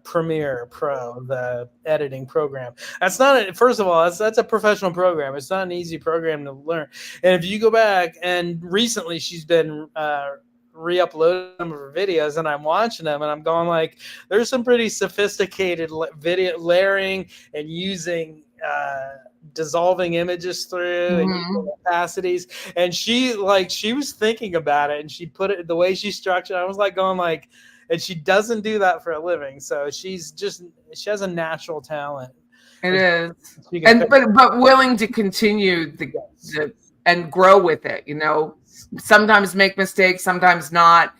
Premiere Pro, the editing program. That's not first of all, that's a professional program. It's not an easy program to learn. And if you go back, and recently she's been re-uploading some of her videos, and I'm watching them and I'm going like, there's some pretty sophisticated video layering and using dissolving images through and opacities. And she was thinking about it, and she put it the way she structured. I was like going like, and she doesn't do that for a living. So she has a natural talent. It is. But willing to continue and grow with it, sometimes make mistakes, sometimes not,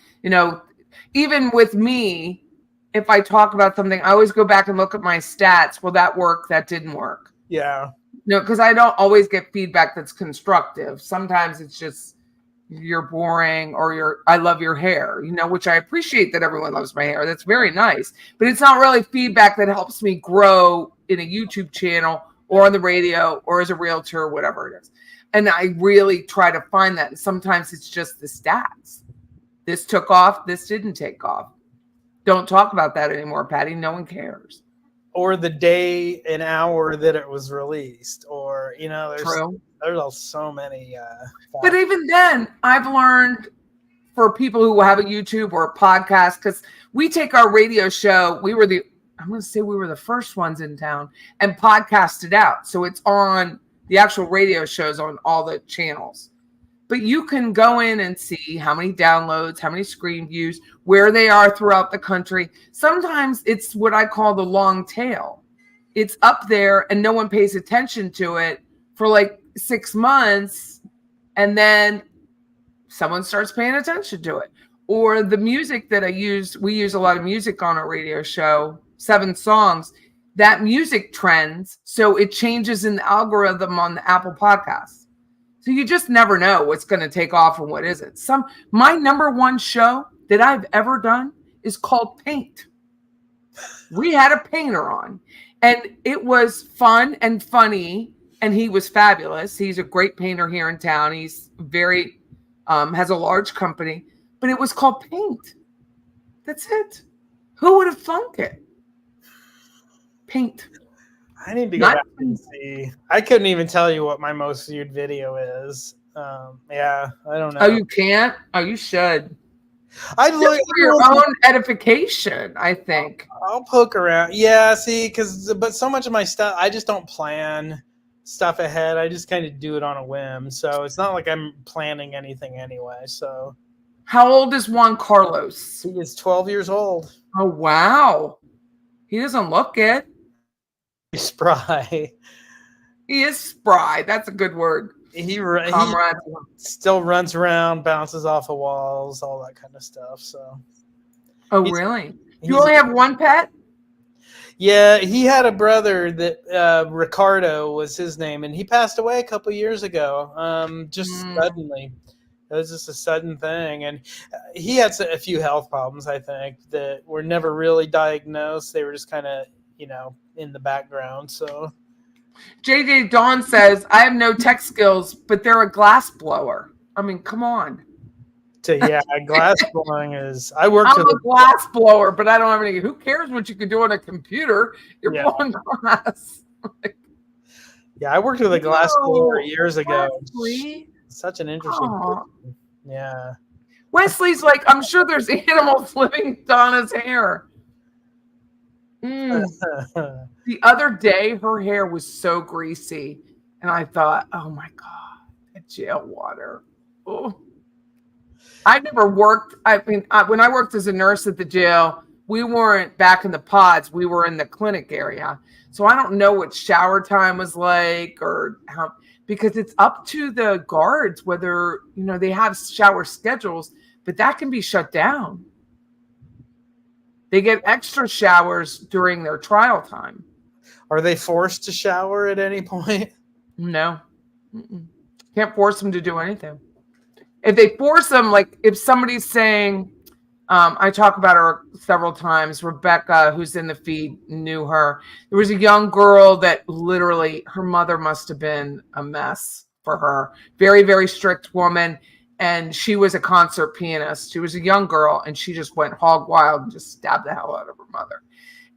even with me, if I talk about something, I always go back and look at my stats. Will that work? That didn't work. Yeah. Because I don't always get feedback that's constructive. Sometimes it's just, you're boring or I love your hair, which I appreciate that everyone loves my hair. That's very nice. But it's not really feedback that helps me grow in a YouTube channel or on the radio or as a realtor or whatever it is. And I really try to find that. And sometimes it's just the stats. This took off. This didn't take off. Don't talk about that anymore, Patty. No one cares. Or the day and hour that it was released, or there's so many. But even then, I've learned for people who have a YouTube or a podcast, because we take our radio show. I'm going to say we were the first ones in town and podcast it out, so it's on the actual radio shows on all the channels. But you can go in and see how many downloads, how many screen views, where they are throughout the country. Sometimes it's what I call the long tail. It's up there and no one pays attention to it for like 6 months. And then someone starts paying attention to it. Or the music that we use a lot of music on our radio show, 7 songs. That music trends. So it changes in the algorithm on the Apple Podcasts. So you just never know what's going to take off and what isn't. My number one show that I've ever done is called Paint. We had a painter on, and it was fun and funny, and he was fabulous. He's a great painter here in town. He's very, has a large company, but it was called Paint. That's it. Who would have thunk it? Paint. I need to go back and see. I couldn't even tell you what my most viewed video is. I don't know. Oh, you can't? Oh, you should. I'd look for your own edification, I think. I'll poke around. Yeah, see, but so much of my stuff, I just don't plan stuff ahead. I just kind of do it on a whim. So it's not like I'm planning anything anyway. So, how old is Juan Carlos? He is 12 years old. Oh, wow. He doesn't look it. He's spry. He is spry. That's a good word. He still runs around, bounces off of walls, all that kind of stuff. So. Oh, really? You only have one pet? Yeah, he had a brother that Ricardo was his name, and he passed away a couple years ago. Suddenly. It was just a sudden thing, and he had a few health problems, I think, that were never really diagnosed. They were just kind of, in the background. So JJ Dawn says, I have no tech skills, but they're a glass blower. I mean, come on. Glass blowing is. I'm a glass blower, but I don't have any. Who cares what you can do on a computer? You're blowing glass. I worked with a glass blower years ago. Wesley? Such an interesting person. Yeah. Wesley's like, I'm sure there's animals living in Donna's hair. The other day, her hair was so greasy, and I thought, oh my God, that jail water. Oh. I never worked. When I worked as a nurse at the jail, we weren't back in the pods. We were in the clinic area. So I don't know what shower time was like or how, because it's up to the guards whether, they have shower schedules, but that can be shut down. They get extra showers during their trial time. Are they forced to shower at any point? No. Can't force them to do anything. If they force them, like if somebody's saying, I talk about her several times, Rebecca, who's in the feed, knew her. There was a young girl that literally, her mother must have been a mess for her. Very, very strict woman. And she was a concert pianist. She was a young girl, and she just went hog wild and just stabbed the hell out of her mother.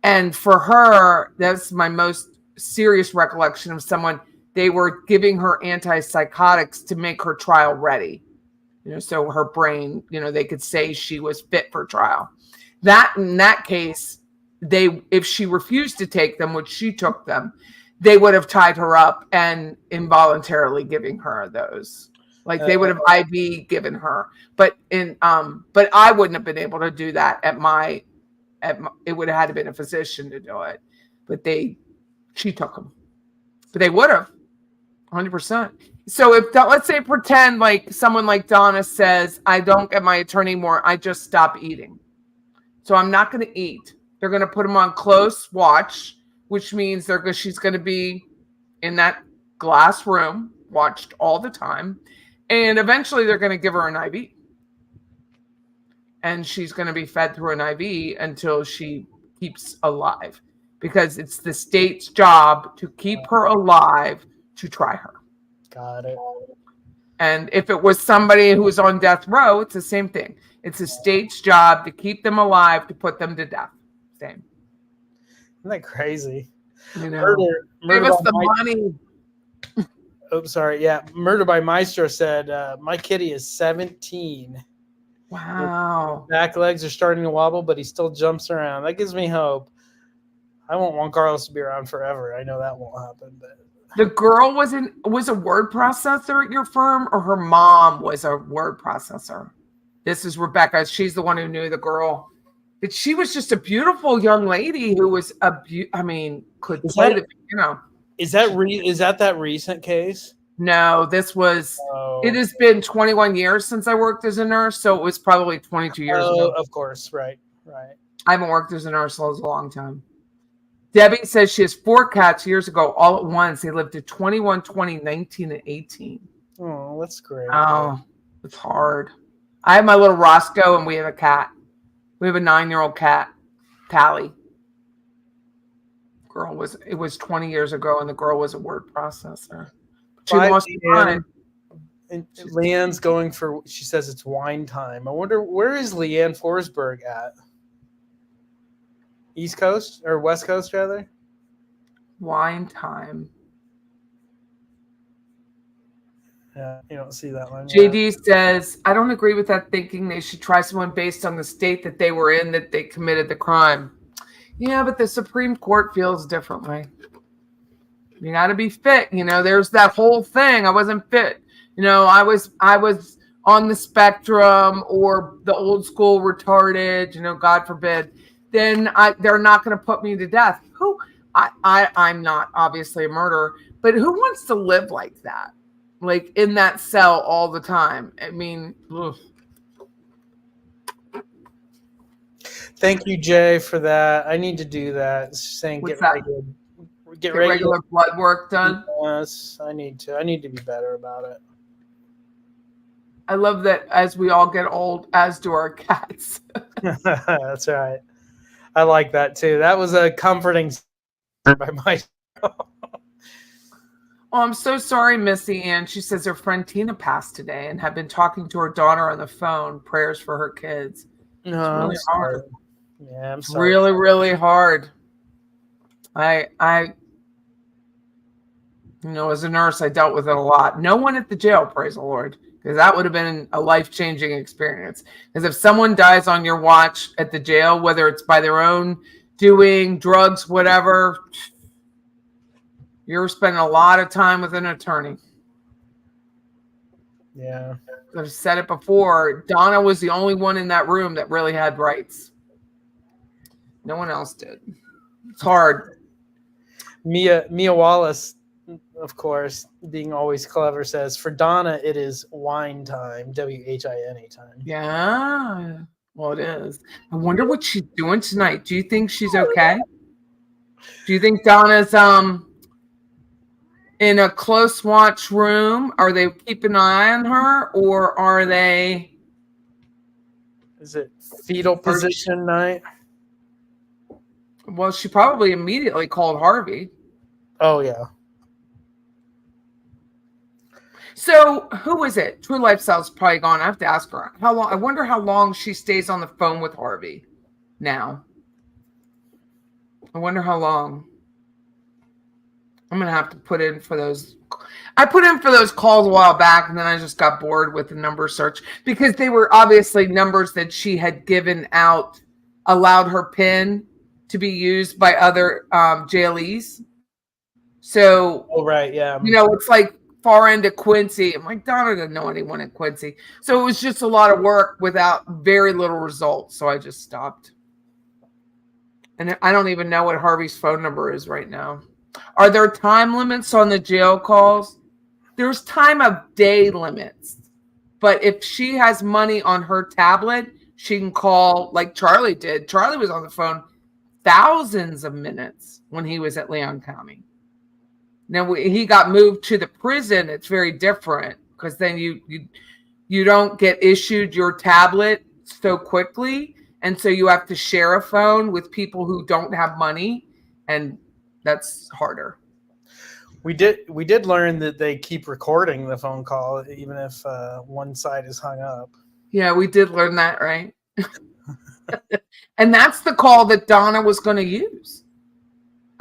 And for her, that's my most serious recollection of someone. They were giving her antipsychotics to make her trial ready. So her brain, they could say she was fit for trial. In that case, if she refused to take them, which she took them, they would have tied her up and involuntarily giving her those. Like they would have IV given her, but I wouldn't have been able to do that it would have had to been a physician to do it, but she took them, but they would have 100%. So let's say pretend like someone like Donna says, I don't get my attorney more. I just stop eating. So I'm not going to eat. They're going to put them on close watch, which means she's going to be in that glass room watched all the time. And eventually they're going to give her an IV. And she's going to be fed through an IV until she keeps alive. Because it's the state's job to keep her alive to try her. Got it. And if it was somebody who was on death row, it's the same thing. It's the state's job to keep them alive, to put them to death. Same. Isn't that crazy? You know, Murder give us by the money. Oh, sorry. Yeah. Murder by Maestro said, my kitty is 17. Wow. His back legs are starting to wobble, but he still jumps around. That gives me hope. I won't want Carlos to be around forever. I know that won't happen. But the girl was a word processor at your firm, or her mom was a word processor? This is Rebecca. She's the one who knew the girl. But she was just a beautiful young lady who was could play the piano. Is that that recent case? No, this was. Oh. It has been 21 years since I worked as a nurse, so it was probably 22 years ago. Of course, right. I haven't worked as a nurse in a long time. Debbie says she has 4 cats years ago, all at once. They lived to 21, 20, 19, and 18. Oh, that's great. Oh, it's hard. I have my little Roscoe, and we have a cat. We have a 9-year-old cat, Tally. It was 20 years ago, and the girl was a word processor. She lost her mind. And Leanne's going for, she says it's wine time. I wonder, where is Leanne Forsberg at? East Coast or West Coast, rather? Wine time. Yeah, you don't see that one. JD says, I don't agree with that thinking. They should try someone based on the state that they were in, that they committed the crime. Yeah, but the Supreme Court feels differently. You got to be fit. You know, there's that whole thing. I wasn't fit. You know, I was on the spectrum, or the old school retarded, you know, God forbid. Then they're not going to put me to death. I'm not obviously a murderer, but who wants to live like that? Like in that cell all the time. I mean, ugh. Thank you, Jay, for that. I need to do that. Saying get regular blood work done. Yes, I need to. I need to be better about it. I love that as we all get old, as do our cats. That's right. I like that too. That was a comforting by my. Oh, I'm so sorry, Missy Ann. She says her friend Tina passed today and had been talking to her daughter on the phone. Prayers for her kids. No, really hard. Yeah, I'm sorry. Really, really hard. I as a nurse, I dealt with it a lot. No one at the jail, praise the Lord, because that would have been a life-changing experience. Because if someone dies on your watch at the jail, whether it's by their own doing, drugs, whatever, you're spending a lot of time with an attorney. Yeah. I've said it before. Donna was the only one in that room that really had rights. No one else did. It's hard. Mia Wallace, of course, being always clever, says, for Donna, it is wine time. WHINE time. Yeah. Well, it is. I wonder what she's doing tonight. Do you think she's okay? Do you think Donna's in a close watch room? Are they keeping an eye on her, or are they? Is it fetal position night? Well, she probably immediately called Harvey. Oh, yeah. So who is it? True Lifestyle's probably gone. I have to ask her how long. I wonder how long she stays on the phone with Harvey now. I wonder how long. I'm going to have to put in for those. I put in for those calls a while back, and then I just got bored with the number search because they were obviously numbers that she had given out, allowed her PIN to be used by other jailees. So, right, yeah. You know, it's like far into Quincy. I'm like, Donna doesn't know anyone at Quincy. So it was just a lot of work without very little results. So I just stopped. And I don't even know what Harvey's phone number is right now. Are there time limits on the jail calls? There's time of day limits. But if she has money on her tablet, she can call like Charlie did. Charlie was on the phone thousands of minutes when he was at Leon County. Now he got moved to the prison. It's very different. because then you don't get issued your tablet so quickly, and so you have to share a phone with people who don't have money, and that's harder. We did learn that they keep recording the phone call even if one side is hung up. Yeah, we did learn that, right? And that's the call that Donna was going to use.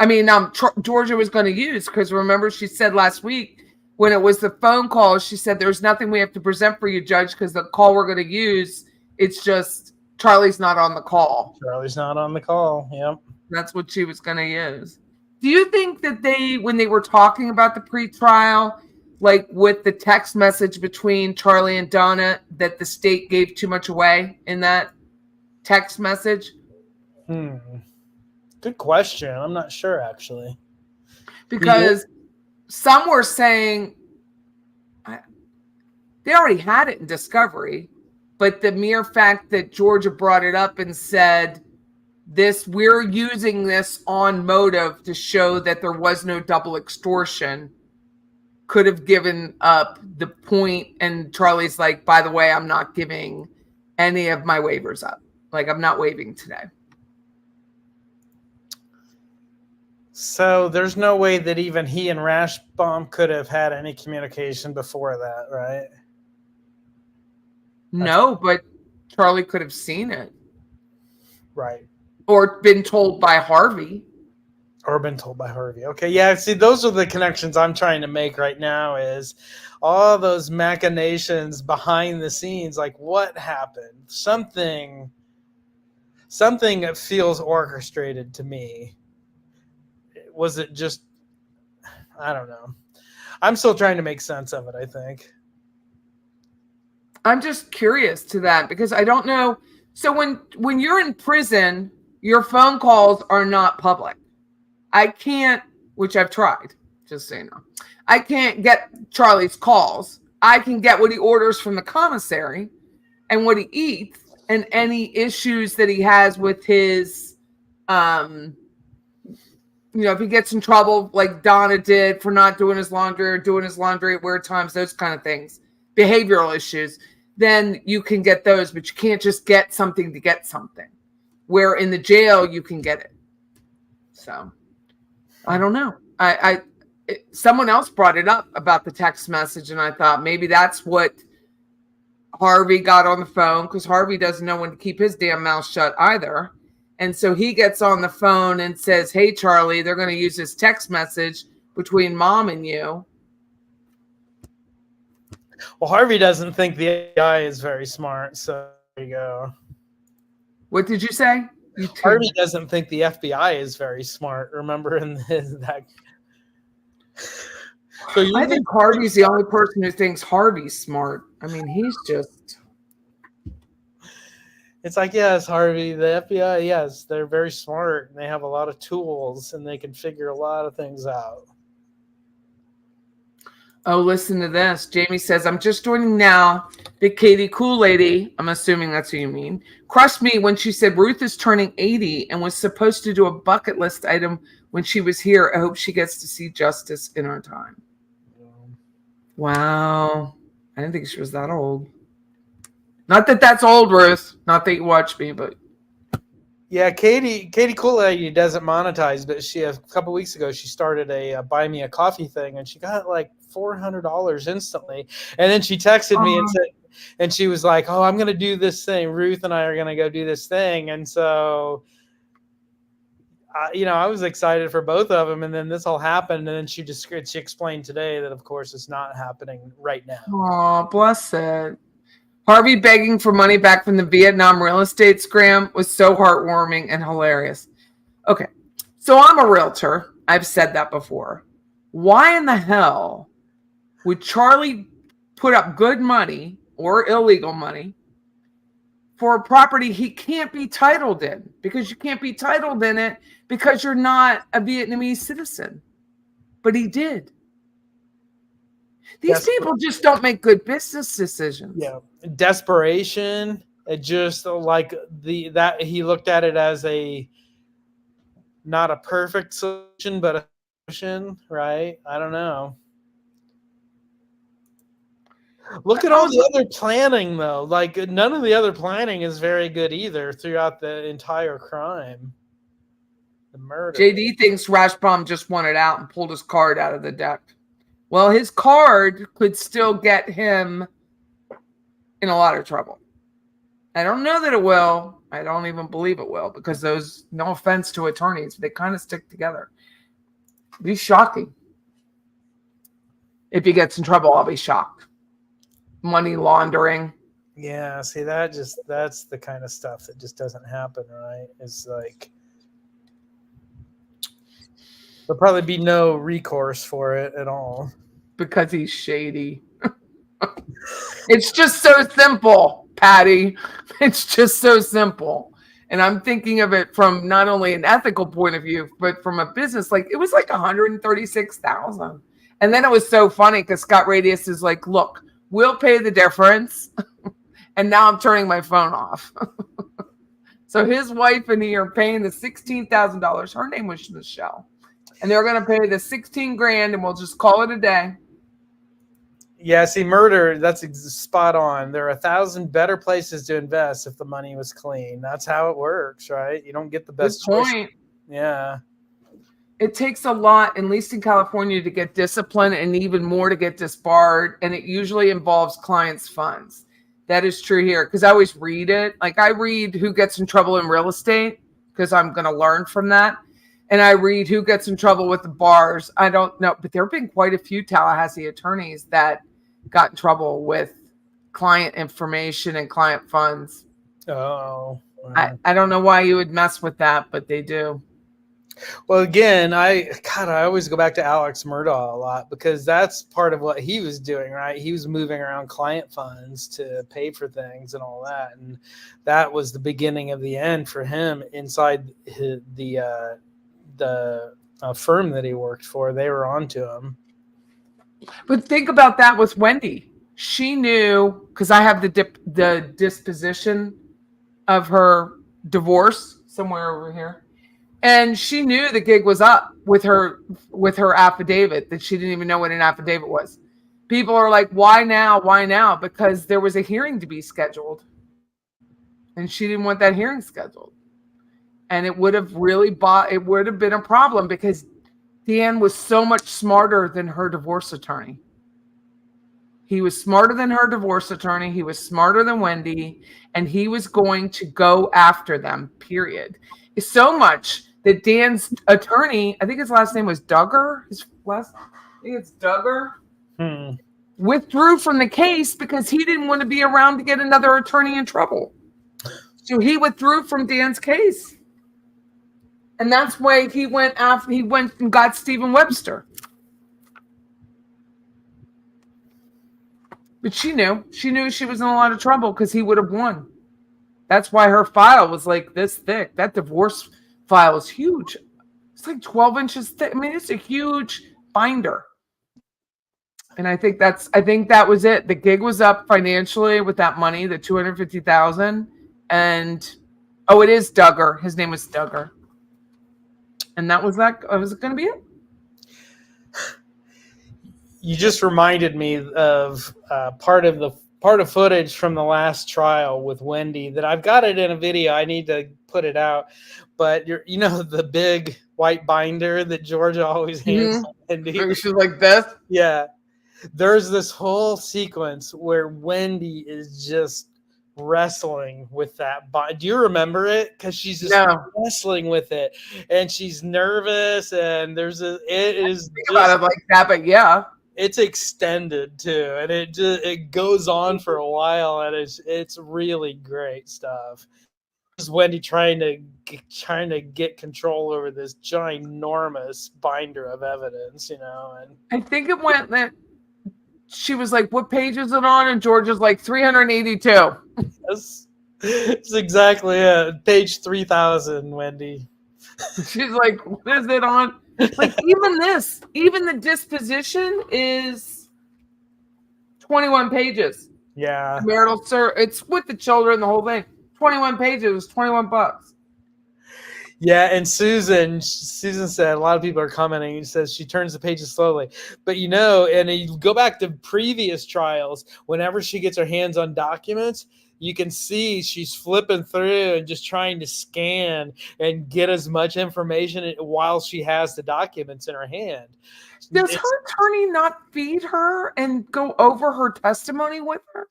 I mean, Georgia was going to use, because remember she said last week when it was the phone call, she said there's nothing we have to present for you, Judge, because the call we're going to use, it's just Charlie's not on the call. Charlie's not on the call. Yep. That's what she was going to use. Do you think that when they were talking about the pretrial, like with the text message between Charlie and Donna, that the state gave too much away in that text message? Good question. I'm not sure, actually. Because some were saying they already had it in discovery, but the mere fact that Georgia brought it up and said, we're using this on motive to show that there was no double extortion, could have given up the point. And Charlie's like, by the way, I'm not giving any of my waivers up. Like, I'm not waiving today. So there's no way that even he and Rashbaum could have had any communication before that, right? No, but Charlie could have seen it. Right. Or been told by Harvey. Okay, yeah, see, those are the connections I'm trying to make right now, is all those machinations behind the scenes. Like, what happened? Something that feels orchestrated to me. Was it just, I don't know. I'm still trying to make sense of it, I think. I'm just curious to that, because I don't know. So when you're in prison, your phone calls are not public. I can't, which I've tried, just so you know. I can't get Charlie's calls. I can get what he orders from the commissary and what he eats and any issues that he has with his, if he gets in trouble like Donna did for not doing his laundry or doing his laundry at weird times, those kind of things, behavioral issues, then you can get those, but you can't just get something to get something. Where in the jail, you can get it. So, I don't know. Someone else brought it up about the text message, and I thought maybe that's what Harvey got on the phone, because Harvey doesn't know when to keep his damn mouth shut either. And so he gets on the phone and says, hey, Charlie, they're going to use this text message between Mom and you. Well, Harvey doesn't think the FBI is very smart, so there you go. What did you say? Harvey doesn't think the FBI is very smart. Remember that? So I think Harvey's the only person who thinks Harvey's smart. I mean, he's just... It's like, yes, Harvey, the FBI, yes, they're very smart, and they have a lot of tools, and they can figure a lot of things out. Oh, listen to this. Jamie says, I'm just joining now. Big Katie Cool Lady, I'm assuming that's who you mean, crushed me when she said Ruth is turning 80 and was supposed to do a bucket list item when she was here. I hope she gets to see justice in her time. Wow. I didn't think she was that old. Not that that's old, Ruth. Not that you watch me, but... Yeah, Katie Cool Lady doesn't monetize, but a couple weeks ago she started a buy me a coffee thing, and she got like $400 instantly. And then she texted me and said, and she was like, "Oh, I'm gonna do this thing. Ruth and I are gonna go do this thing." And so, I was excited for both of them. And then this all happened, and then she explained today that, of course, it's not happening right now. Oh, bless it. Harvey begging for money back from the Vietnam real estate scam was so heartwarming and hilarious. Okay, so I'm a realtor. I've said that before. Why in the hell would Charlie put up good money or illegal money for a property he can't be titled in? Because you can't be titled in it because you're not a Vietnamese citizen. But he did. These people just don't make good business decisions. Yeah. Desperation. It just like that he looked at it as not a perfect solution, but a solution, right? I don't know. Look at all the other planning, though. Like, none of the other planning is very good either throughout the entire crime. The murder. JD thinks Rashbaum just wanted out and pulled his card out of the deck. Well, his card could still get him in a lot of trouble. I don't know that it will. I don't even believe it will, because those, no offense to attorneys, they kind of stick together. It'd be shocking. If he gets in trouble, I'll be shocked. Money laundering. Yeah, see, that's the kind of stuff that just doesn't happen, right? It's like there'll probably be no recourse for it at all. Because he's shady. It's just so simple, Patty. It's just so simple. And I'm thinking of it from not only an ethical point of view, but from a business. Like, it was like $136,000. And then it was so funny because Scott Radius is like, look, we'll pay the difference. And now I'm turning my phone off. So his wife and he are paying the $16,000. Her name was Michelle. And they're going to pay the $16,000 and we'll just call it a day. Yeah, see, murder, that's spot on. There are 1,000 better places to invest if the money was clean. That's how it works, right? You don't get the best choice. Yeah. It takes a lot, at least in California, to get disciplined and even more to get disbarred. And it usually involves clients' funds. That is true here because I always read it. Like, I read who gets in trouble in real estate because I'm going to learn from that. And I read who gets in trouble with the bars. I don't know, but there have been quite a few Tallahassee attorneys that got in trouble with client information and client funds. Oh. Wow. I don't know why you would mess with that, but they do. Well, again, I always go back to Alex Murdaugh a lot because that's part of what he was doing, right? He was moving around client funds to pay for things and all that. And that was the beginning of the end for him inside the firm that he worked for. They were onto him. But think about that with Wendy. She knew, because I have the disposition of her divorce somewhere over here. And she knew the gig was up with her affidavit, that she didn't even know what an affidavit was. People are like, why now? Why now? Because there was a hearing to be scheduled. And she didn't want that hearing scheduled. And it would have been a problem because Dan was so much smarter than her divorce attorney. He was smarter than her divorce attorney. He was smarter than Wendy. And he was going to go after them, period. It's so much that Dan's attorney, I think his last name was Duggar. I think it's Duggar. Withdrew from the case because he didn't want to be around to get another attorney in trouble. So he withdrew from Dan's case. And that's why he went and got Stephen Webster. But she knew she was in a lot of trouble because he would have won. That's why her file was like this thick. That divorce file is huge. It's like 12 inches thick. I mean, it's a huge binder. And I think that was it. The gig was up financially with that money, the $250,000. And it is Duggar. His name was Duggar. And that was that. Was it going to be it? You just reminded me of part of footage from the last trial with Wendy that I've got it in a video. I need to put it out. But the big white binder that Georgia always hands to Wendy. She's like this. Yeah. There's this whole sequence where Wendy is just wrestling with that binder. Do you remember it? Because she's just wrestling with it, and she's nervous. And it is about it like that, but yeah. It's extended too, and it goes on for a while, and it's really great stuff. This is Wendy trying to get control over this ginormous binder of evidence, and I think it went that she was like, "What page is it on?" And Georgia's like 382. That's exactly it. Page 3000, Wendy. She's like, "What is it on?" Like even the disposition is 21 pages. Yeah. Marital, sir, it's with the children, the whole thing. 21 pages, $21. Yeah, and Susan said a lot of people are commenting. She says she turns the pages slowly, but and you go back to previous trials. Whenever she gets her hands on documents, you can see she's flipping through and just trying to scan and get as much information while she has the documents in her hand. Does her attorney not feed her and go over her testimony with her?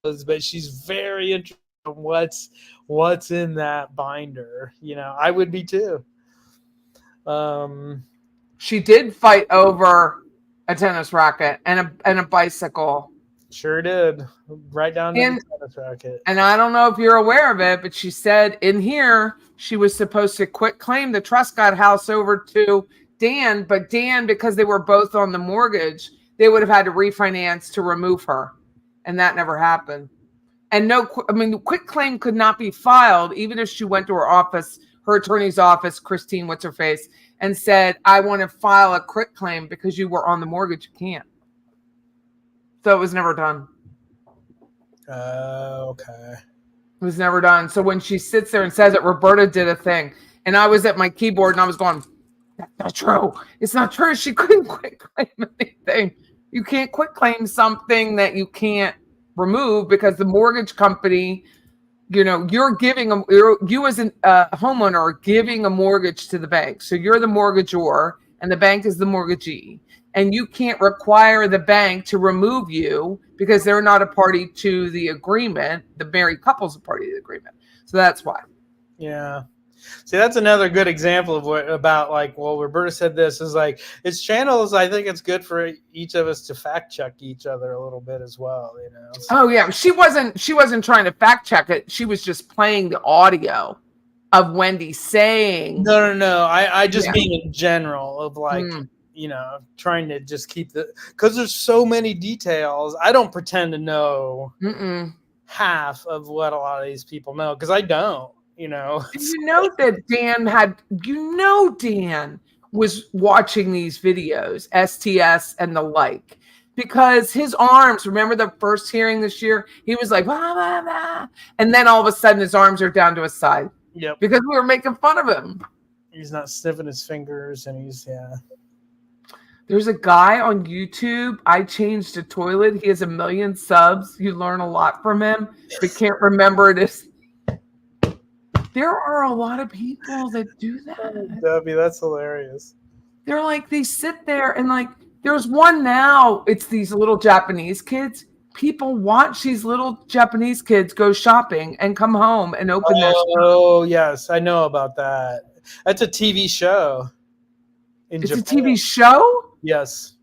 But she's very interested in what's in that binder. I would be too. She did fight over a tennis racket and a bicycle. Sure did. Right down to the tennis racket. And I don't know if you're aware of it, but she said in here she was supposed to quit claim the Truscott house over to Dan, but Dan, because they were both on the mortgage, they would have had to refinance to remove her. And that never happened. And quit claim could not be filed, even if she went to her office, her attorney's office, Christine, what's her face, and said, I want to file a quit claim because you were on the mortgage. You can't. So it was never done. Okay. It was never done. So when she sits there and says it, Roberta did a thing. And I was at my keyboard and I was going, that's not true. It's not true. She couldn't quit claim anything. You can't quit claim something that you can't remove because the mortgage company, you're giving them, you as a homeowner are giving a mortgage to the bank. So you're the mortgagor and the bank is the mortgagee. And you can't require the bank to remove you because they're not a party to the agreement. The married couple's a party to the agreement. So that's why. Yeah. See, that's another good example of Roberta said this is like, it's channels. I think it's good for each of us to fact check each other a little bit as well, So. Oh yeah. She wasn't trying to fact check it. She was just playing the audio of Wendy saying. No. I just mean in general of trying to just keep because there's so many details. I don't pretend to know half of what a lot of these people know because I don't. That Dan was watching these videos, STS and the like, because his arms, remember the first hearing this year, he was like, blah, blah, blah. And then all of a sudden his arms are down to his side. Yep. Because we were making fun of him. He's not sniffing his fingers and There's a guy on YouTube. I changed a toilet. He has 1 million subs. You learn a lot from him, but can't remember it. There are a lot of people that do that. Debbie, that's hilarious. They're like, they sit there and there's one now. It's these little Japanese kids. People watch these little Japanese kids go shopping and come home and open their. Oh, yes. I know about that. That's a TV show. It's Japan. A TV show? Yes.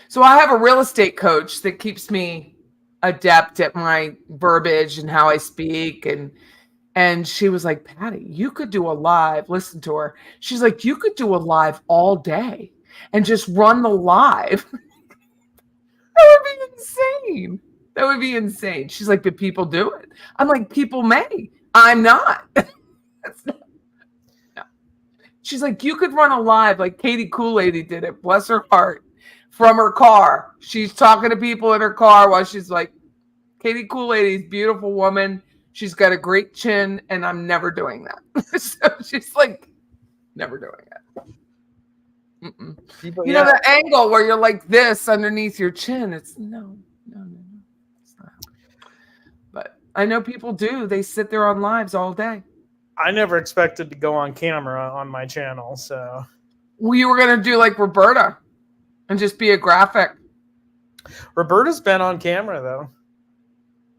So I have a real estate coach that keeps me adept at my verbiage and how I speak. And she was like, Patty, you could do a live. Listen to her. She's like, you could do a live all day and just run the live. That would be insane. That would be insane. She's like, but people do it. I'm like, people may. I'm not. That's not. No. She's like, you could run a live like Katie Kool-Lady did it. Bless her heart. From her car. She's talking to people in her car while she's like, Katie Kool-Lady's beautiful woman. She's got a great chin, and I'm never doing that. So she's like, never doing it. People, the angle where you're like this underneath your chin. It's no. It's not. But I know people do. They sit there on lives all day. I never expected to go on camera on my channel. So we were going to do like Roberta. And just be a graphic. Roberta's been on camera, though.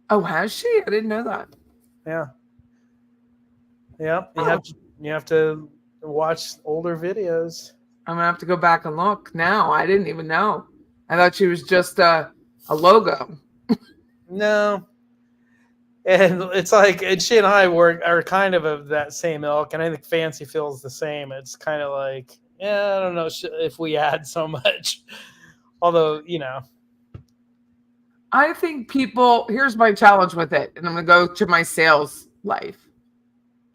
Oh, has she? I didn't know that. Yeah. Yeah. You have to watch older videos. I'm going to have to go back and look now. I didn't even know. I thought she was just a logo. No. And it's like, and she and I are kind of that same ilk. And I think Fancy feels the same. It's kind of like, yeah, I don't know if we add so much. Although, I think here's my challenge with it. And I'm going to go to my sales life.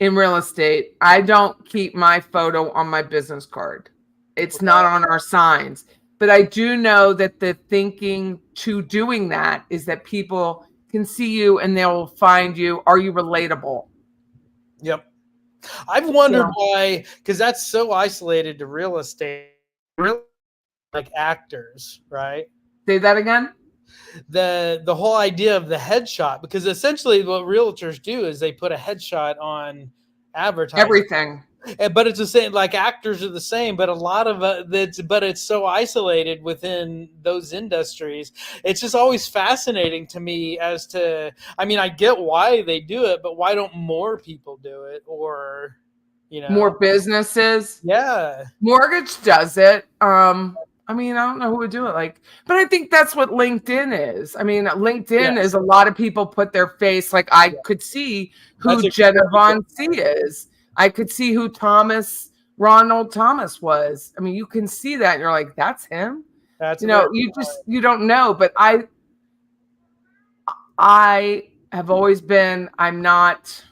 In real estate, I don't keep my photo on my business card. It's not on our signs. But I do know that the thinking to doing that is that people can see you and they'll find you. Are you relatable? Yep. I've wondered Yeah. why, because that's so isolated to real estate, real like actors, right? Say that again. The whole idea of the headshot, because essentially what realtors do is they put a headshot on advertising. Everything. But it's the same, like actors are the same, but a lot of it's so isolated within those industries. It's just always fascinating to me as to, I mean, I get why they do it, but why don't more people do it? Or, More businesses. Yeah. Mortgage does it. I mean, I don't know who would do it like, but I think that's what LinkedIn is. I mean, LinkedIn is a lot of people put their face, like I could see who Jenna Von C is. I could see who Ronald Thomas was. I mean, you can see that and you're like, that's him. That's you don't know, but I have always been, I'm not,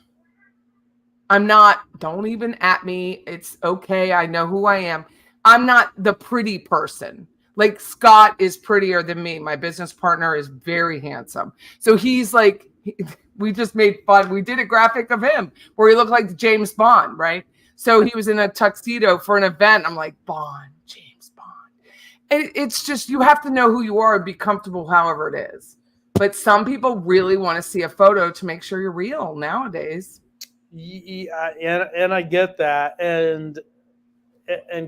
don't even at me. It's okay. I know who I am. I'm not the pretty person. Like Scott is prettier than me. My business partner is very handsome. So he's like, we just made fun. We did a graphic of him where he looked like James Bond, right? So he was in a tuxedo for an event. I'm like, James Bond. And it's just, you have to know who you are and be comfortable however it is. But some people really want to see a photo to make sure you're real nowadays. Yeah, and I get that. And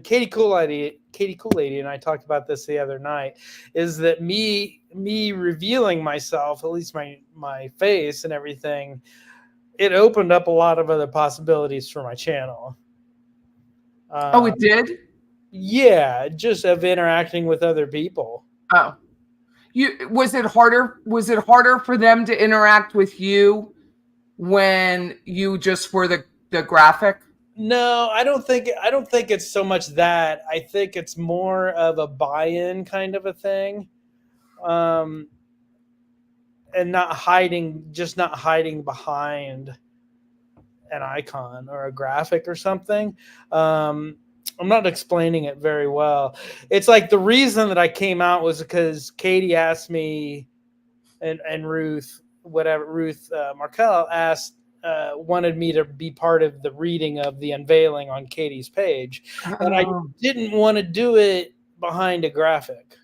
Katie Kool-Lady and I talked about this the other night, is that me revealing myself, at least my face and everything, it opened up a lot of other possibilities for my channel. It did? Yeah, just of interacting with other people. Oh. Was it harder for them to interact with you when you just were the graphic? No, I don't think it's so much that. I think it's more of a buy-in kind of a thing. And not hiding behind an icon or a graphic or something. I'm not explaining it very well. It's like the reason that I came out was because Katie asked me, and Ruth Markel asked, wanted me to be part of the reading of the unveiling on Katie's page. And I didn't want to do it behind a graphic.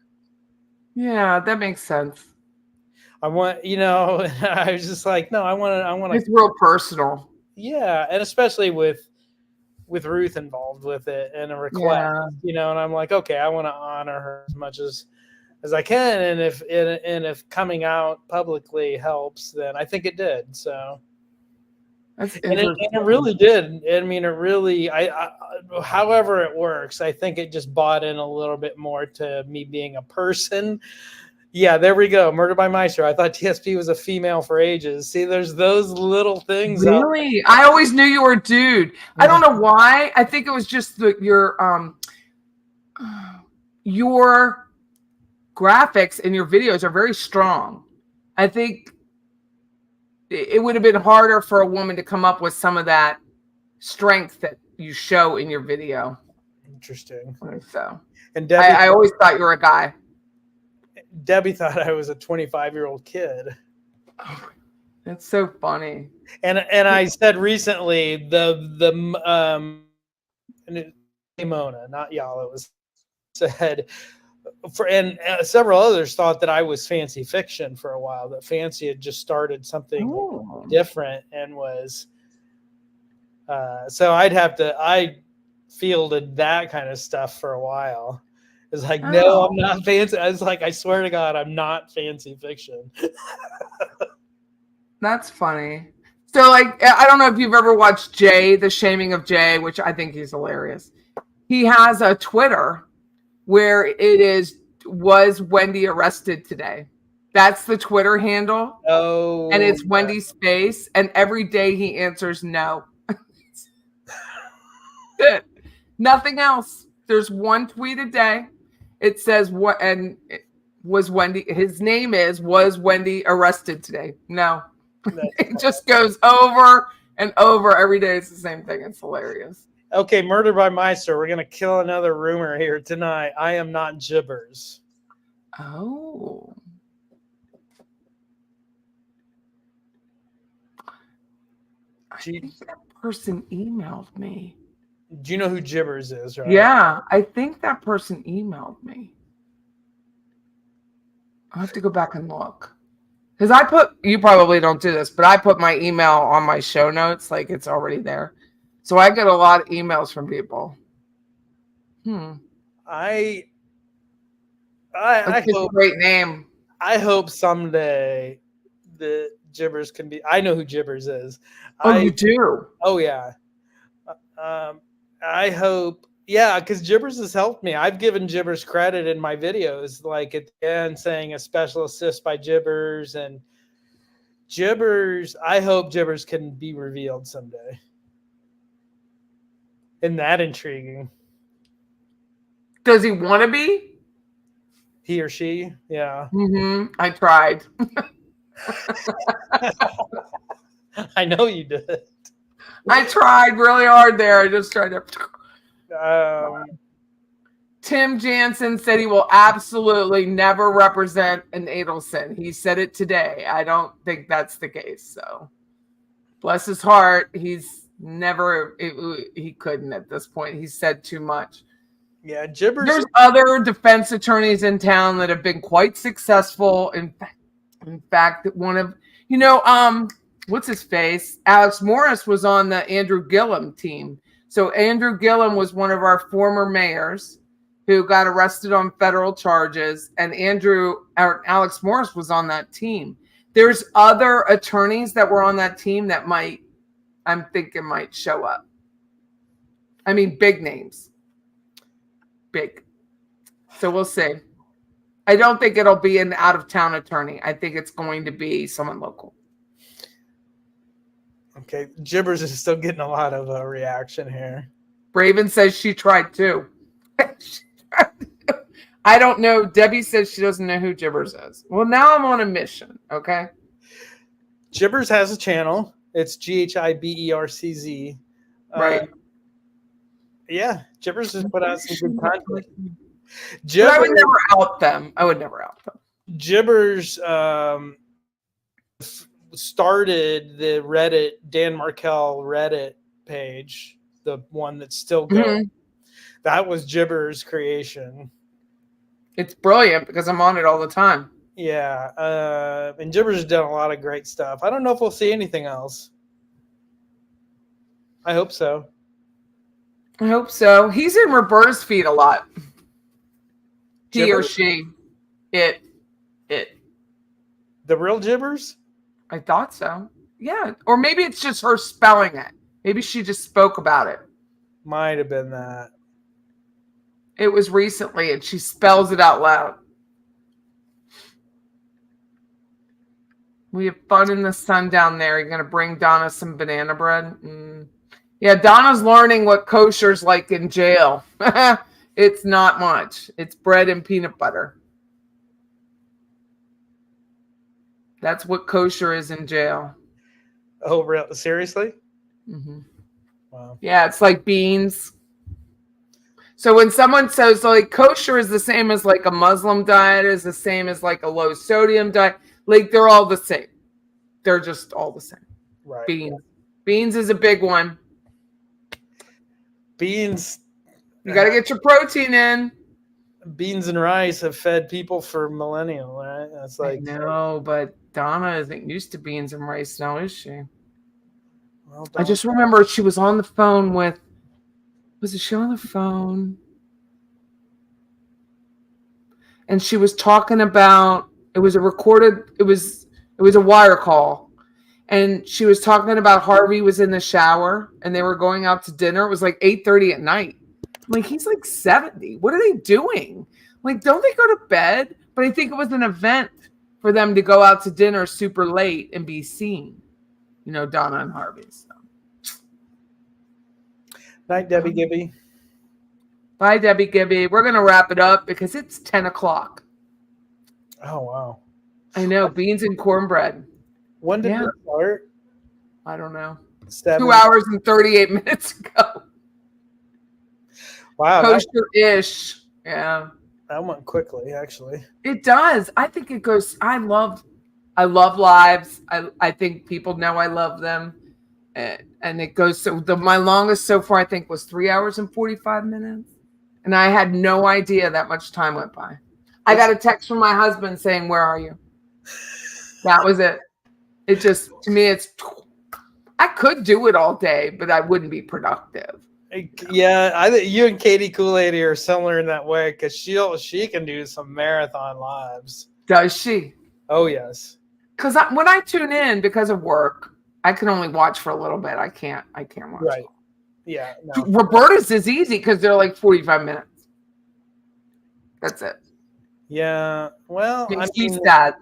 Yeah, that makes sense. I want, I was just like, no, I want to. It's real personal. Yeah, and especially with Ruth involved with it and a request, and I'm like, okay, I want to honor her as much as I can, and if coming out publicly helps, then I think it did. So, and it really did. I mean, it really, I however it works, I think it just bought in a little bit more to me being a person. Yeah, there we go. Murder by Maestro. I thought TSP was a female for ages. See, there's those little things. Really? I always knew you were a dude. I don't know why. I think it was just your graphics and your videos are very strong. I think it would have been harder for a woman to come up with some of that strength that you show in your video. Interesting. So, and Debbie, I always thought you were a guy. Debbie thought I was a 25-year-old kid. Oh, that's so funny. And I said recently and Mona, not Yallah, was said several others thought that I was Fancy Fiction for a while. That Fancy had just started something different and was so I fielded that kind of stuff for a while. It's like, no, I'm not fancy. I was like, I swear to God, I'm not Fancy Fiction. That's funny. So, like, I don't know if you've ever watched Jay, The Shaming of Jay, which I think he's hilarious. He has a Twitter where it is, was Wendy arrested today? That's the Twitter handle. Oh. And it's Wendy's face. And every day he answers no. Nothing else. There's one tweet a day. It says what, and was Wendy, his name was Wendy arrested today? No. It just goes over and over every day. It's the same thing. It's hilarious. Okay, Murder by Meister. We're going to kill another rumor here tonight. I am not Jibbers. Oh. I think that person emailed me. Do you know who Jibbers is, right? Yeah, I think that person emailed me. I'll have to go back and look. Because you probably don't do this, but I put my email on my show notes, like it's already there. So I get a lot of emails from people. I That's a great name. I hope someday the Jibbers can be. I know who Jibbers is. You do? Oh yeah. I hope. Yeah, because Jibbers has helped me. I've given Jibbers credit in my videos, like at the end saying a special assist by Jibbers and Jibbers. I hope Jibbers can be revealed someday. Isn't that intriguing? Does he want to be? He or she? Yeah. I tried. I know you did. I tried really hard there. I just tried to. Tim Jansen said he will absolutely never represent an Adelson. He said it today. I don't think that's the case. So, bless his heart. He's never, he couldn't at this point. He said too much. Yeah, Jibbers. There's other defense attorneys in town that have been quite successful. In fact, one of, what's his face? Alex Morris was on the Andrew Gillum team. So Andrew Gillum was one of our former mayors who got arrested on federal charges, and Alex Morris was on that team. There's other attorneys that were on that team that I'm thinking might show up. I mean, big names. Big. So we'll see. I don't think it'll be an out-of-town attorney. I think it's going to be someone local. Okay, Jibbers is still getting a lot of reaction here. Raven says she tried too. I don't know. Debbie says she doesn't know who Jibbers is. Well, now I'm on a mission, okay? Jibbers has a channel. It's GHIBERCZ. Right. Yeah, Jibbers has put out some good content. But I would never out them. Jibbers started the Reddit, Dan Markel Reddit page, the one that's still going. That was Jibbers' creation. It's brilliant because I'm on it all the time. Yeah, and Jibbers has done a lot of great stuff. I don't know if we'll see anything else. I hope so. He's in Roberta's feed a lot. He Jibbers? or she. It. The real Jibbers? I thought so. Yeah. Or maybe it's just her spelling it. Maybe she just spoke about it. Might have been that. It was recently, and she spells it out loud. We have fun in the sun down there. You're going to bring Donna some banana bread? Yeah, Donna's learning what kosher's like in jail. It's not much. It's bread and peanut butter. That's what kosher is in jail. Oh, really? Seriously? Wow. Yeah, it's like beans. So when someone says like kosher is the same as like a Muslim diet, is the same as like a low sodium diet, like they're all the same. They're just all the same. Right. Beans is a big one. Beans. You got to get your protein in. Beans and rice have fed people for millennia, right? That's like no, but Donna isn't used to beans and rice now, is she? Well, I just remember she was on the phone with. Was she on the phone? And she was talking about. It was a recorded. It was a wire call, and she was talking about Harvey was in the shower and they were going out to dinner. It was like 8:30 at night. I'm like, he's like 70. What are they doing? Like, don't they go to bed? But I think it was an event for them to go out to dinner super late and be seen. Donna and Harvey. So. Night, Debbie Gibby. Bye, Debbie Gibby. We're going to wrap it up because it's 10 o'clock. Oh, wow. I know. Beans and cornbread. When did it start? I don't know. 2 hours and 38 minutes ago. Wow. Kosher-ish. Yeah. That went quickly, actually. It does. I think it goes. I love lives. I think people know I love them. and it goes, so my longest so far I think was 3 hours and 45 minutes, and I had no idea that much time went by. I got a text from my husband saying, "Where are you?" That was it. It just, to me, I could do it all day, but I wouldn't be productive. Yeah, I think you and Katie Kool-Aid are similar in that way, because she can do some marathon lives. Does she? Oh yes. Because when I tune in because of work, I can only watch for a little bit. I can't watch. Right. Yeah. No. Roberta's is easy because they're like 45 minutes. That's it. Yeah. Well, she's sad.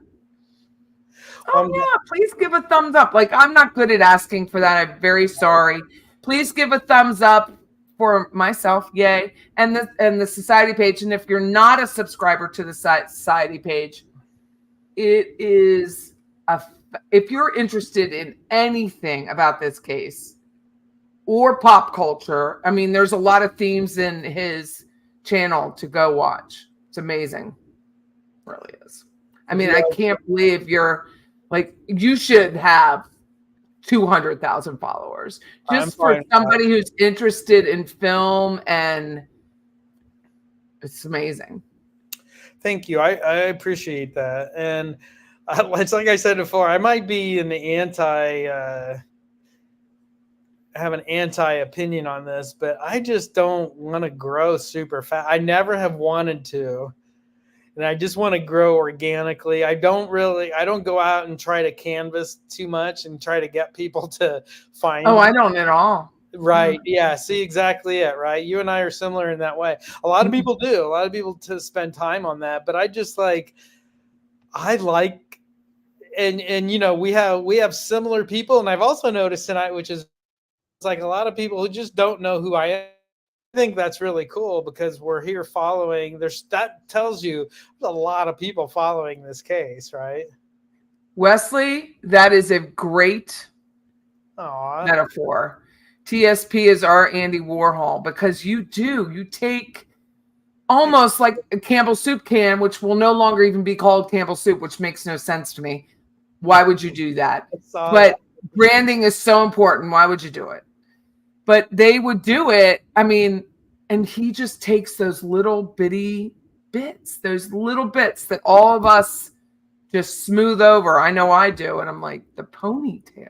Oh yeah, please give a thumbs up. Like, I'm not good at asking for that. I'm very sorry. Please give a thumbs up for myself, yay, and the society page. And if you're not a subscriber to the society page, it is if you're interested in anything about this case or pop culture, I mean, there's a lot of themes in his channel to go watch. It's amazing, it really is. I mean, I can't believe you're like, you should have 200,000 followers just for somebody who's interested in film, and it's amazing. Thank you. I appreciate that. And it's like I said before, I might be have an anti opinion on this, but I just don't want to grow super fast. I never have wanted to. And I just want to grow organically. I don't go out and try to canvas too much and try to get people to find. Oh, I don't at all. Right. Yeah. See, exactly it. Right. You and I are similar in that way. A lot of people do. A lot of people to spend time on that. But I just like, and you know, we have similar people. And I've also noticed tonight, which is like a lot of people who just don't know who I am. I think that's really cool because we're here following. That tells you a lot of people following this case, right? Wesley, that is a great metaphor. TSP is our Andy Warhol, because you take almost like a Campbell soup can, which will no longer even be called Campbell soup, which makes no sense to me. Why would you do that? But branding is so important. Why would you do it? But they would do it. I mean, and he just takes those little bitty bits, those little bits that all of us just smooth over. I know I do. And I'm like, the ponytail.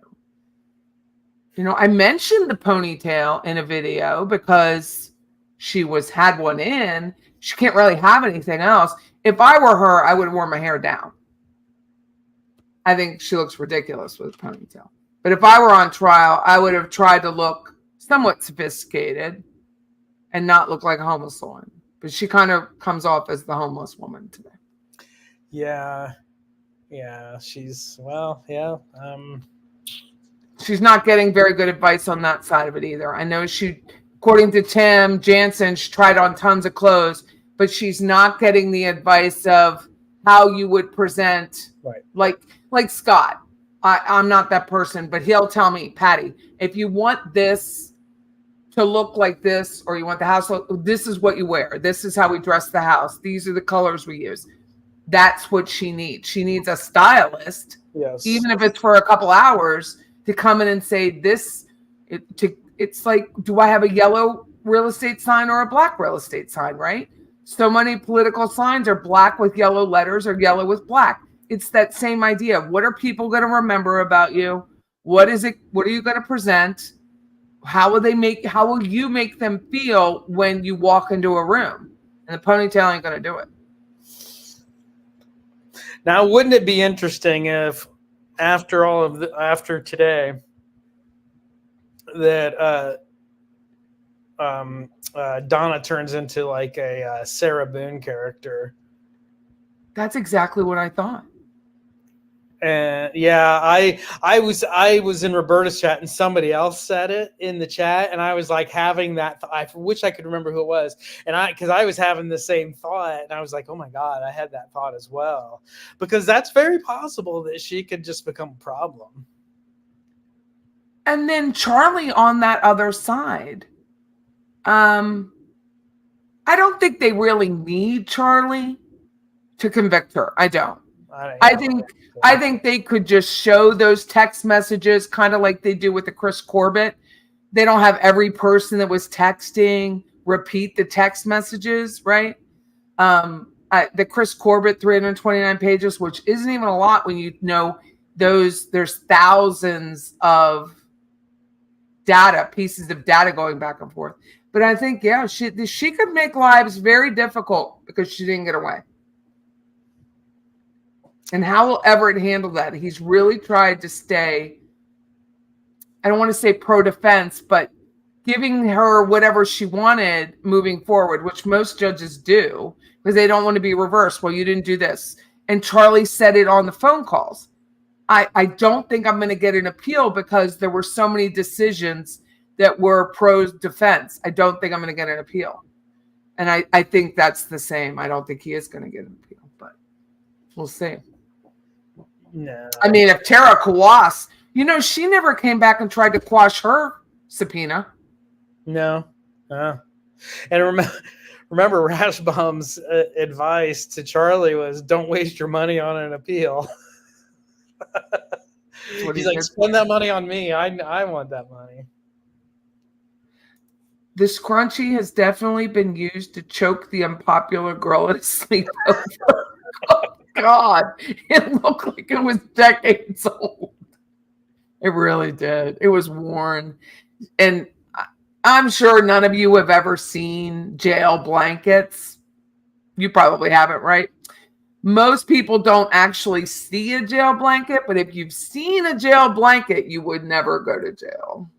You know, I mentioned the ponytail in a video because she had one in. She can't really have anything else. If I were her, I would have worn my hair down. I think she looks ridiculous with a ponytail. But if I were on trial, I would have tried to look somewhat sophisticated and not look like a homeless woman. But she kind of comes off as the homeless woman today. Yeah. Yeah. She's not getting very good advice on that side of it either. I know according to Tim Jansen, she tried on tons of clothes, but she's not getting the advice of how you would present, right? Like Scott. I'm not that person, but he'll tell me, Patty, if you want this to look like this, or you want the house, this is what you wear. This is how we dress the house. These are the colors we use. That's what she needs. She needs a stylist, yes, even if it's for a couple hours, to come in and say this. It's like, do I have a yellow real estate sign or a black real estate sign, right? So many political signs are black with yellow letters or yellow with black. It's that same idea. What are people going to remember about you? What is it? What are you going to present? How will you make them feel when you walk into a room? And the ponytail ain't going to do it. Now, wouldn't it be interesting if after today that Donna turns into like a Sarah Boone character? That's exactly what I thought. And yeah, I was in Roberta's chat and somebody else said it in the chat, and I was like having that I wish I could remember who it was, and because I was having the same thought, and I was like, oh my God, I had that thought as well, because that's very possible that she could just become a problem. And then Charlie on that other side. I don't think they really need Charlie to convict her. I don't. I think they could just show those text messages kind of like they do with the Chris Corbett. They don't have every person that was texting repeat the text messages, right? The Chris Corbett 329 pages, which isn't even a lot when you know there's thousands of pieces of data going back and forth. But I think, yeah, she could make lives very difficult because she didn't get away. And how will Everett handle that? He's really tried to stay, I don't want to say pro-defense, but giving her whatever she wanted moving forward, which most judges do, because they don't want to be reversed. Well, you didn't do this. And Charlie said it on the phone calls. I don't think I'm going to get an appeal because there were so many decisions that were pro-defense. I don't think I'm going to get an appeal. And I think that's the same. I don't think he is going to get an appeal, but we'll see. No. I mean, if Tara Kawas, she never came back and tried to quash her subpoena. No. And remember Rashbaum's advice to Charlie was, don't waste your money on an appeal. He's like, spend that money on me. I want that money. The scrunchie has definitely been used to choke the unpopular girl at a sleepover. Oh, God. It looked like it was decades old. It really did. It was worn. And I'm sure none of you have ever seen jail blankets. You probably haven't, right? Most people don't actually see a jail blanket, but if you've seen a jail blanket, you would never go to jail.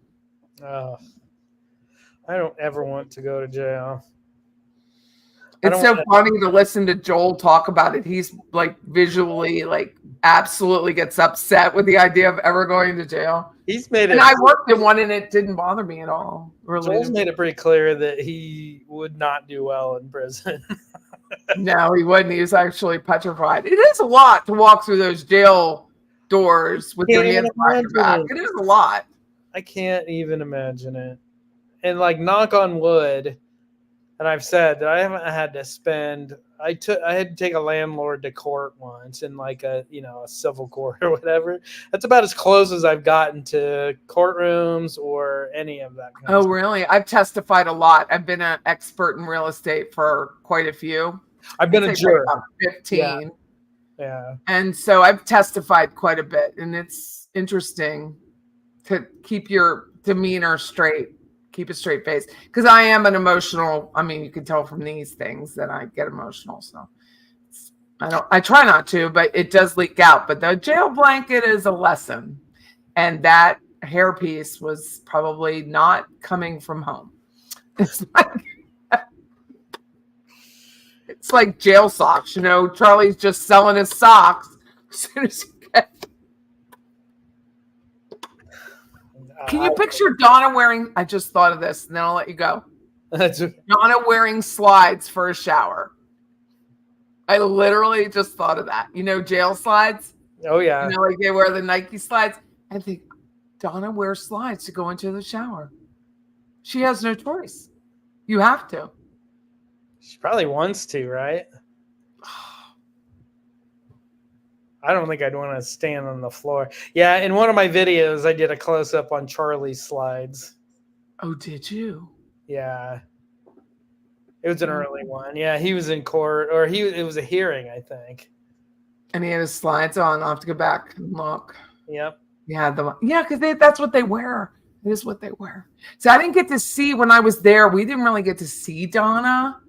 I don't ever want to go to jail. It's so funny to listen to Joel talk about it. He's like visually, like absolutely gets upset with the idea of ever going to jail. He's made it. And I worked in one and it didn't bother me at all. Really. Joel's made it pretty clear that he would not do well in prison. No, he wouldn't. He was actually petrified. It is a lot to walk through those jail doors with your hands behind your back. It is a lot. I can't even imagine it. And like, knock on wood, and I've said that I haven't had to spend. I had to take a landlord to court once in like a civil court or whatever. That's about as close as I've gotten to courtrooms or any of that kind of stuff. Really? I've testified a lot. I've been an expert in real estate for quite a few. I've been a juror. About 15. Yeah. And so I've testified quite a bit. And it's interesting to keep your demeanor straight. Keep a straight face. Because I am an emotional, you can tell from these things that I get emotional. So I try not to, but it does leak out. But the jail blanket is a lesson. And that hairpiece was probably not coming from home. It's like jail socks. Charlie's just selling his socks as soon as he gets. Can you picture Donna wearing, I just thought of this, and then I'll let you go. Donna wearing slides for a shower. I literally just thought of that. Jail slides? Oh, yeah. Like they wear the Nike slides. I think Donna wears slides to go into the shower. She has no choice. You have to. She probably wants to, right? I don't think I'd want to stand on the floor. Yeah, in one of my videos, I did a close-up on Charlie's slides. Oh, did you? Yeah. It was an early one. Yeah, he was in court, or it was a hearing, I think. And he had his slides on. I'll have to go back and look. Yep. Yeah, because that's what they wear. It is what they wear. So I didn't get to see, when I was there, we didn't really get to see Donna.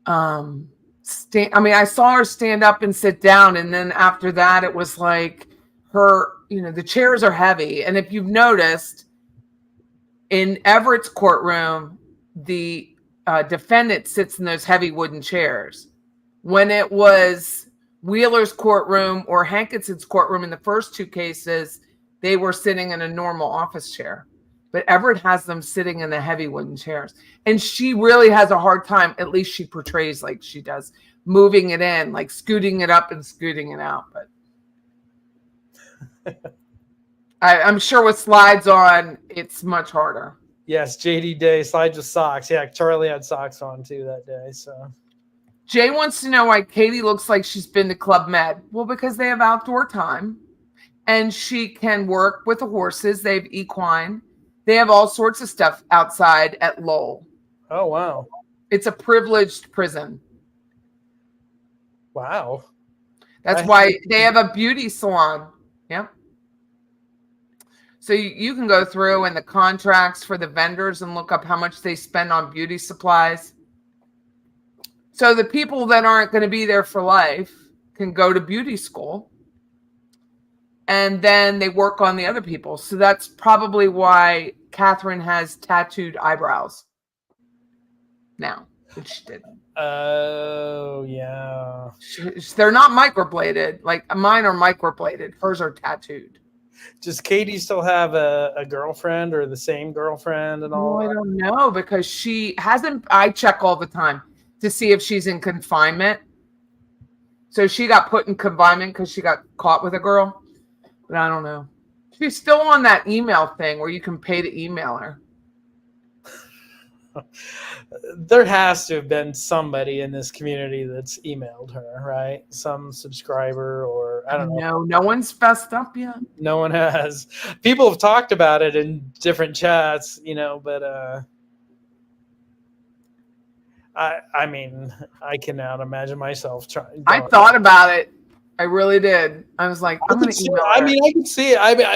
I saw her stand up and sit down, and then after that, it was like her, the chairs are heavy. And if you've noticed, in Everett's courtroom, the defendant sits in those heavy wooden chairs. When it was Wheeler's courtroom or Hankinson's courtroom in the first two cases, they were sitting in a normal office chair. But Everett has them sitting in the heavy wooden chairs. And she really has a hard time, at least she portrays like she does, moving it in, like scooting it up and scooting it out. But I'm sure with slides on, it's much harder. Yes, JD Day, slides with socks. Yeah, Charlie had socks on too that day. So Jay wants to know why Katie looks like she's been to Club Med. Well, because they have outdoor time and she can work with the horses. They have equine. They have all sorts of stuff outside at Lowell. Oh, wow. It's a privileged prison. Wow. That's why they have a beauty salon. Yep. So you can go through and the contracts for the vendors and look up how much they spend on beauty supplies. So the people that aren't going to be there for life can go to beauty school. And then they work on the other people. So that's probably why Catherine has tattooed eyebrows now, which she didn't. Oh, yeah. They're not microbladed. Like mine are microbladed. Hers are tattooed. Does Katie still have a girlfriend or the same girlfriend and all? I don't know because she hasn't. I check all the time to see if she's in confinement. So she got put in confinement because she got caught with a girl. But I don't know. She's still on that email thing where you can pay to email her. There has to have been somebody in this community that's emailed her, right? Some subscriber or I don't know. No one's fessed up yet. No one has. People have talked about it in different chats, but I mean, I cannot imagine myself trying. I thought about it. I really did. I was like, I'm going to email her. I mean, I can see it. I mean,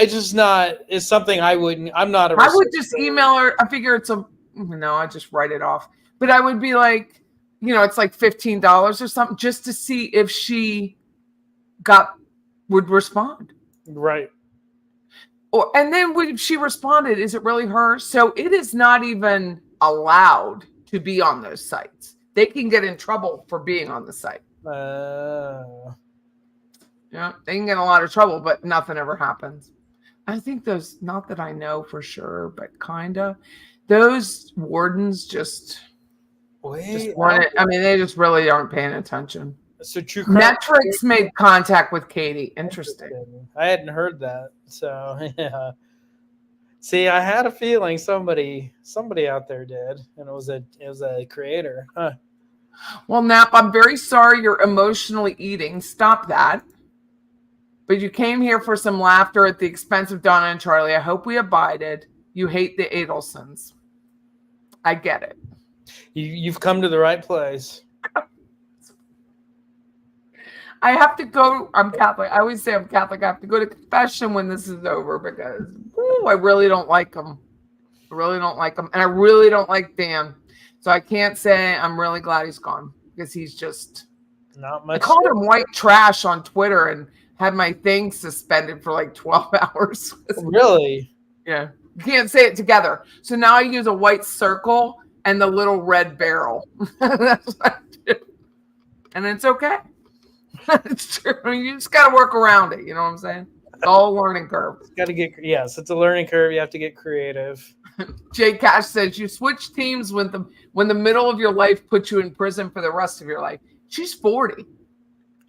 it's something I wouldn't. I'm not a. I would just email her. I figure it's I just write it off. But I would be like, it's like $15 or something just to see if she would respond. Right. And then when she responded, is it really her? So it is not even allowed to be on those sites. They can get in trouble for being on the site. Yeah, they can get in a lot of trouble, but nothing ever happens. I think those, not that I know for sure, but kind of, those wardens just want it. I mean, they just really aren't paying attention. So true. Netflix made contact with Katie. Interesting. I hadn't heard that. So yeah. See, I had a feeling somebody out there did, and it was a creator. Huh. Well, Nap, I'm very sorry you're emotionally eating. Stop that. But you came here for some laughter at the expense of Donna and Charlie. I hope we abided. You hate the Adelsons. I get it. You've come to the right place. I have to go. I'm Catholic. I always say I'm Catholic. I have to go to confession when this is over because I really don't like them. I really don't like them. And I really don't like Dan. So I can't say I'm really glad he's gone because he's just not much. I called him white trash on Twitter and had my thing suspended for like 12 hours. Really? Yeah. You can't say it together. So now I use a white circle and the little red barrel. That's what I do. And it's okay. It's true. I mean, you just got to work around it. You know what I'm saying? It's all a learning curve. Yes, it's a learning curve. You have to get creative. Jay Cash says you switch teams when the middle of your life puts you in prison for the rest of your life. She's 40.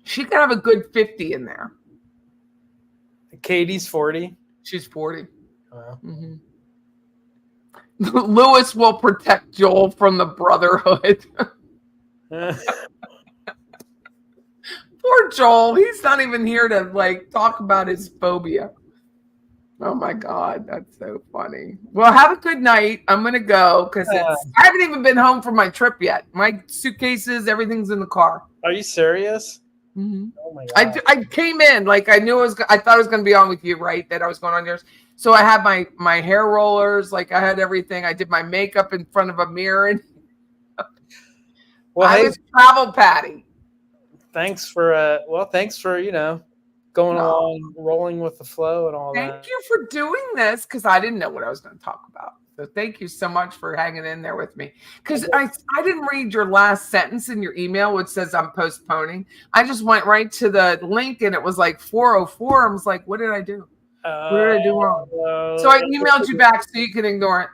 She can have a good 50 in there. Katie's 40. She's 40. Wow. Mm-hmm. Lewis will protect Joel from the Brotherhood. Poor Joel. He's not even here to talk about his phobia. Oh my God, that's so funny. Well, have a good night. I'm gonna go because I haven't even been home from my trip yet. My suitcases, everything's in the car. Are you serious? Mm-hmm. Oh my God. I came in I knew I thought I was gonna be on with you, right? That I was going on yours. So I had my hair rollers, I had everything. I did my makeup in front of a mirror. Well, I was travel Patty. Thanks for going along, rolling with the flow and all that. Thank you for doing this because I didn't know what I was going to talk about. So thank you so much for hanging in there with me. Because I didn't read your last sentence in your email, which says I'm postponing. I just went right to the link and it was 4:04. I was like, what did I do? What did I do wrong? So I emailed you back so you can ignore it.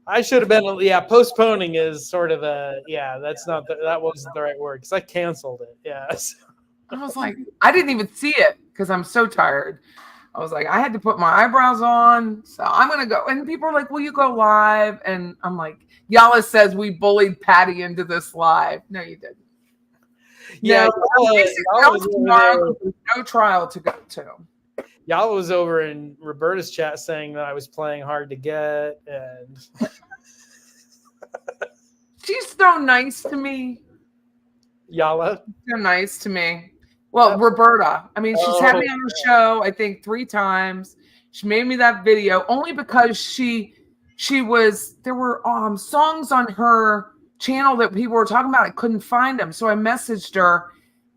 I should have been, postponing is sort of that wasn't the right word because I canceled it. Yes. I was like, I didn't even see it because I'm so tired. I was like, I had to put my eyebrows on, so I'm gonna go. And people are like, will you go live? And I'm like, Yallah says we bullied Patty into this live. No, you didn't. Yeah, no trial to go to. Y'all was over in Roberta's chat saying that I was playing hard to get, and she's so nice to me. Yallah, so nice to me. Well, Roberta. I mean, she's had me on her show, I think 3 times. She made me that video only because there were songs on her channel that people were talking about. I couldn't find them. So I messaged her.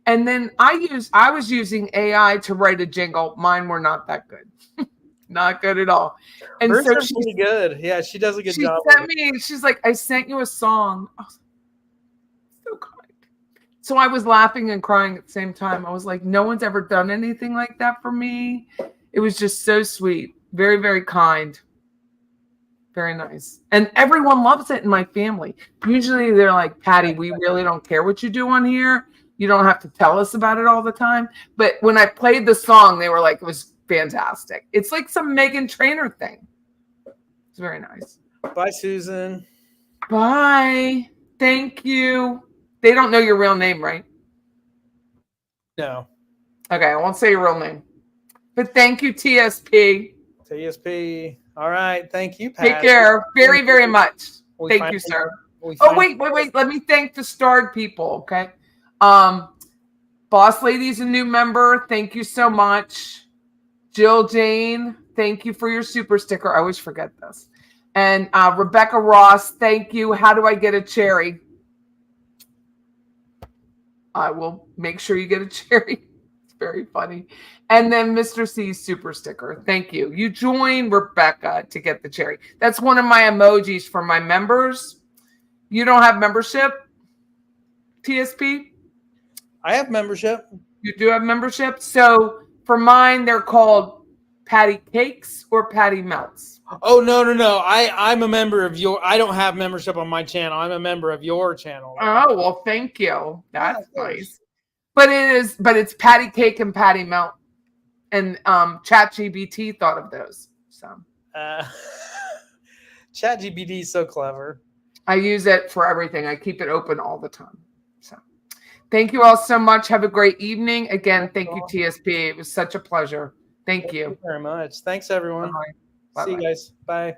And then I was using AI to write a jingle. Mine were not that good. Not good at all. And hers so are pretty good. Yeah, she does a good job. She sent me, she's like, I sent you a song. I was so kind. So I was laughing and crying at the same time. I was like, no one's ever done anything like that for me. It was just so sweet. Very, very kind. Very nice. And everyone loves it in my family. Usually they're like, Patty, we really don't care what you do on here. You don't have to tell us about it all the time. But when I played the song, they were like, it was fantastic. It's like some Meghan Trainor thing. It's very nice. Bye, Susan. Bye. Thank you. They don't know your real name, right? No. Okay, I won't say your real name. But thank you, TSP. TSP. All right. Thank you, Pat. Take care. Very, very much. Thank you, sir. Oh, wait. Let me thank the starred people, okay? Boss Lady's a new member. Thank you so much. Jill Jane, thank you for your super sticker. I always forget this. And Rebecca Ross, thank you. How do I get a cherry? I will make sure you get a cherry. It's very funny. And then Mr. C's super sticker. Thank you. You join Rebecca to get the cherry. That's one of my emojis for my members. You don't have membership, TSP? I have membership. You do have membership? So for mine, they're called Patty Cakes or Patty Melts. Oh, no. I'm a member of I don't have membership on my channel. I'm a member of your channel. Oh, well, thank you. That's nice. But it's Patty Cake and Patty Melt. And ChatGPT thought of those. So ChatGPT is so clever. I use it for everything. I keep it open all the time. So thank you all so much. Have a great evening. Again, thank you, TSP. It was such a pleasure. Thank you very much. Thanks, everyone. Bye. See you guys. Bye.